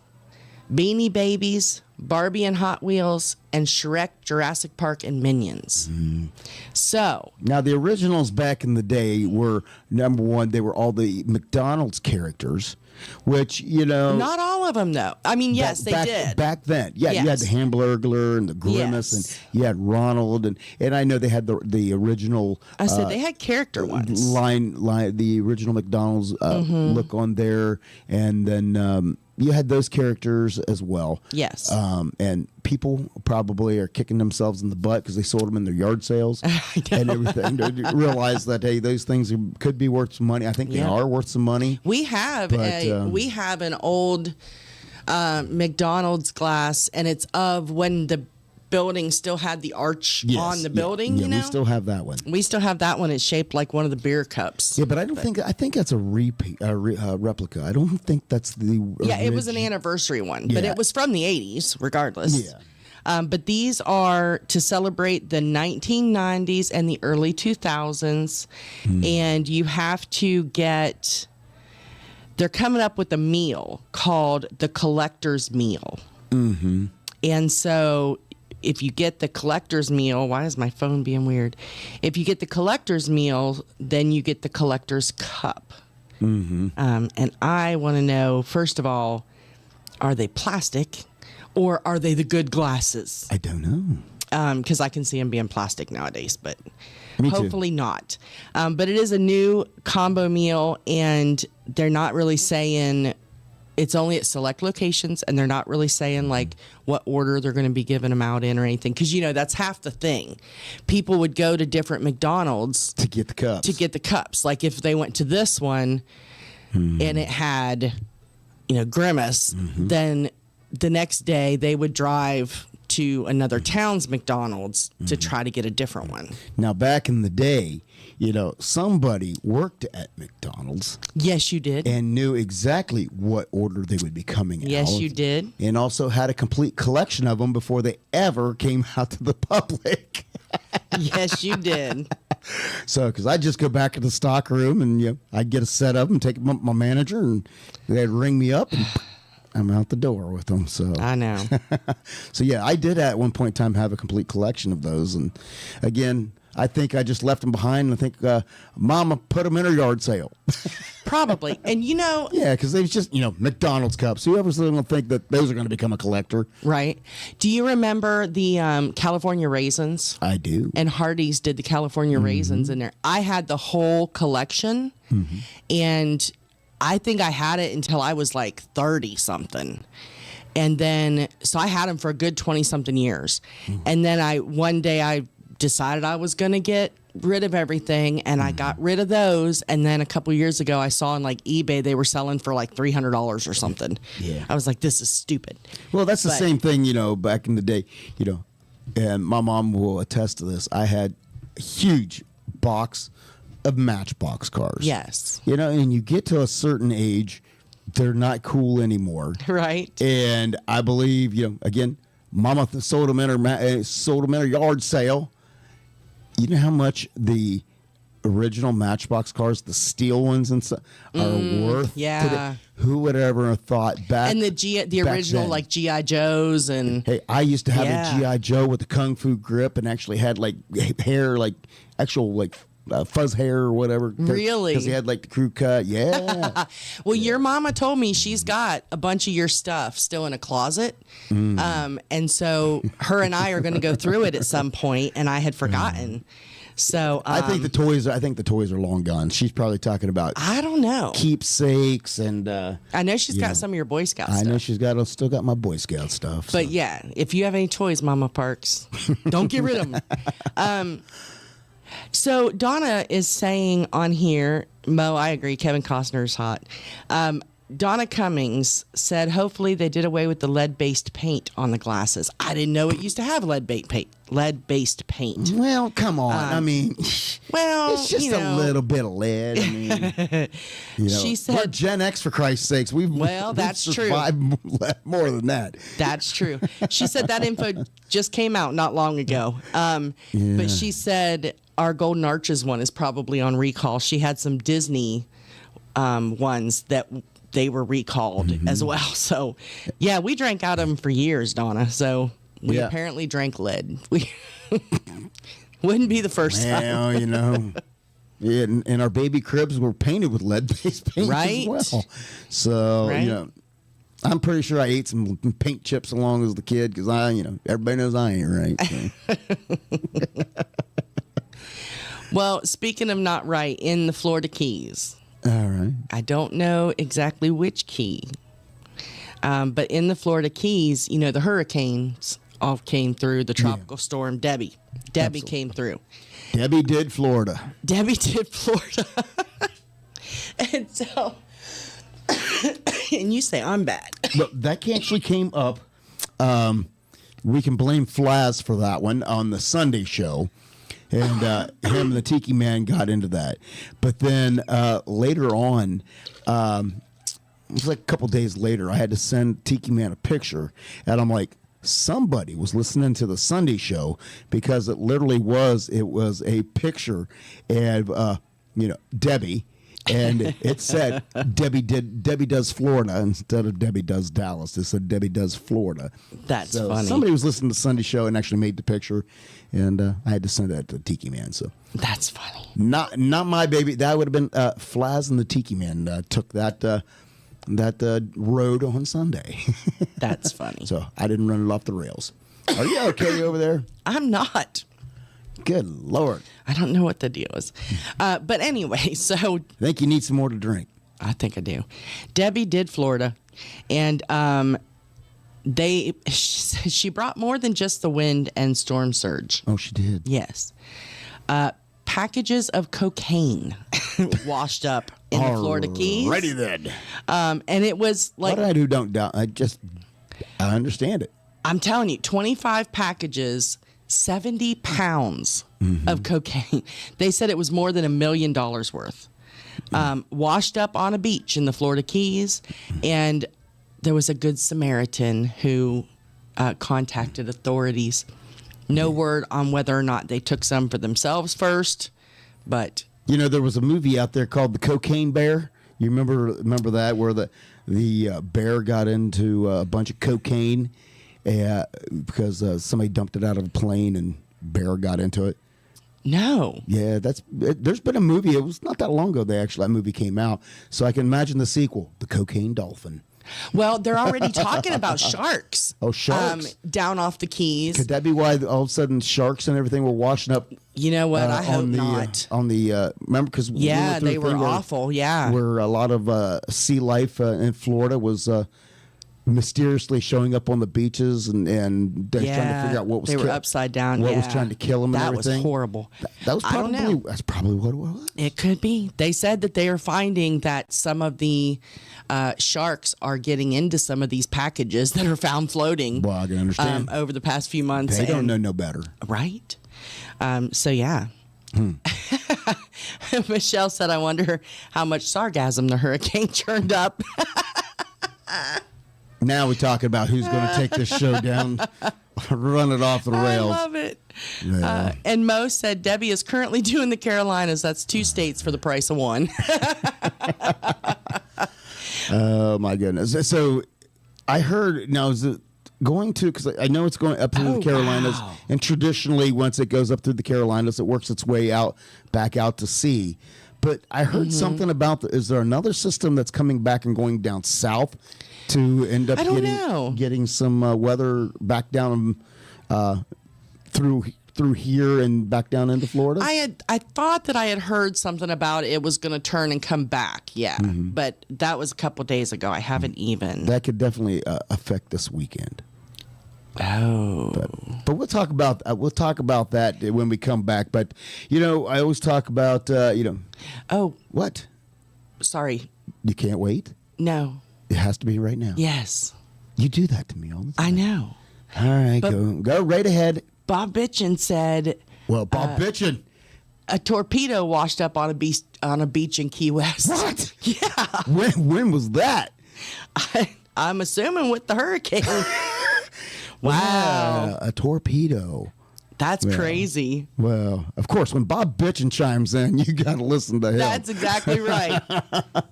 Beanie Babies, Barbie and Hot Wheels, and Shrek, Jurassic Park, and Minions. Mm. So now the originals back in the day were, number one, they were all the McDonald's characters, which, you know, not all of them though. I mean, yes, they did back then. Yeah, yes. You had the Hamburglar and the Grimace, and you had Ronald, and I know they had the original. I said they had character ones. Line the original McDonald's look on there, and then you had those characters as well. Yes. And people probably are kicking themselves in the butt because they sold them in their yard sales and everything. They realize that, hey, those things could be worth some money. I think they are worth some money. We have an old McDonald's glass, and it's of when the building still had the arch on the building. Yeah, we still have that one. We still have that one. It's shaped like one of the beer cups. Yeah, but I think that's a replica. I don't think that's the it was an anniversary one, but it was from the 80s regardless. But these are to celebrate the 1990s and the early 2000s, and you have to get, they're coming up with a meal called the Collector's Meal. And so if you get the collector's meal, why is my phone being weird? If you get the collector's meal, then you get the collector's cup. And I want to know, first of all, are they plastic or are they the good glasses? I don't know. Because I can see them being plastic nowadays, but Me too. hopefully not. But it is a new combo meal, and they're not really saying, it's only at select locations, and they're not really saying like what order they're going to be giving them out in or anything. Because, that's half the thing. People would go to different McDonald's to get the cups. Like if they went to this one and it had, Grimace, then the next day they would drive to another town's McDonald's to try to get a different one. Now, back in the day, somebody worked at McDonald's. Yes, you did. And knew exactly what order they would be coming out. Yes, you did. And also had a complete collection of them before they ever came out to the public. Yes, you did. So, because I just go back to the stock room and I'd get a set of them, take them up to my manager, and they'd ring me up, and I'm out the door with them. So I know. So yeah, I did at one point in time have a complete collection of those, and again, I think I just left them behind, and I think Mama put them in her yard sale. Probably. And yeah, because they was just, McDonald's cups. Whoever's going to think that those are going to become a collector. Right. Do you remember the California raisins? I do. And Hardee's did the California raisins in there. I had the whole collection, and I think I had it until I was like 30 something. And then, so I had them for a good 20 something years. And then one day I decided I was going to get rid of everything, and I got rid of those. And then a couple years ago, I saw on like eBay, they were selling for like $300 or something. Yeah. I was like, this is stupid. Well, that's the same thing, back in the day, and my mom will attest to this. I had a huge box of Matchbox cars. Yes. And you get to a certain age, they're not cool anymore. Right. And I believe, again, Mama sold them in her yard sale. You know how much the original Matchbox cars, the steel ones and stuff, are worth today? Who would ever have thought back? And the original, like G.I. Joes and. Hey, I used to have a G.I. Joe with a kung fu grip and actually had like hair, like actual like fuzz hair or whatever. Really? Because he had like the crew cut. Yeah. Well, your mama told me she's got a bunch of your stuff still in a closet. And so her and I are going to go through it at some point, and I had forgotten. So I think the toys are long gone. She's probably talking about, I don't know, keepsakes and I know she's got some of your Boy Scout stuff. I know she's still got my Boy Scout stuff. But yeah, if you have any toys, Mama Parks, don't get rid of them. So Donna is saying on here, Mo, I agree, Kevin Costner's hot. Donna Cummings said, hopefully they did away with the lead-based paint on the glasses. I didn't know it used to have lead-based paint. Well, come on. I mean, well, it's just a little bit of lead. I mean, she said, we're Gen X, for Christ's sakes. That's true. More than that. That's true. She said that info just came out not long ago. But she said our Golden Arches one is probably on recall. She had some Disney ones that they were recalled as well. So, yeah, we drank out of them for years, Donna. So we apparently drank lead. We wouldn't be the first time. Well, and our baby cribs were painted with lead-based paint as well. So, I'm pretty sure I ate some paint chips along as the kid because everybody knows I ain't right. So. Well, speaking of not right, in the Florida Keys. All right. I don't know exactly which key. But in the Florida Keys, the hurricanes all came through. The tropical storm Debbie. Debbie came through. Debbie did Florida. Debbie did Florida. And so, and you say I'm bad. But that actually came up. We can blame Flaz for that one on the Sunday show. And him and the Tiki Man got into that. But then later on, it was like a couple days later, I had to send Tiki Man a picture. And I'm like, somebody was listening to the Sunday show, because it literally was a picture of, Debbie. And it said Debbie does Florida instead of Debbie does Dallas. It said Debbie does Florida. That's so funny. Somebody was listening to the Sunday show and actually made the picture, and I had to send that to Tiki Man. So that's funny. Not my baby. That would have been Flaz and the Tiki Man took that road on Sunday. That's funny. So I didn't run it off the rails. Are you okay over there? I'm not. Good Lord. I don't know what the deal is. But anyway, so I think you need some more to drink. I think I do. Debbie did Florida, and she brought more than just the wind and storm surge. Oh, she did? Yes. Packages of cocaine washed up in the Florida Keys. Ready then. And it was like... What I don't doubt. I understand it. I'm telling you, 25 packages... 70 pounds of cocaine. They said it was more than $1 million worth. Washed up on a beach in the Florida Keys. And there was a good Samaritan who contacted authorities. No word on whether or not they took some for themselves first, but... there was a movie out there called The Cocaine Bear. You remember that, where the bear got into a bunch of cocaine because somebody dumped it out of a plane and bear got into it? No. Yeah, there's been a movie. It was not that long ago that movie came out. So I can imagine the sequel, The Cocaine Dolphin. Well, they're already talking about sharks. Oh, sharks? Down off the Keys. Could that be why all of a sudden sharks and everything were washing up? You know what? I hope not. Remember, because they were awful. Yeah, where a lot of sea life in Florida was mysteriously showing up on the beaches, and they're trying to figure out what was. They were upside down. What was trying to kill them? That and everything. Was horrible. That was probably. I don't know. That's probably what it was. It could be. They said that they are finding that some of the sharks are getting into some of these packages that are found floating. Well, I can understand. Over the past few months. They don't know no better, right? So yeah. Michelle said, "I wonder how much sarcasm the hurricane churned up." Now we're talking about who's going to take this show down, run it off the rails. I love it. Yeah. And Mo said Debbie is currently doing the Carolinas. That's 2 states for the price of one. Oh, my goodness. So I heard, now is it going to, because I know it's going up through the Carolinas, wow. And traditionally once it goes up through the Carolinas, it works its way back out to sea. But I heard something about, is there another system that's coming back and going down south to end up getting some weather back down through here and back down into Florida? I thought that I had heard something about it was going to turn and come back. Yeah, but that was a couple days ago. I haven't even. That could definitely affect this weekend. Oh, but we'll talk about that when we come back. But I always talk about Oh, what? Sorry, you can't wait. No, it has to be right now. Yes, you do that to me all the time. I know. All right, go right ahead. Bob Bitchin said. Well, Bob Bitchin. A torpedo washed up on a beach in Key West. What? Yeah. When was that? I'm assuming with the hurricane. Wow. A torpedo. That's crazy. Well, of course, when Bob Bitchin chimes in, you got to listen to him. That's exactly right.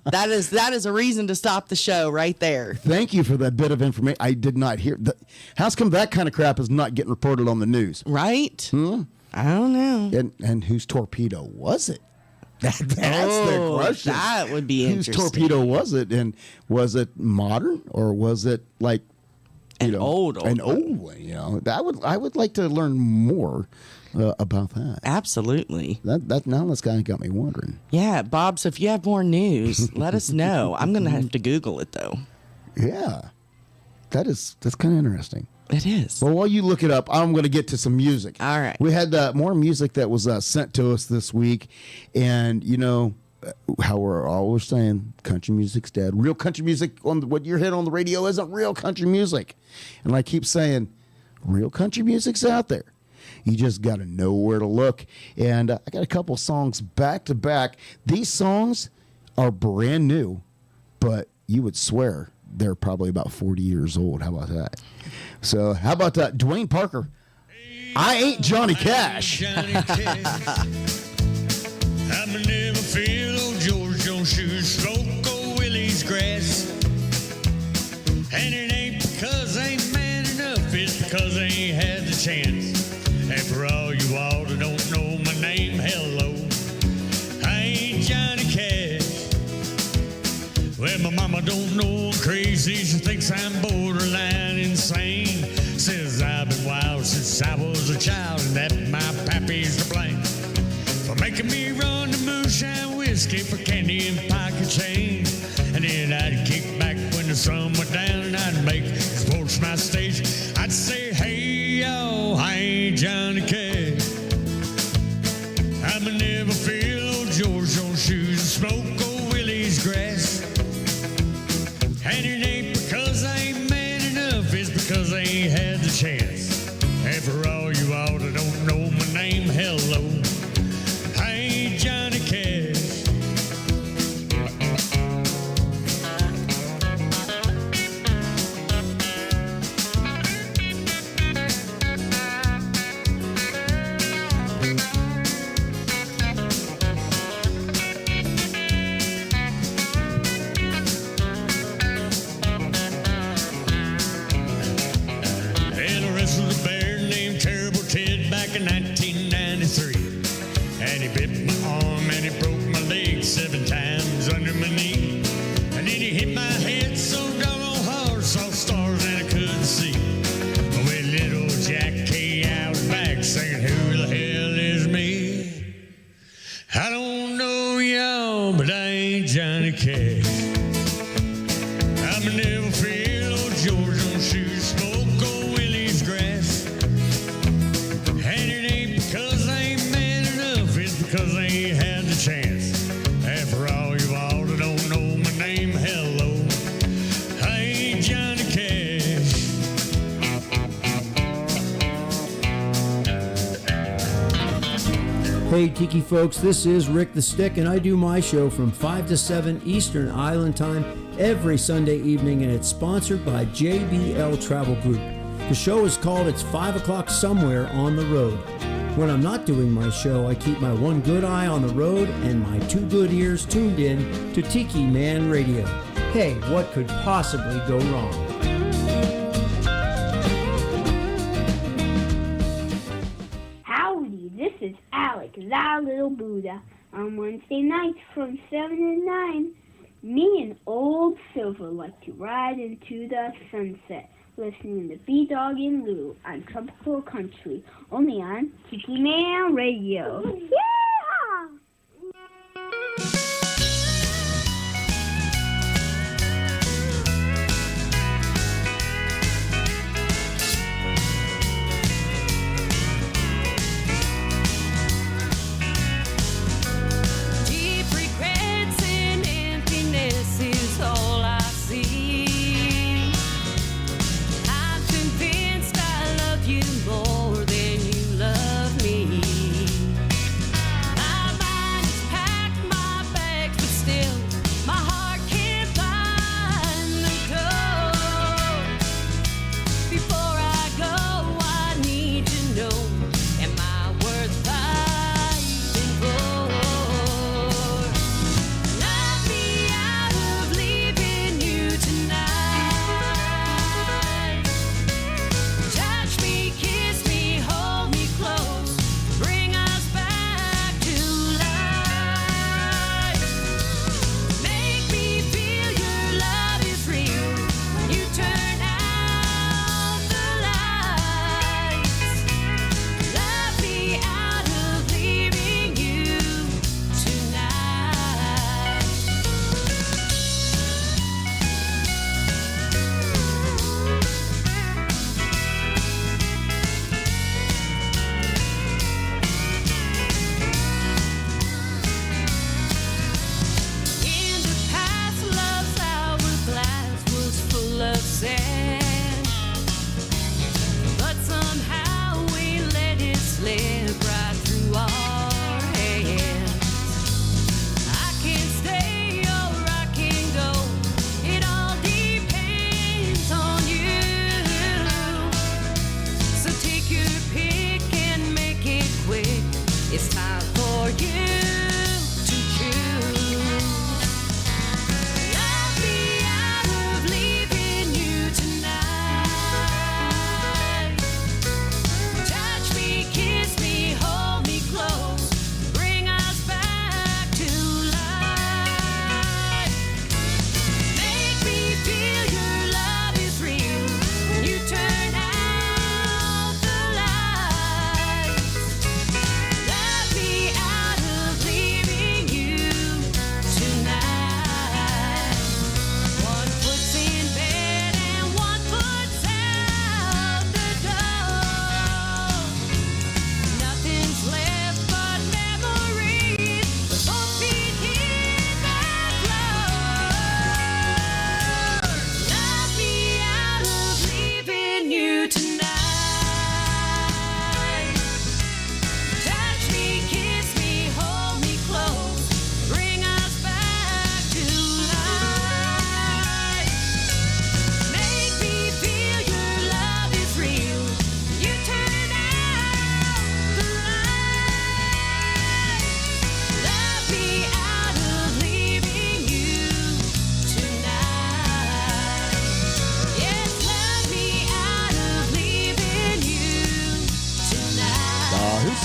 That is a reason to stop the show right there. Thank you for that bit of information. I did not hear. How's come that kind of crap is not getting reported on the news? Right? I don't know. And whose torpedo was it? That's the question. That would be interesting. Whose torpedo was it? And was it modern or was it like an old one? I would like to learn more about that. Absolutely. That now that's kind of got me wondering. Yeah, Bob. So if you have more news, let us know. I'm going to have to Google it though. Yeah. That's kind of interesting. It is. Well, while you look it up, I'm going to get to some music. All right. We had more music that was sent to us this week, and you know how we're always saying country music's dead. Real country music what you're hearing on the radio isn't real country music, and I keep saying, real country music's out there. You just got to know where to look. And I got a couple songs back to back. These songs are brand new, but you would swear they're probably about 40 years old. How about that? So how about that? Dwayne Parker, I Ain't Johnny Cash. I'm never feel old George don't shoot smoke old Willie's grass. And it ain't because I ain't man enough, it's because I ain't had the chance. And for all you all that don't know my name, hello, I ain't Johnny Cash. Well, my mama don't know I'm crazy, she thinks I'm borderline insane. Says I've been wild since I was a child, and that my pappy's to blame for making me run the moonshine whiskey for candy and pocket change. And then I'd kick back when the sun went down, and I'd make sports my stage. I'd say, hey, yo, I ain't Johnny Cash. I'ma never feel old George on shoes and smoke old Willie's grass. And it ain't because I ain't man enough, it's because I ain't had the chance. And for all you all that don't know my name, hello, I ain't Johnny Cash. In 1993, and he bit my arm and he broke my leg 7 times under my knee, and then he hit my head so doggone hard, saw stars and I couldn't see. With little Jack K out back singing, who the hell is me? I don't know y'all, but I ain't Johnny Cash. I'ma never feel old George on shoes, smoke old Willie's grass. Because I ain't had the chance. And for all you all that don't know my name, hello, I ain't Johnny Cash. Hey Tiki folks, this is Rick the Stick, and I do my show from 5 to 7 Eastern Island Time every Sunday evening, and it's sponsored by JBL Travel Group. The show is called It's 5 O'Clock Somewhere on the Road. When I'm not doing my show, I keep my one good eye on the road and my 2 good ears tuned in to Tiki Man Radio. Hey, what could possibly go wrong? Howdy, this is Alec, the little Buddha. On Wednesday nights from 7 to 9, me and old Silver like to ride into the sunset, listening to B-Dawg and Lou on Tropical Country, only on Tiki Man Radio. Yeah! Deep regrets and emptiness is all I see. You more than you love me.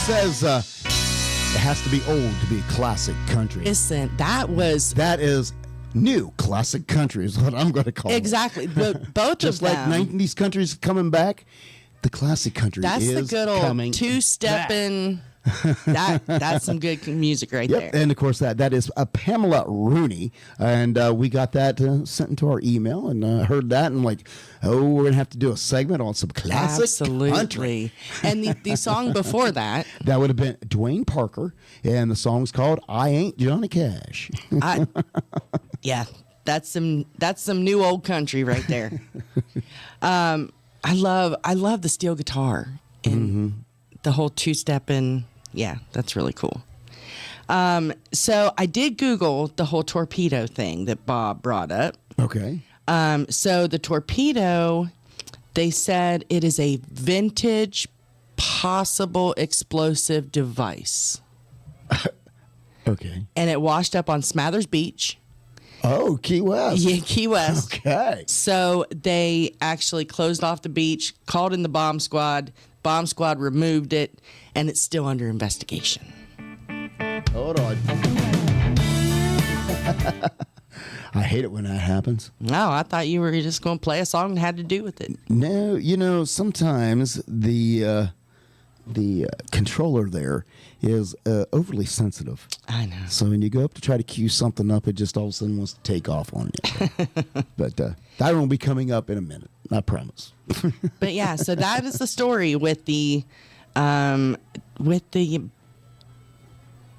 says it has to be old to be classic country. Listen, that is new classic country is what I'm going to call exactly. it. Both just of like them. 90s country's coming back, the classic country That's is the good old coming two-stepping. That's some good music right there. And of course that is Pamela Rooney, and we got that sent into our email, and heard that, and like, oh, we're gonna have to do a segment on some classic country. And the song before that would have been Dwayne Parker, and the song's called "I Ain't Johnny Cash." Yeah, that's some new old country right there. I love the steel guitar and the whole two-stepping. Yeah, that's really cool. So I did Google the whole torpedo thing that Bob brought up. Okay. So the torpedo, they said it is a vintage possible explosive device. Okay. And it washed up on Smathers Beach. Oh, Key West. Yeah, Key West. Okay. So they actually closed off the beach, called in the bomb squad. Bomb squad removed it, and it's still under investigation. Hold on. I hate it when that happens. No, I thought you were just going to play a song that had to do with it. No, sometimes the controller there is overly sensitive. I know. So when you go up to try to cue something up, it just all of a sudden wants to take off on you. But that will be coming up in a minute, I promise. But yeah, so that is the story with the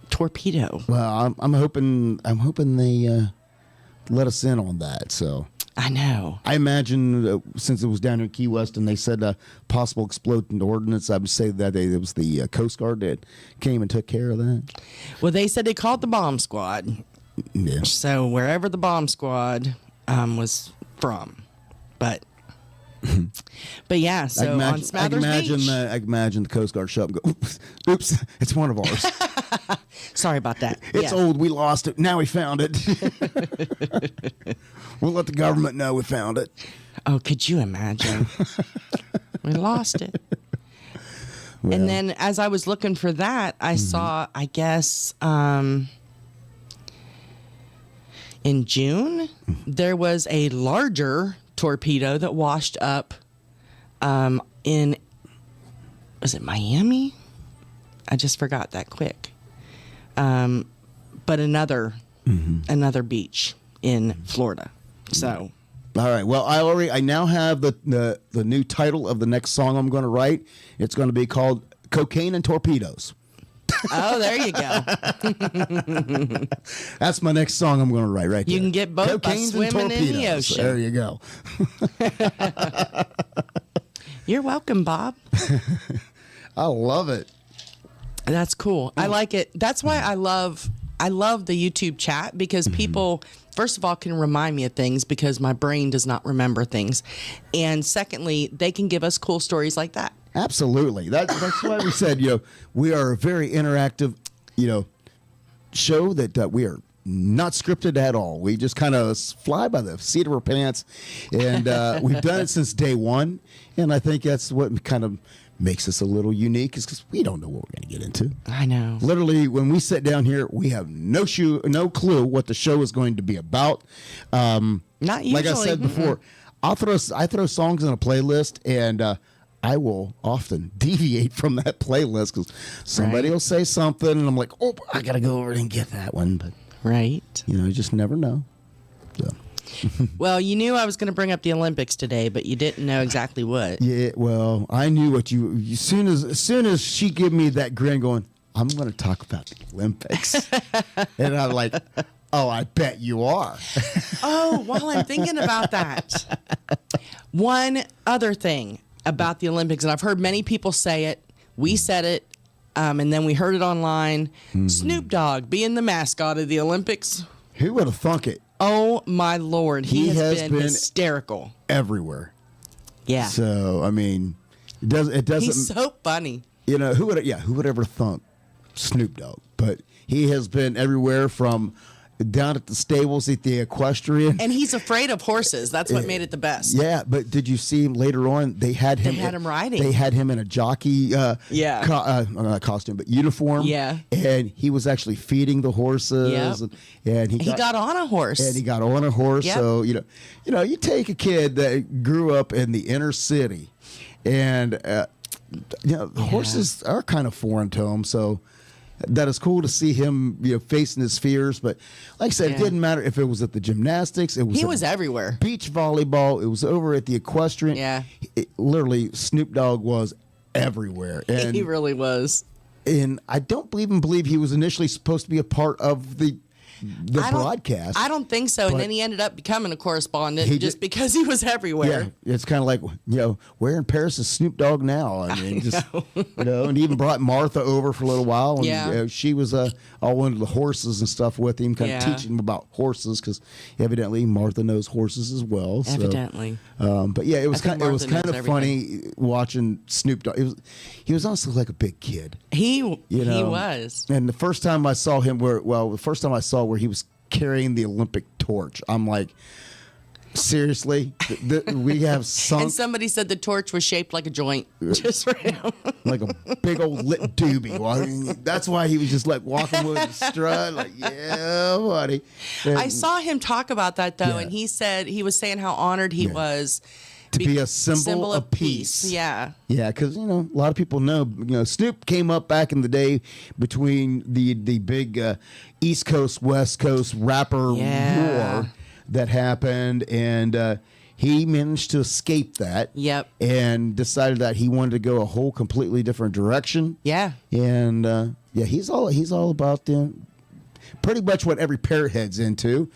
torpedo. Well, I'm hoping they let us in on that. So I know. I imagine since it was down in Key West and they said possible exploding ordnance, I would say that it was the Coast Guard that came and took care of that. Well, they said they called the bomb squad. Yeah. So wherever the bomb squad was from, but yeah. So on Smathers Beach. I imagine the Coast Guard show up and go, oops, it's one of ours. Sorry about that. It's old. We lost it. Now we found it. We'll let the government know we found it. Oh, could you imagine? We lost it. Well. And then as I was looking for that, I saw, I guess, in June, there was a larger torpedo that washed up in, was it Miami? I just forgot that quick. But another beach in Florida. So, all right. Well, I now have the new title of the next song I'm going to write. It's going to be called "Cocaine and Torpedoes." Oh, there you go. That's my next song I'm going to write right there. You can get both by swimming in the ocean. There you go. You're welcome, Bob. I love it. That's cool. I like it. That's why I love the YouTube chat, because people, first of all, can remind me of things because my brain does not remember things. And secondly, they can give us cool stories like that. Absolutely. That's why we said, we are a very interactive, show that we are not scripted at all. We just kind of fly by the seat of our pants. And we've done it since day one. And I think that's what kind of makes us a little unique, is because we don't know what we're going to get into. I know. Literally, when we sit down here, we have no clue what the show is going to be about. Not usually. Like I said before, I throw songs in a playlist, and I will often deviate from that playlist because somebody will say something, and I'm like, oh, I got to go over and get that one. But right, you just never know. So. Well, you knew I was going to bring up the Olympics today, but you didn't know exactly what. Yeah, well, I knew what as soon as she gave me that grin going, I'm going to talk about the Olympics. And I'm like, oh, I bet you are. Oh, while I'm thinking about that, one other thing about the Olympics, and I've heard many people say it, we said it, and then we heard it online, Snoop Dogg being the mascot of the Olympics. Who would have thunk it? Oh, my Lord. He has been hysterical. Everywhere. Yeah. So, I mean, it doesn't. He's so funny. Who would ever thunk Snoop Dogg? But he has been everywhere, from down at the stables at the equestrian. And he's afraid of horses. That's what made it the best. Yeah, but did you see him later on? They had him riding. They had him in a jockey not costume, but uniform. Yeah. And he was actually feeding the horses. Yep. And he got on a horse. And he got on a horse. Yep. So, you take a kid that grew up in the inner city and horses are kind of foreign to him. So that is cool to see him, facing his fears. But like I said, it didn't matter if it was at the gymnastics. He was everywhere. Beach volleyball. It was over at the equestrian. Yeah. Literally, Snoop Dogg was everywhere. And, he really was. And I don't believe he was initially supposed to be a part of the broadcast. I don't think so. And then he ended up becoming a correspondent just because he was everywhere. Yeah, it's kind of like, where in Paris is Snoop Dogg now? I mean, and he even brought Martha over for a little while. And, she was all into the horses and stuff with him, kind of teaching him about horses because evidently Martha knows horses as well. So, evidently. But yeah, it was kind of funny watching Snoop Dogg. He was honestly like a big kid. He was. And the first time I saw him where he was carrying the Olympic torch, I'm like, seriously? We have sunk. And somebody said the torch was shaped like a joint just for him. Like a big old lit doobie. Well, that's why he was just like walking with a strut, like, yeah, buddy. And I saw him talk about that, though, and he was saying how honored he was to be a symbol of peace. Yeah. Yeah, because, a lot of people know, Snoop came up back in the day between the big East Coast, West Coast rapper war that happened, and he managed to escape that. Yep. And decided that he wanted to go a whole completely different direction. Yeah. And, he's all about pretty much what every parrot head's into,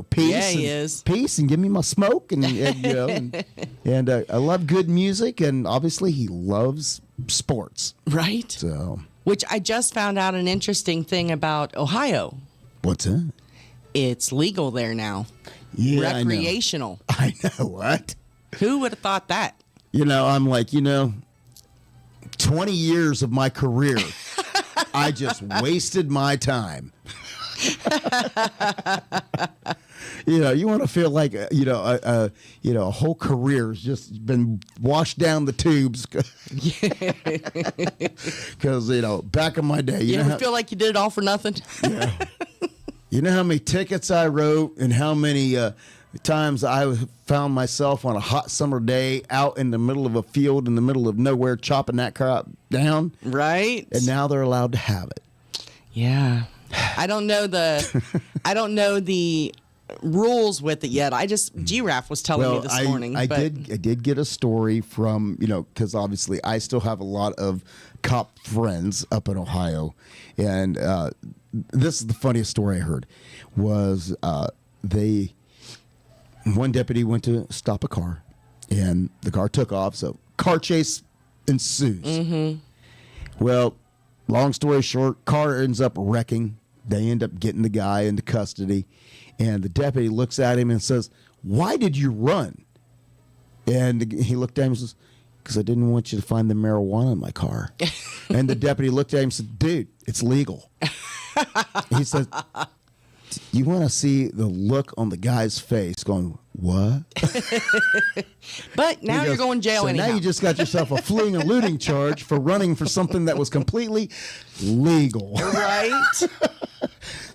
peace. Yeah, he is. Peace and give me my smoke, and I love good music, and obviously he loves sports. Right. So, which I just found out an interesting thing about Ohio. What's that? It's legal there now. Yeah, recreational. I know what. Who would have thought that? I'm like, 20 years of my career, I just wasted my time. You want to feel like a whole career has just been washed down the tubes because back in my day, you ever feel like you did it all for nothing? Yeah. You know how many tickets I wrote and how many times I found myself on a hot summer day out in the middle of a field in the middle of nowhere chopping that crap down, right? And now they're allowed to have it. Yeah. I don't know the rules with it yet. G-Raf was telling me this morning. I did get a story from, because obviously I still have a lot of cop friends up in Ohio. And this is the funniest story I heard was one deputy went to stop a car and the car took off. So car chase ensues. Mm-hmm. Well, long story short, car ends up wrecking. They end up getting the guy into custody. And the deputy looks at him and says, "Why did you run?" And he looked at him and says, "Because I didn't want you to find the marijuana in my car." And the deputy looked at him and said, "Dude, it's legal." He said, "You want to see the look on the guy's face going, what?" But now you're going to jail so anyhow. Now you just got yourself a fleeing and looting charge for running for something that was completely legal. Right?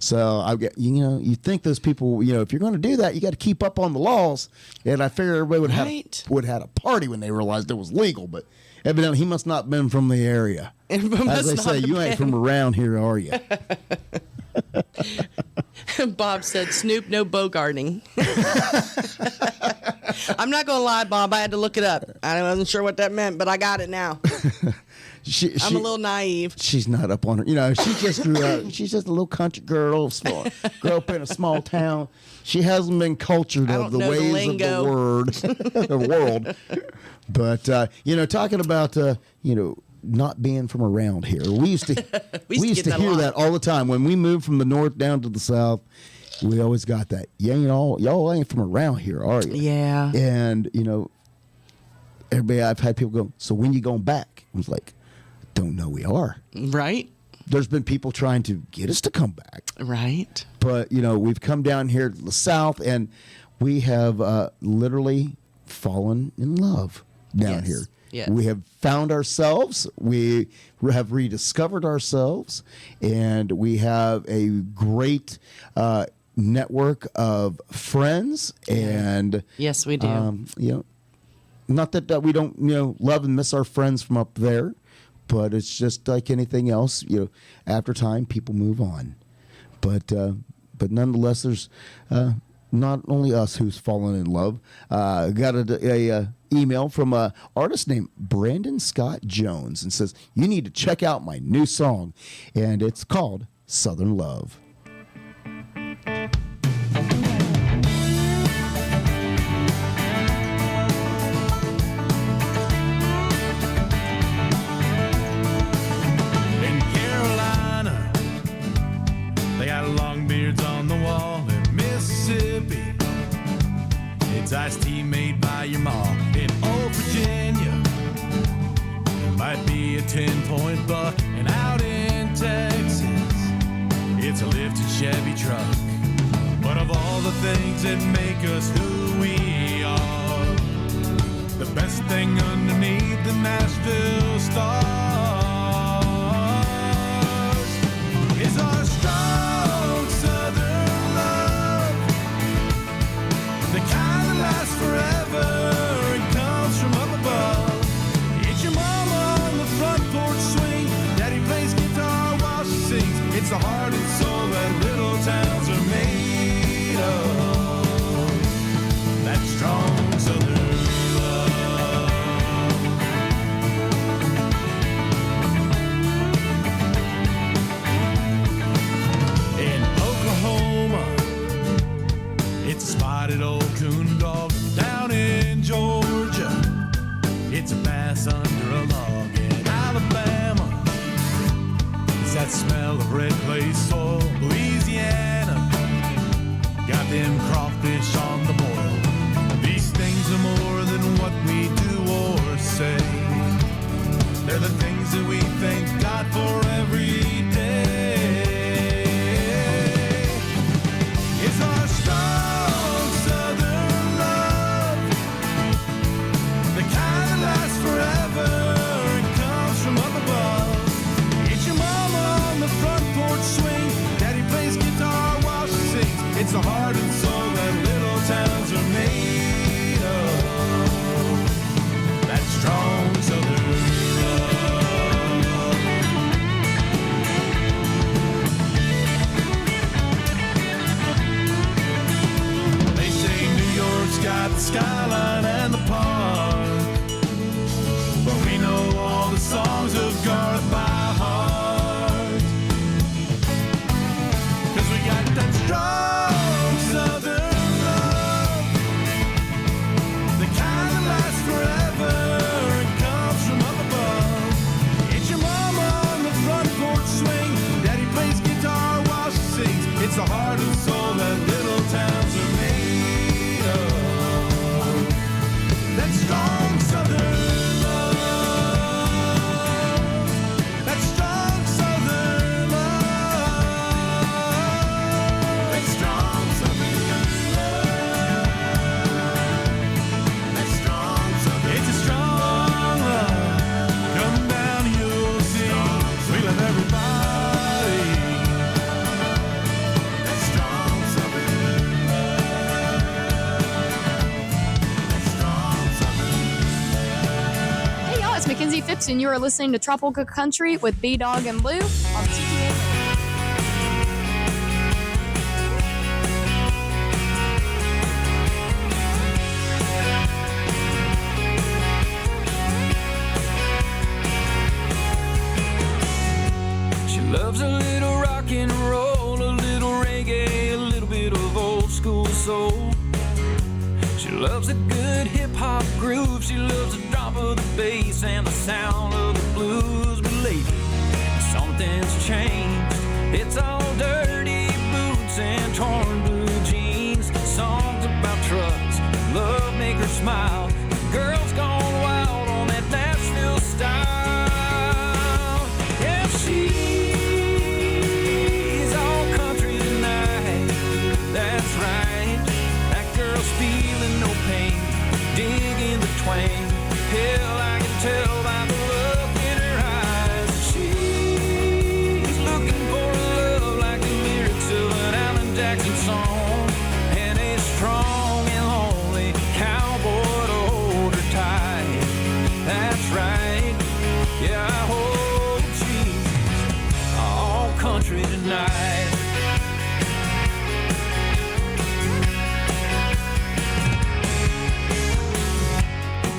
So I get, you think those people, if you're going to do that, you got to keep up on the laws. And I figure everybody would have had a party when they realized it was legal. But evidently, he must not have been from the area. As they say, you ain't from around here, are you? Bob said, "Snoop, no bogarting." I'm not going to lie, Bob. I had to look it up. I wasn't sure what that meant, but I got it now. I'm a little naive. She's not up on her. She just grew up. She's just a little country girl, grew up in a small town. She hasn't been cultured of the ways of the world. But, talking about, not being from around here. We used to hear that all the time. When we moved from the north down to the south, we always got that. Y'all ain't from around here, are you? Yeah. And, everybody, I've had people go, "So when you going back?" I was like, "Don't know we are." Right. there's been people trying to get us to come back. Right. But, we've come down here to the South, and we have literally fallen in love down here. Yes. We have found ourselves. We have rediscovered ourselves, and we have a great network of friends. And yes, we do. Not that we don't love and miss our friends from up there, but it's just like anything else. After time, people move on. But nonetheless, there's not only us who's fallen in love. Got a email from a artist named Brandon Scott Jones, and says, you need to check out my new song, and it's called Southern Love. In Carolina, they got long beards on the wall. In Mississippi, it's iced tea made by your mom. In old Virginia, it might be a 10-point buck. And out in Texas, it's a lifted Chevy truck. But of all the things that make us who we are, the best thing underneath the Nashville stars is our strong Southern love, the kind that lasts forever and comes from up above. It's your mama on the front porch swing, daddy plays guitar while she sings. It's the heart and soul that little towns are made of, that strong Southern love. In Oklahoma, it's a spotted old coon dog. Down in Georgia, it's a bass under a log. In Alabama, it's that smell of red clay soil. Louisiana, got them crawfish on the boil. These things are more than what we do or say. They're the things that we thank God for every day. It's our strong Southern love, the kind that lasts forever and comes from up above. It's your mama on the front porch swing, daddy plays guitar while she sings. It's the heart and soul that little towns are made of, that strong Southern love. They say New York's got the skyline and the park, but we know all the songs of Garth by heart, 'cause we got that strong Southern love, the kind that lasts forever and comes from up above. It's your mama on the front porch swing, daddy plays guitar while she sings. It's the heart and soul that little towns are made of, that strong Southern love, that strong Southern love, that strong Southern love, that strong Southern. It's a strong love. Come down and you'll see we love everybody. That strong Southern love, that strong Southern. Hey y'all, it's Mackenzie Phipps, and you are listening to Tropical Country with B-Dawg and Lou on Tiki Man Radio. She loves a little rock and roll, a little reggae, a little bit of old school soul. She loves a good hip hop groove. She loves the drop of the bass and the sound of the blues. But lately, something's changed. It's all dirty boots and torn blue jeans. Songs about trucks, love make her smile. Girls gone wild on that Nashville style. Yeah, she country tonight.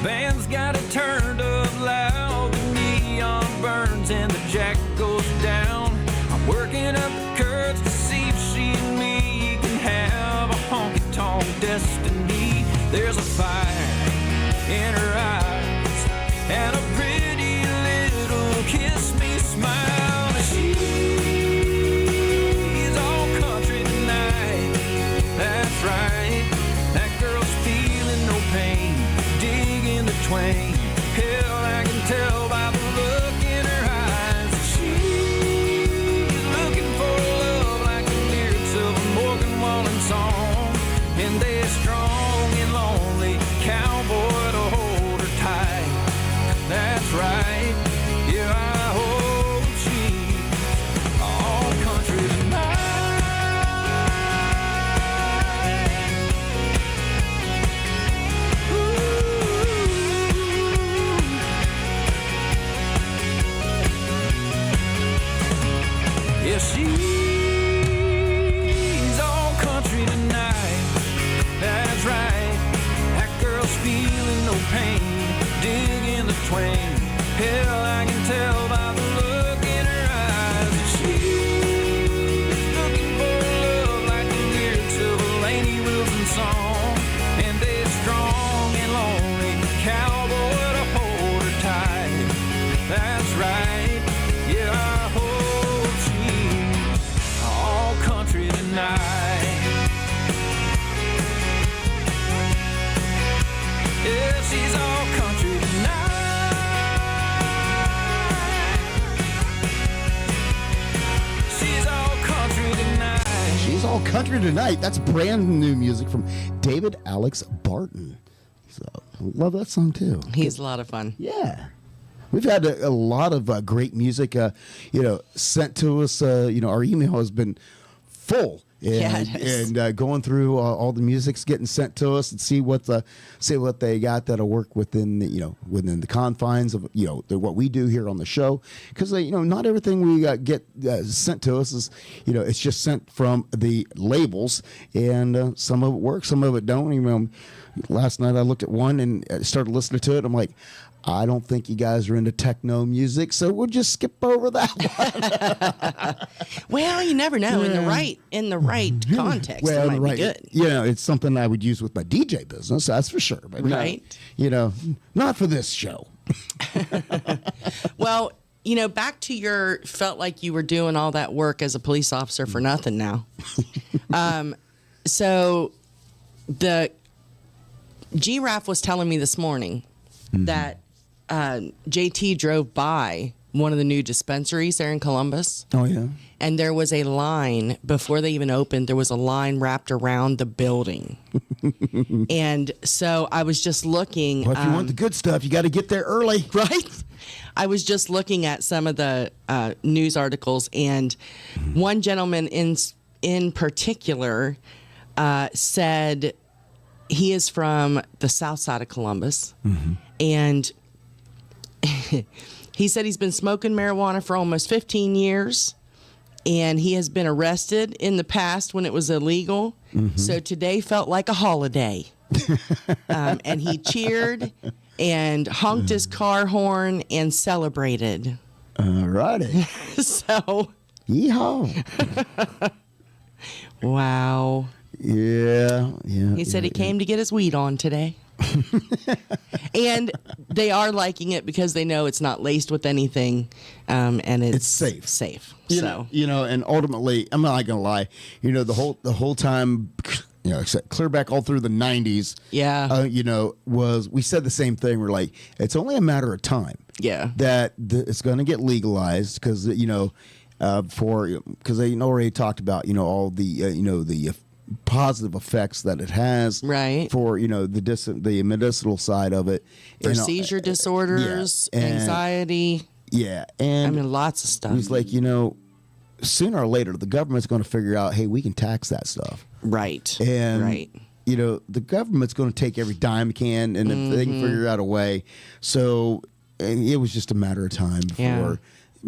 Band's got it turned up loud, the neon burns and the jack goes down. I'm working up the courage to see if she and me can have a honky-tonk destiny. There's a fire in her eyes and a pretty little kiss me smile. She's all country tonight, that's right. That girl's feeling no pain, digging the twain. Hell, I can tell by the look in her eyes that she's looking for love like the lyrics of a Morgan Wallen song. And they're strong and lonely, cowboy to hold her tight. That's right, yeah, I hope she's all country tonight. Yeah, she's all country tonight. That's right. That girl's feeling no pain, digging the twain. Hell, I can tell by the look in her eyes that she's looking for love like the lyrics of a Laney Wilson song. And they're strong and lonely, cowboy to hold her tight. That's right. Yeah, I hope she's all country tonight. Yeah, she's all country tonight. She's all country tonight. She's all country tonight. That's brand new music from David Alex Barton. So love that song too. He's a lot of fun. Yeah. We've had a lot of great music, sent to us. Our email has been full. And going through all the music's getting sent to us and see what they got that'll work within the confines of what we do here on the show, because not everything we get sent to us is it's just sent from the labels, and some of it works, some of it don't. Last night I looked at one and started listening to it. I'm like, I don't think you guys are into techno music, so we'll just skip over that one. Well, you never know. In the right context, it might be good. It's something I would use with my DJ business, that's for sure. But right. Not for this show. Well, back to your felt like you were doing all that work as a police officer for nothing now. So the G-Raff was telling me this morning that JT drove by one of the new dispensaries there in Columbus. Oh, yeah. And there was a line, before they even opened, there was a line wrapped around the building. And so I was just looking. Well, if you want the good stuff, you got to get there early. Right? I was just looking at some of the news articles, and one gentleman in particular said he is from the south side of Columbus. And he said he's been smoking marijuana for almost 15 years, and he has been arrested in the past when it was illegal. So today felt like a holiday. And he cheered and honked his car horn and celebrated. All righty. So. Yeehaw. Wow. Yeah. He said he came to get his weed on today. And they are liking it because they know it's not laced with anything, and it's safe. And ultimately, I'm not gonna lie. The whole time, except clear back all through the 90s. Yeah. We said the same thing. We're like, it's only a matter of time. Yeah. That it's going to get legalized because they already talked about all the positive effects that it has for the medicinal side of it, for seizure disorders, anxiety, and lots of stuff. He's like, sooner or later the government's going to figure out, hey, we can tax that stuff, and the government's going to take every dime it can, and if they can figure out a way. So, and it was just a matter of time before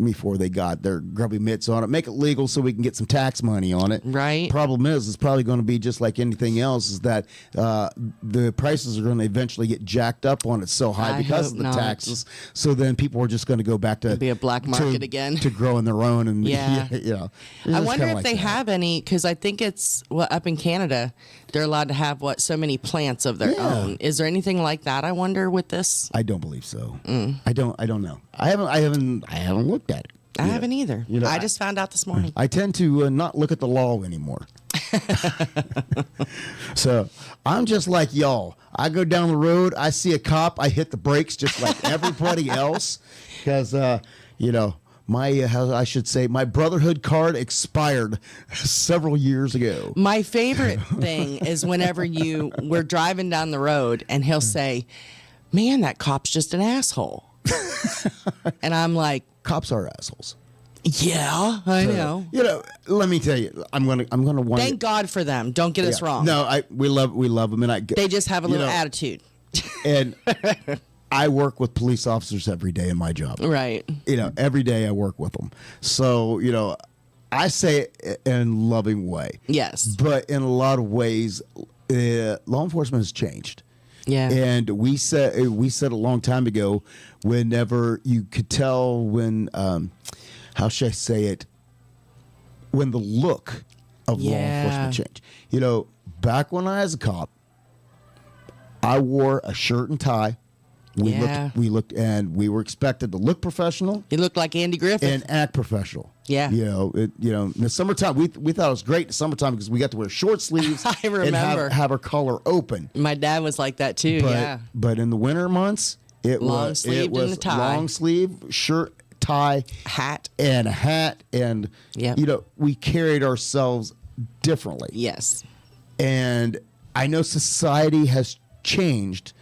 before they got their grubby mitts on it. Make it legal so we can get some tax money on it. Right. Problem is, it's probably going to be just like anything else, is that the prices are going to eventually get jacked up on it so high because of the taxes. So then people are just going to go back to be a black market again to growing their own. And yeah, I wonder if they that. have any, because I think it's up in Canada, they're allowed to have so many plants of their own. Is there anything like that? I wonder with this. I don't believe so. I don't know. I haven't looked at it. I haven't either. I just found out this morning. I tend to not look at the law anymore. So I'm just like y'all. I go down the road, I see a cop, I hit the brakes just like everybody else, because my brotherhood card expired several years ago. My favorite thing is whenever we're driving down the road and he'll say, "Man, that cop's just an asshole." And I'm like, cops are assholes. Yeah, I know. Let me tell you, I'm gonna wonder. Thank God for them. Don't get us wrong. No, we love them, and they just have a little attitude. And I work with police officers every day in my job. Right. Every day I work with them. So I say it in a loving way. Yes. But in a lot of ways, law enforcement has changed. Yeah. And we said a long time ago, whenever you could tell when, how should I say it, when the look of law enforcement changed. Back when I was a cop, I wore a shirt and tie. We looked, and we were expected to look professional. You looked like Andy Griffith and act professional. Yeah. In the summertime, we thought it was great in the summertime because we got to wear short sleeves. I remember. And have our collar open. My dad was like that too. But in the winter months, it was long sleeve shirt, tie, hat, and a hat, and we carried ourselves differently. Yes. And I know society has changed,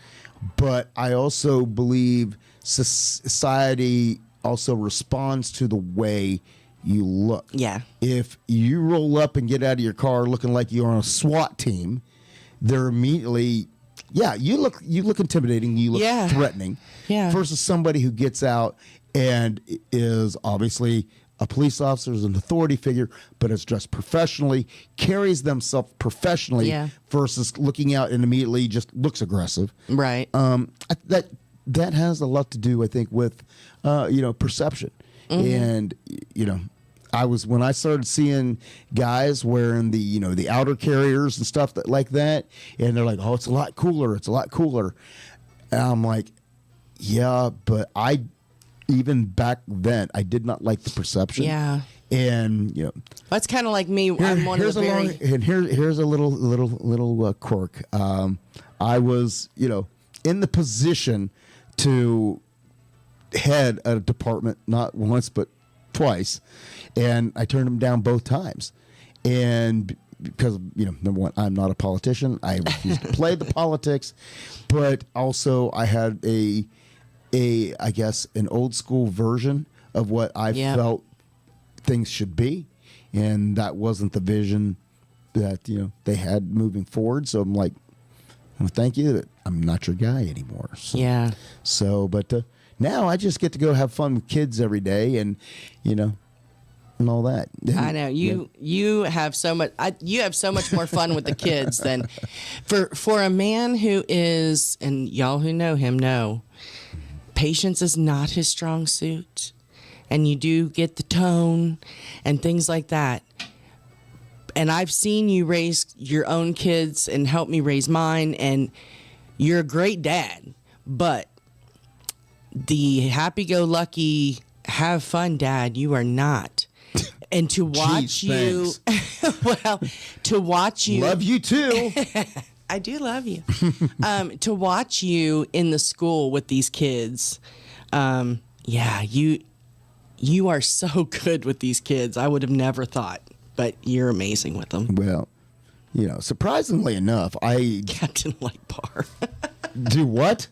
but I also believe society also responds to the way you look. Yeah. If you roll up and get out of your car looking like you're on a SWAT team, they're immediately, you look intimidating, you look threatening. Yeah. Versus somebody who gets out and is obviously a police officer, is an authority figure, but is dressed professionally, carries themselves professionally, versus looking out and immediately just looks aggressive. Right. That has a lot to do, I think, with perception. And when I started seeing guys wearing the outer carriers and stuff like that, and they're like, "Oh, it's a lot cooler. It's a lot cooler." And I'm like, "Yeah," but even back then, I did not like the perception. Yeah. And that's kind of like me. I'm one of the here's a little quirk. I was in the position to head a department, not once but twice, and I turned them down both times. And because number one, I'm not a politician, I refuse to play the politics, but also I had I guess an old school version of what I felt things should be, and that wasn't the vision that they had moving forward. So I'm like, well, thank you, I'm not your guy anymore. So but now I just get to go have fun with kids every day, and and all that. I know you have so much. You have so much more fun with the kids than for a man who is, and y'all who know him know, patience is not his strong suit, and you do get the tone and things like that. And I've seen you raise your own kids and help me raise mine, and you're a great dad. But the happy-go-lucky, have fun dad, you are not. And to watch you, to watch you, love you too. I do love you. To watch you in the school with these kids, you are so good with these kids. I would have never thought, but you're amazing with them. Well, surprisingly enough, Captain Lightbar. Do what?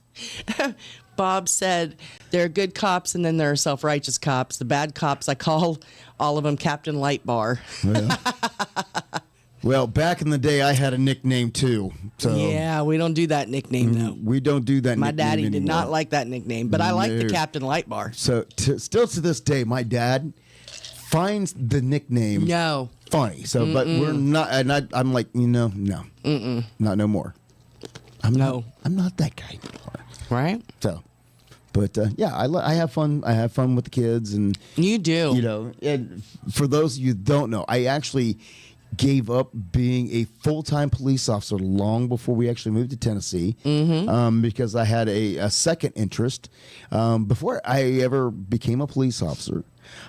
Bob said there are good cops and then there are self-righteous cops. The bad cops, I call all of them Captain Lightbar. Well, back in the day, I had a nickname too. So Yeah, we don't do that nickname though. we don't do that. My nickname daddy did anymore. not like that nickname, but I like the No. Captain Light Bar. So still to this day, my dad finds the nickname funny. So, but we're not. And I'm like, no, not no more. I'm not that guy anymore. Right. So, but yeah, I have fun. I have fun with the kids, and you do. You know, and for those of you who don't know, I actually gave up being a full-time police officer long before we actually moved to Tennessee, because I had a second interest. Before I ever became a police officer,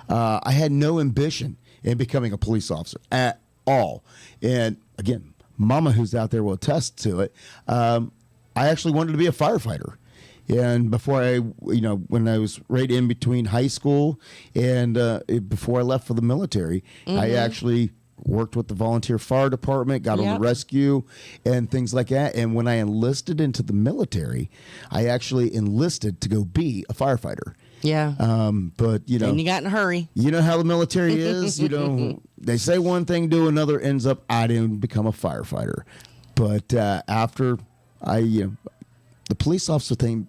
I had no ambition in becoming a police officer at all. And again, Mama, who's out there, will attest to it. I actually wanted to be a firefighter. And before when I was right in between high school and before I left for the military, I actually worked with the volunteer fire department, got on the rescue and things like that. And when I enlisted into the military, I actually enlisted to go be a firefighter. Yeah. But and you got in a hurry. You know how the military is. They say one thing, do another. Ends up I didn't become a firefighter. But after the police officer thing,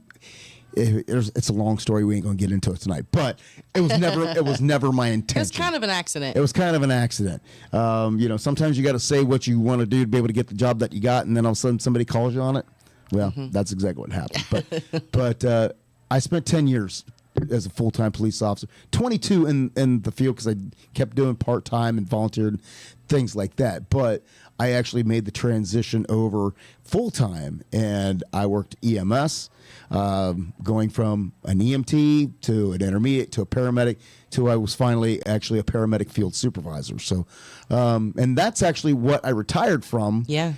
it's a long story. We ain't gonna get into it tonight. But it was never my intention. It was kind of an accident. It was kind of an accident. Sometimes you got to say what you want to do to be able to get the job that you got, and then all of a sudden somebody calls you on it. Well, that's exactly what happened. But I spent 10 years as a full-time police officer, 22 in the field because I kept doing part-time and volunteered, things like that. But I actually made the transition over full-time, and I worked EMS, going from an EMT to an intermediate to a paramedic to I was finally actually a paramedic field supervisor. So, and that's actually what I retired from. Yeah.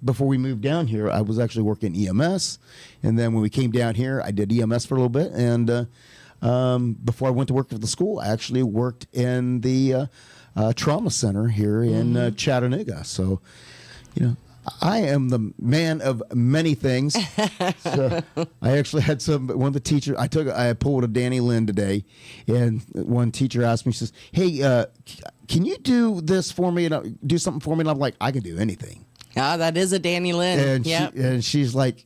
Before we moved down here, I was actually working EMS, and then when we came down here, I did EMS for a little bit, and before I went to work for the school, I actually worked in the trauma center here in Chattanooga. So, I am the man of many things. So I actually had one of the teachers. I pulled a Danny Lynn today, and one teacher asked me, she says, "Hey, can you do this for me and do something for me?" And I'm like, "I can do anything." Ah, that is a Danny Lynn. And she's like,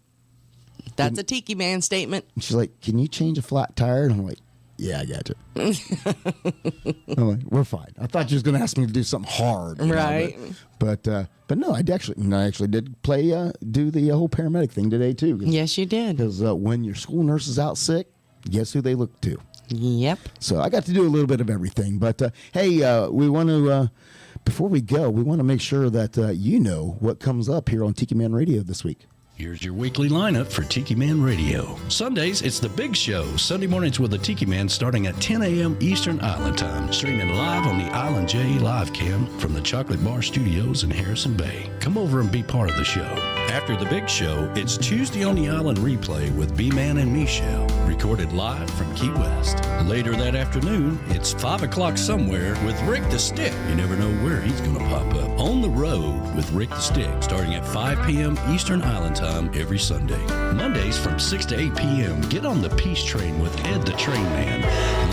"That's a Tiki Man statement." She's like, "Can you change a flat tire?" And I'm like, "Yeah, I got you." I'm like, "We're fine." I thought you was going to ask me to do something hard, right? But no, I actually did do the whole paramedic thing today too. Yes, you did. Because when your school nurse is out sick, guess who they look to? Yep. So I got to do a little bit of everything. But hey, we want to before we go, we want to make sure that you know what comes up here on Tiki Man Radio this week. Here's your weekly lineup for Tiki Man Radio. Sundays, it's The Big Show. Sunday mornings with the Tiki Man starting at 10 a.m. Eastern Island Time. Streaming live on the Island J live cam from the Chocolate Bar Studios in Harrison Bay. Come over and be part of the show. After The Big Show, it's Tuesday on the Island replay with B-Man and Michelle. Recorded live from Key West. Later that afternoon, it's 5 o'clock somewhere with Rick the Stick. You never know where he's going to pop up. On the Road with Rick the Stick, starting at 5 p.m. Eastern Island Time every Sunday. Mondays from 6 to 8 p.m. Get on the Peace Train with Ed the Train Man,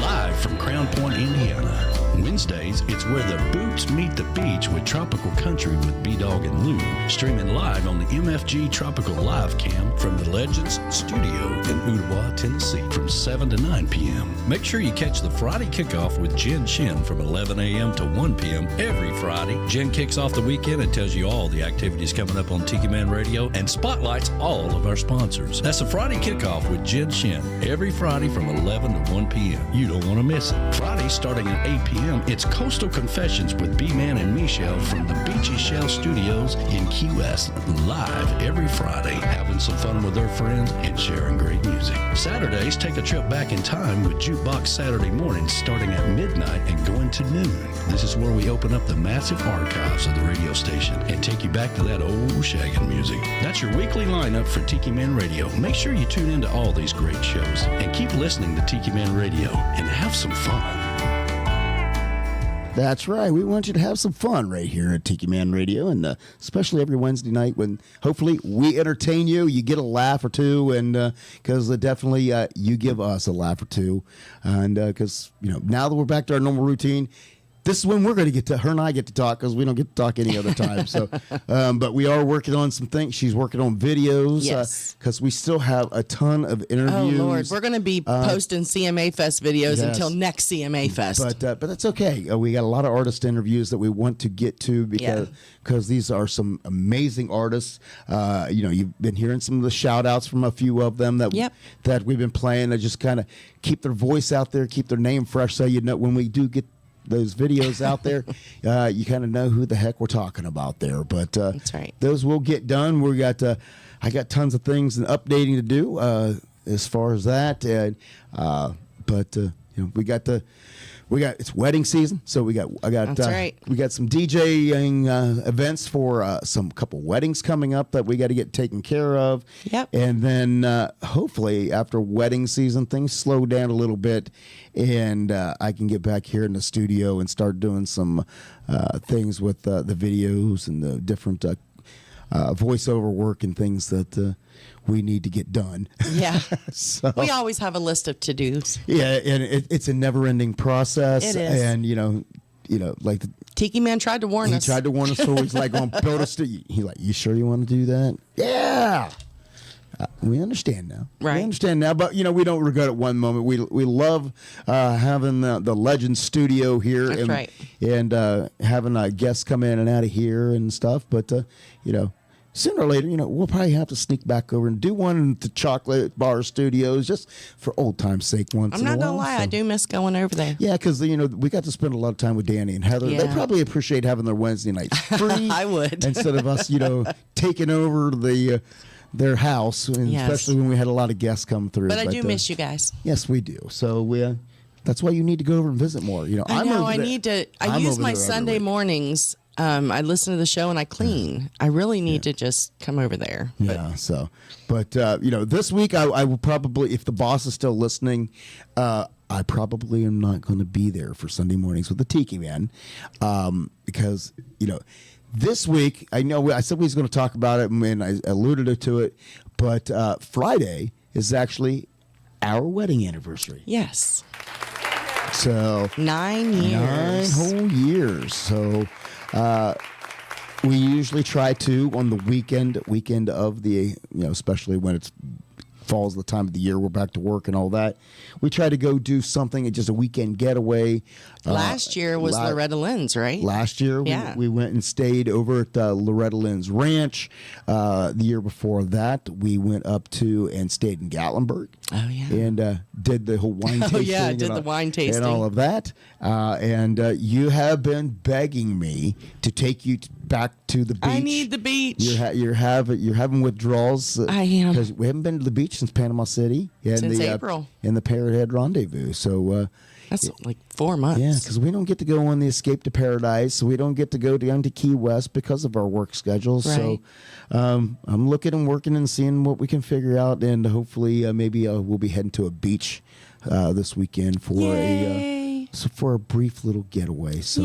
live from Crown Point, Indiana. Wednesdays, it's Where the Boots Meet the Beach with Tropical Country with B-Dawg and Lou, streaming live on the MFG Tropical Live Cam from the Legends Studio in Ottawa, Tennessee from 7 to 9 p.m. Make sure you catch the Friday kickoff with Jen Shen from 11 a.m. to 1 p.m. every Friday. Jen kicks off the weekend and tells you all the activities coming up on Tiki Man Radio and spotlights all of our sponsors. That's a Friday kickoff with Jen Shen every Friday from 11 to 1 p.m. You don't want to miss it. Friday starting at 8 p.m. It's Coastal Confessions with B-Man and Michelle from the Beachy Shell Studios in Key West, live every Friday, having some fun with their friends and sharing great music. Saturdays, take a trip back in time with Jukebox Saturday mornings starting at midnight and going to noon. This is where we open up the massive archives of the radio station and take you back to that old shaggin' music. That's your weekly lineup for Tiki Man Radio. Make sure you tune into all these great shows and keep listening to Tiki Man Radio and have some fun. That's right. We want you to have some fun right here at Tiki Man Radio, and especially every Wednesday night when hopefully we entertain you. You get a laugh or two, and because definitely you give us a laugh or two, and because now that we're back to our normal routine, this is when we're going to get to her and I get to talk because we don't get to talk any other time. So, but we are working on some things. She's working on videos because we still have a ton of interviews. Oh Lord, we're going to be posting CMA Fest videos until next CMA Fest. But that's okay. We got a lot of artist interviews that we want to get to because these are some amazing artists. You've been hearing some of the shout outs from a few of them that we've been playing. That just kind of keep their voice out there, keep their name fresh, so you know when we do get those videos out there, you kind of know who the heck we're talking about there. But that's right. Those will get done. We got I got tons of things and updating to do as far as that. And we got it's wedding season, so we got some DJing events for some couple weddings coming up that we got to get taken care of. Yep. And then hopefully after wedding season, things slow down a little bit, and I can get back here in the studio and start doing some things with the videos and the different voiceover work and things that we need to get done. Yeah. So, we always have a list of to-dos. Yeah, and it's a never-ending process. It is. And, like the Tiki Man tried to warn us. He tried to warn us, so he's like, going to build us. He's like, you sure you want to do that? Yeah. We understand now. Right. We understand now, but, we don't regret it one moment. We love having the Legend studio here. That's right. And having guests come in and out of here and stuff. But, sooner or later, we'll probably have to sneak back over and do one at the Chocolate Bar Studios just for old time's sake once in a while. I'm not going to lie. I do miss going over there. Yeah, because, we got to spend a lot of time with Danny and Heather. Yeah. They probably appreciate having their Wednesday nights free. I would. Instead of us, taking over their house, and especially when we had a lot of guests come through. But I do miss you guys. Yes, we do. So that's why you need to go over and visit more. I know. I need to. I use my Sunday mornings. I listen to the show and I clean. I really need to just come over there. Yeah. So, but this week I will probably, if the boss is still listening, I probably am not going to be there for Sunday mornings with the Tiki Man, because this week I know I said we was going to talk about it and I alluded to it, but Friday is actually our wedding anniversary. Yes. So 9 years. 9 whole years. So. We usually try to on the weekend of the, especially when it's falls the time of the year, we're back to work and all that. We try to go do something, just a weekend getaway. Last year was Loretta Lynn's, right? Last year, we went and stayed over at Loretta Lynn's Ranch. The year before that, we went up to and stayed in Gatlinburg. Oh, yeah. And did the whole wine tasting. Oh, yeah, did the wine tasting. And all of that. And you have been begging me to take you back to the beach. I need the beach. You're having withdrawals. I am. Because we haven't been to the beach since Panama City. Since April. In the Parrot Head Rendezvous. So that's like 4 months. Yeah, because we don't get to go on the Escape to Paradise. So we don't get to go down to Key West because of our work schedules. Right. So I'm looking and working and seeing what we can figure out. And hopefully maybe we'll be heading to a beach this weekend for a brief little getaway. So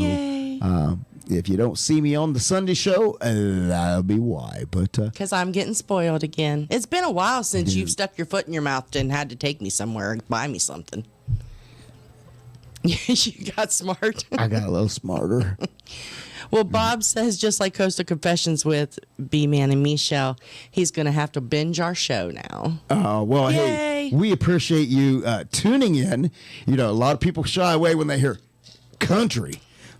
if you don't see me on the Sunday show, that'll be why. But because I'm getting spoiled again. It's been a while since you've stuck your foot in your mouth and had to take me somewhere and buy me something. You got smart. I got a little smarter. Well, Bob says, just like Coastal Confessions with B-Man and Michelle, he's going to have to binge our show now. Well, Yay. Hey, we appreciate you tuning in. A lot of people shy away when they hear country.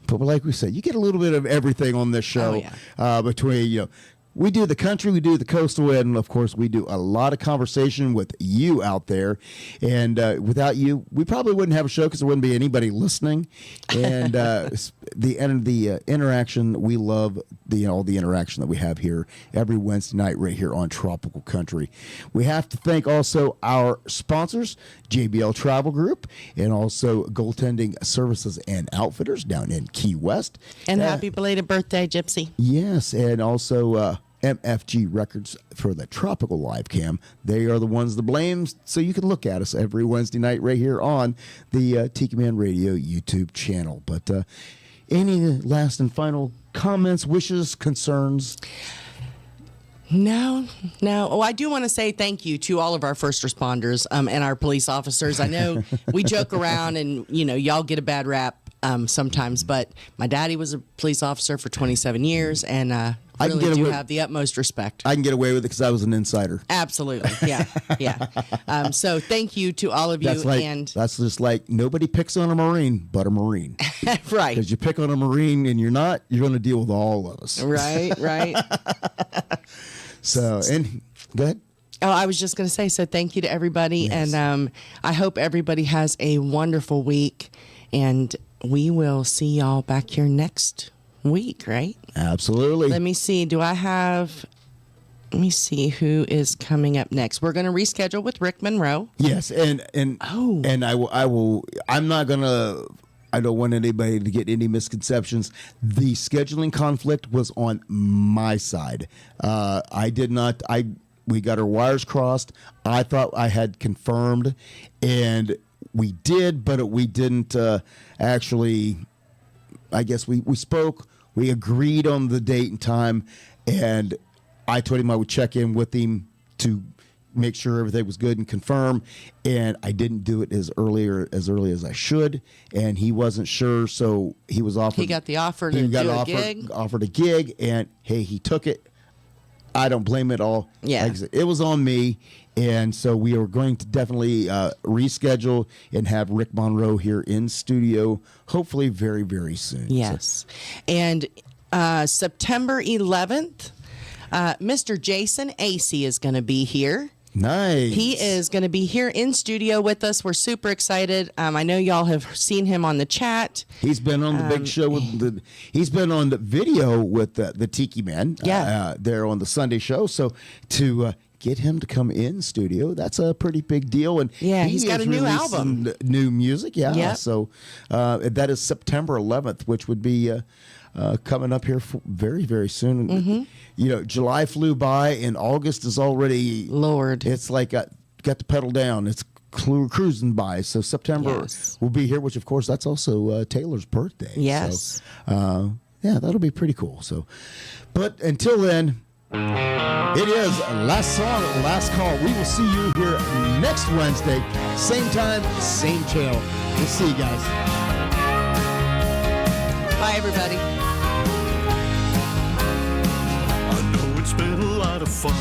But like we said, you get a little bit of everything on this show. Between, we do the country, we do the coastal, and of course we do a lot of conversation with you out there. And without you, we probably wouldn't have a show because there wouldn't be anybody listening. And the interaction, we love all the interaction that we have here every Wednesday night right here on Tropical Country. We have to thank also our sponsors, JBL Travel Group, and also Goaltending Services and Outfitters down in Key West. And happy belated birthday, Gypsy. Yes, and also MFG Records for the Tropical Live Cam. They are the ones to blame, so you can look at us every Wednesday night right here on the Tiki Man Radio YouTube channel. But any last and final comments, wishes, concerns? No. Oh, I do want to say thank you to all of our first responders and our police officers. I know we joke around and, y'all get a bad rap. sometimes. But my daddy was a police officer for 27 years, and I can really get do away- have the utmost respect. I can get away with it because I was an insider. Absolutely, yeah. So thank you to all of you. That's just like nobody picks on a Marine but a Marine. Right. Because you pick on a Marine and you're going to deal with all of us. Right. So, and go ahead. Oh, I was just going to say, so thank you to everybody. Yes. And I hope everybody has a wonderful week. And we will see y'all back here next week, right? Absolutely. Let me see. Let me see who is coming up next. We're going to reschedule with Rick Monroe. Yes. And I'm not going to, I don't want anybody to get any misconceptions. The scheduling conflict was on my side. We got our wires crossed. I thought I had confirmed, and we did, but we didn't actually. I guess we spoke. We agreed on the date and time, and I told him I would check in with him to make sure everything was good and confirm. And I didn't do it as early as I should, and he wasn't sure, so he was offered. He got the offer to do a gig. Offered a gig, and hey, he took it. I don't blame it all. Yeah. Like I said, it was on me. And so we are going to definitely reschedule and have Rick Monroe here in studio, hopefully very, very soon. Yes. And September 11th, Mr. Jason Acey is going to be here. Nice. He is going to be here in studio with us. We're super excited. I know y'all have seen him on the chat. He's been on the big show with he's been on the video with the Tiki Man. Yeah. There on the Sunday show. So to get him to come in studio, that's a pretty big deal. And he's got a new album. New music. Yeah. Yep. So that is September 11th, which would be coming up here very, very soon. Mm-hmm. You know, July flew by and August is already. Lord. It's like got the pedal down. It's cruising by. So September will be here, which of course that's also Taylor's birthday. Yes. So, yeah, that'll be pretty cool. So, but until then, it is last song, last call. We will see you here next Wednesday, same time, same channel. We'll see you guys. Bye, everybody. I know it's been a lot of fun,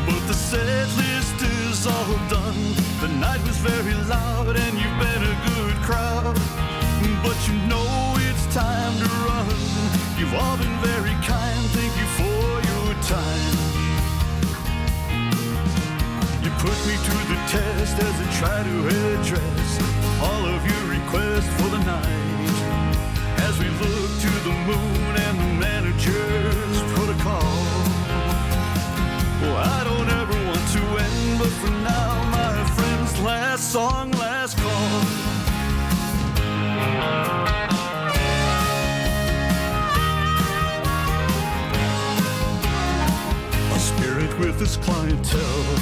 but the set list is all done. The night was very loud and you've been a good crowd, but you know it's time to run. You've all been very kind, thank you for your time. You put me to the test as I try to address all of your requests for the night. As we look to the moon and the manager's protocol. Well, I don't ever want to end, but for now, my friends, last song, last call. A spirit with his clientele,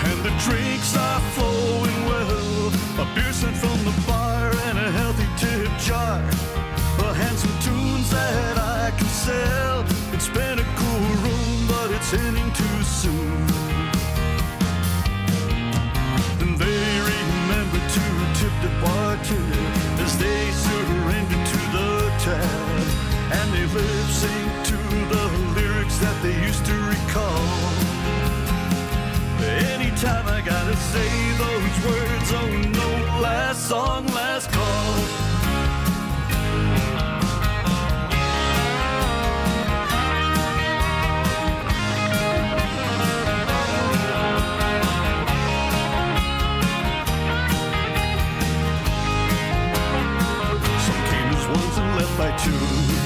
and the drinks are flowing well. A beer sent from the bar and a healthy tip jar. And some tunes that I can sell. It's been a cool room, but it's ending too soon. And they remember to tip the bartender as they surrender to the tab. And they lip sync to the lyrics that they used to recall. Anytime I gotta say those words, oh no, last song, last call. Some came as ones and left by twos.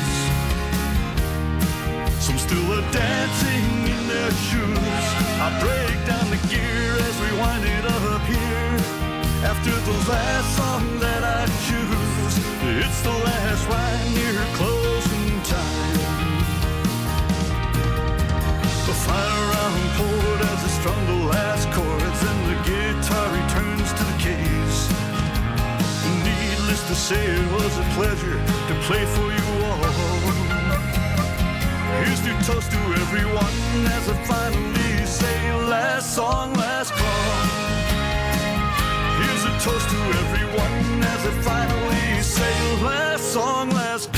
Some still are dancing in their shoes. I break down the gear as we wind it up here. After the last song that I choose, it's the last rhyme near closing time. The final round poured as I strung the last chords, and the guitar returns to the case. Needless to say, it was a pleasure to play for you all. Here's to toast to everyone as I finally say last song, last call. Toast to everyone as it finally sails. Last song, last